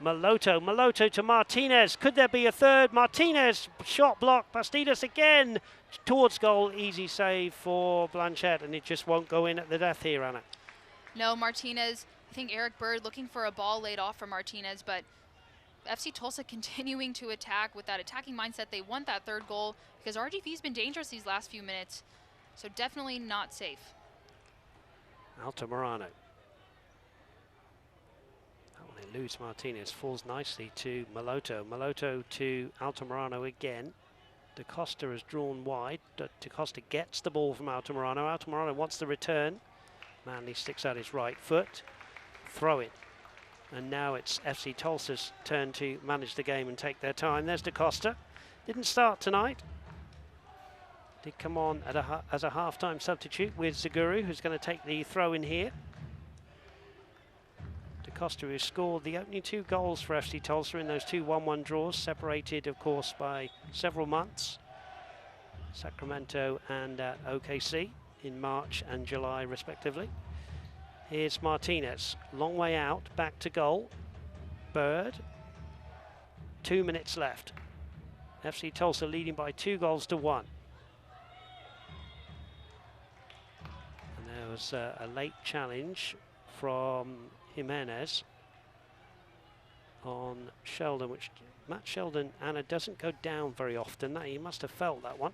Maloto to Martinez. Could there be a third? Martinez, shot block. Bastidas again towards goal. Easy save for Blanchette, and it just won't go in at the death here, Anna. No, Martinez, I think Eric Bird looking for a ball laid off from Martinez, but FC Tulsa continuing to attack with that attacking mindset. They want that 3rd goal because RGV's been dangerous these last few minutes, so definitely not safe. Altamirano. That one eludes Martinez, falls nicely to Maloto. Maloto to Altamirano again. Da Costa has drawn wide. Da Costa gets the ball from Altamirano. Altamirano wants the return. Manley sticks out his right foot. Throw it. And now it's FC Tulsa's turn to manage the game and take their time. There's DaCosta. Didn't start tonight. Did come on at as a half-time substitute with Zaguru, who's going to take the throw in here. DaCosta, who scored the opening 2 goals for FC Tulsa in those 2 1-1 draws, separated, of course, by several months. Sacramento and OKC in March and July, respectively. Here's Martinez, long way out, back to goal. Bird, 2 minutes left. FC Tulsa leading by 2-1. And there was a late challenge from Jimenez on Sheldon, which Matt Sheldon, Anna, doesn't go down very often. He must have felt that one.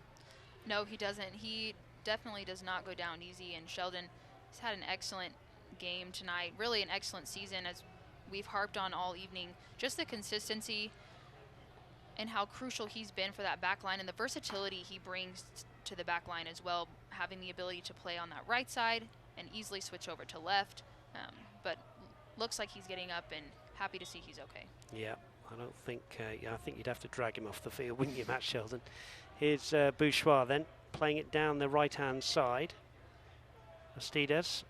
No, he doesn't. He definitely does not go down easy, and Sheldon has had an excellent game tonight, really an excellent season, as we've harped on all evening. Just the consistency and how crucial he's been for that back line, and the versatility he brings to the back line as well, having the ability to play on that right side and easily switch over to left. But looks like he's getting up, and happy to see he's okay. Yeah, I don't think, I think you'd have to drag him off the field, wouldn't you, Matt Sheldon? Here's Bouchoir then, playing it down the right-hand side. Astides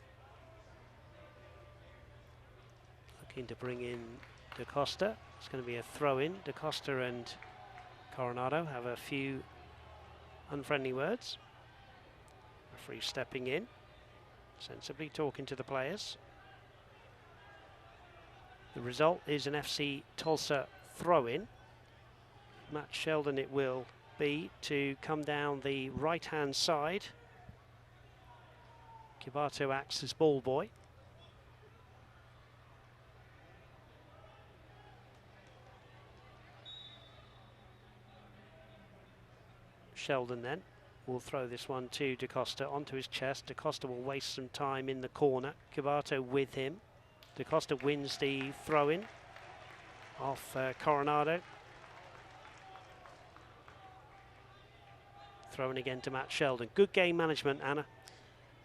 looking to bring in DaCosta. It's going to be a throw-in. DaCosta and Coronado have a few unfriendly words. Referee stepping in, sensibly talking to the players. The result is an FC Tulsa throw-in. Matt Sheldon it will be to come down the right-hand side. Kibato acts as ball boy. Sheldon then will throw this one to DaCosta onto his chest. DaCosta will waste some time in the corner. Kibato with him. DaCosta wins the throw-in off Coronado. Throw-in again to Matt Sheldon. Good game management, Anna.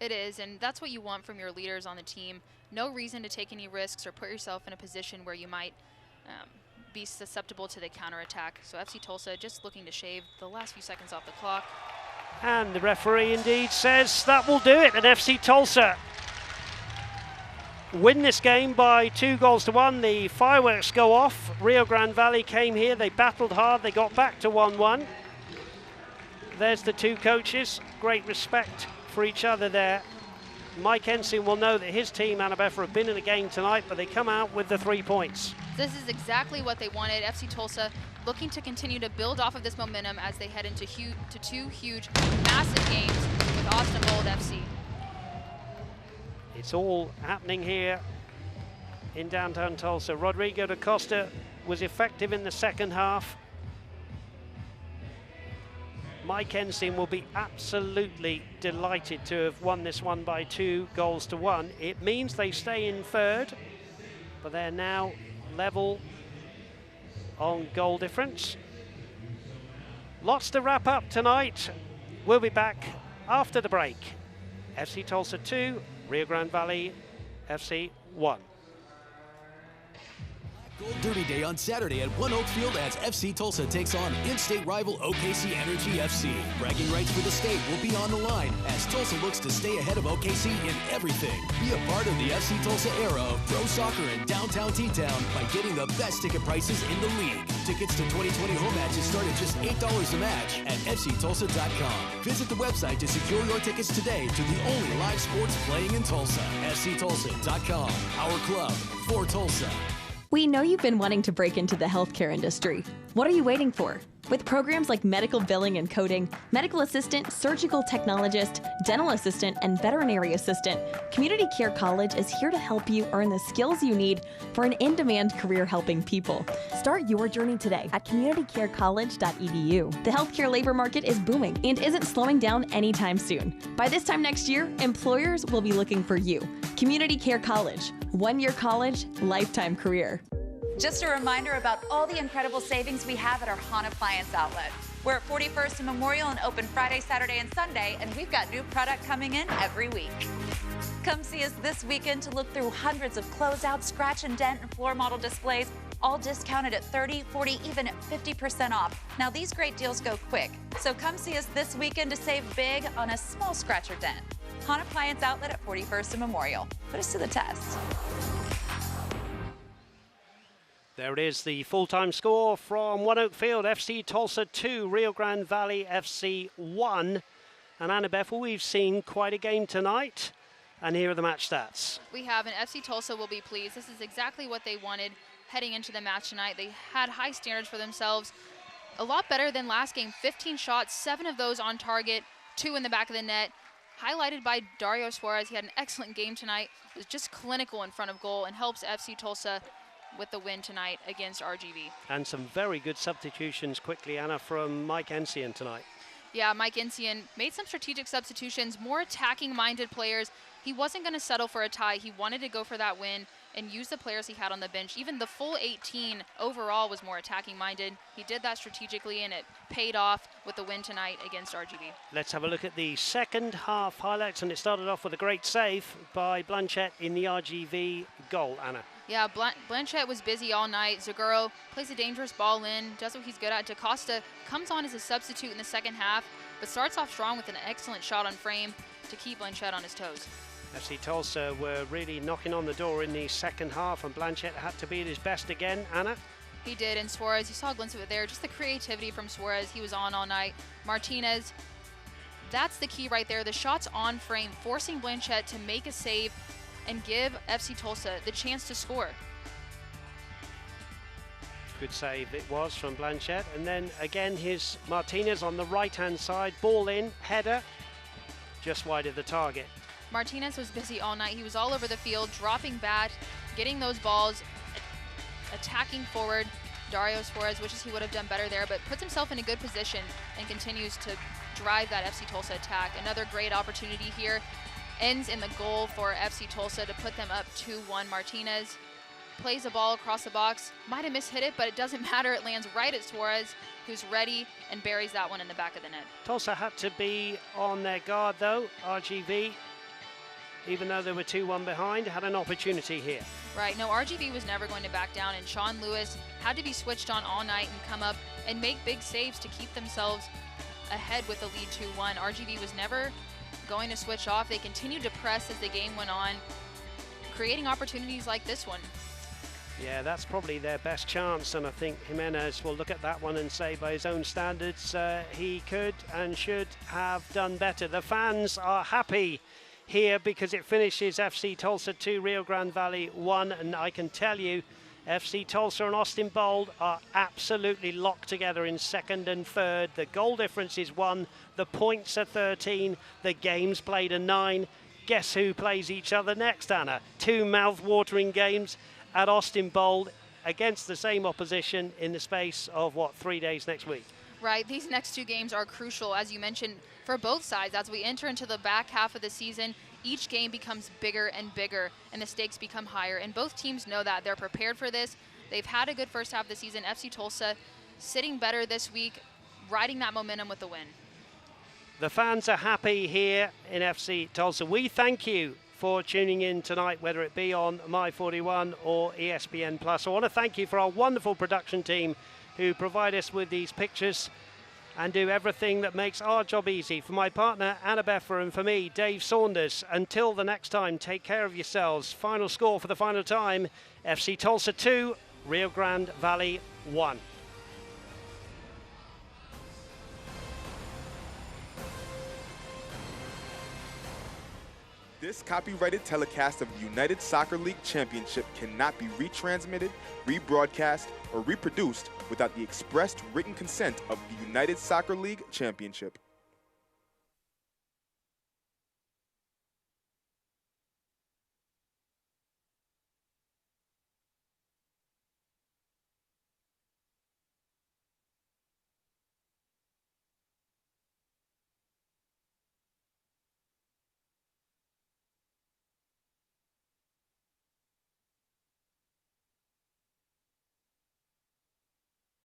It is, and that's what you want from your leaders on the team. No reason to take any risks or put yourself in a position where you might be susceptible to the counterattack. So FC Tulsa just looking to shave the last few seconds off the clock. And the referee indeed says that will do it, and FC Tulsa win this game by 2-1. The fireworks go off. Rio Grande Valley came here, they battled hard, they got back to 1-1. There's the two coaches, great respect for each other there. Mike Ensign will know that his team, Annabeffa, have been in the game tonight, but they come out with the 3 points. This is exactly what they wanted. FC Tulsa looking to continue to build off of this momentum as they head into 2 huge, massive games with Austin Bold FC. It's all happening here in downtown Tulsa. Rodrigo DaCosta was effective in the second half. Mike Ensign will be absolutely delighted to have won this one by 2-1. It means they stay in third, but they're now level on goal difference. Lots to wrap up tonight. We'll be back after the break. FC Tulsa 2, Rio Grande Valley FC 1. Gold Derby Day on Saturday at One Oak Field as FC Tulsa takes on in-state rival OKC Energy FC. Bragging rights for the state will be on the line as Tulsa looks to stay ahead of OKC in everything. Be a part of the FC Tulsa era of pro soccer in downtown T-Town by getting the best ticket prices in the league. Tickets to 2020 home matches start at just $8 a match at FCTulsa.com. Visit the website to secure your tickets today to the only live sports playing in Tulsa. FCTulsa.com. Our club for Tulsa. We know you've been wanting to break into the healthcare industry. What are you waiting for? With programs like medical billing and coding, medical assistant, surgical technologist, dental assistant, and veterinary assistant, Community Care College is here to help you earn the skills you need for an in-demand career helping people. Start your journey today at communitycarecollege.edu. The healthcare labor market is booming and isn't slowing down anytime soon. By this time next year, employers will be looking for you. Community Care College. 1-year college, lifetime career. Just a reminder about all the incredible savings we have at our Hahn Appliance outlet. We're at 41st and Memorial and open Friday, Saturday, and Sunday, and we've got new product coming in every week. Come see us this weekend to look through hundreds of closeout, scratch and dent, and floor model displays, all discounted at 30, 40, even 50% off. Now, these great deals go quick, so come see us this weekend to save big on a small scratch or dent. Hahn Appliance Outlet at 41st and Memorial. Put us to the test. There it is, the full-time score from One Oak Field. FC Tulsa 2, Rio Grande Valley FC 1. And Annabeth, we've seen quite a game tonight. And here are the match stats. We have, and FC Tulsa will be pleased. This is exactly what they wanted heading into the match tonight. They had high standards for themselves. A lot better than last game. 15 shots, 7 of those on target, 2 in the back of the net. Highlighted by Dario Suarez. He had an excellent game tonight. Was just clinical in front of goal and helps FC Tulsa with the win tonight against RGV. And some very good substitutions quickly, Anna, from Mike Encian tonight. Yeah, Mike Encian made some strategic substitutions, more attacking-minded players. He wasn't going to settle for a tie. He wanted to go for that win and use the players he had on the bench. Even the full 18 overall was more attacking-minded. He did that strategically, and it paid off with the win tonight against RGV. Let's have a look at the second half highlights, and it started off with a great save by Blanchett in the RGV goal, Anna. Yeah, Blanchett was busy all night. Zaguro plays a dangerous ball in, does what he's good at. DaCosta comes on as a substitute in the second half, but starts off strong with an excellent shot on frame to keep Blanchett on his toes. FC Tulsa were really knocking on the door in the second half, and Blanchett had to be at his best again, Anna. He did, and Suarez, you saw a glimpse of it there. Just the creativity from Suarez. He was on all night. Martinez, that's the key right there. The shots on frame, forcing Blanchett to make a save and give FC Tulsa the chance to score. Good save it was from Blanchett. And then again, his Martinez on the right-hand side. Ball in, header, just wide of the target. Martinez was busy all night. He was all over the field, dropping bat, getting those balls, attacking forward. Dario Suarez wishes he would have done better there, but puts himself in a good position and continues to drive that FC Tulsa attack. Another great opportunity here. Ends in the goal for FC Tulsa to put them up 2-1. Martinez plays a ball across the box. Might have mishit it, but it doesn't matter. It lands right at Suarez, who's ready and buries that one in the back of the net. Tulsa had to be on their guard, though. RGV, even though they were 2-1 behind, had an opportunity here. Right. No, RGV was never going to back down, and Sean Lewis had to be switched on all night and come up and make big saves to keep themselves ahead with the lead 2-1. RGV was never going to switch off. They continued to press as the game went on, creating opportunities like this one. Yeah, that's probably their best chance, and I think Jimenez will look at that one and say by his own standards he could and should have done better. The fans are happy here because it finishes FC Tulsa 2, Rio Grande Valley 1, and I can tell you FC Tulsa and Austin Bold are absolutely locked together in second and third. The goal difference is 1, the points are 13, the games played are 9. Guess who plays each other next, Anna? 2 mouth-watering games at Austin Bold against the same opposition in the space of, 3 days next week? Right, these next 2 games are crucial, as you mentioned, for both sides. As we enter into the back half of the season, each game becomes bigger and bigger, and the stakes become higher. And both teams know that. They're prepared for this. They've had a good first half of the season. FC Tulsa sitting better this week, riding that momentum with the win. The fans are happy here in FC Tulsa. We thank you for tuning in tonight, whether it be on My41 or ESPN+. I want to thank you for our wonderful production team who provide us with these pictures and do everything that makes our job easy. For my partner, Anna Beffer, and for me, Dave Saunders, until the next time, take care of yourselves. Final score for the final time, FC Tulsa 2, Rio Grande Valley 1. This copyrighted telecast of the United Soccer League Championship cannot be retransmitted, rebroadcast, or reproduced without the expressed written consent of the United Soccer League Championship.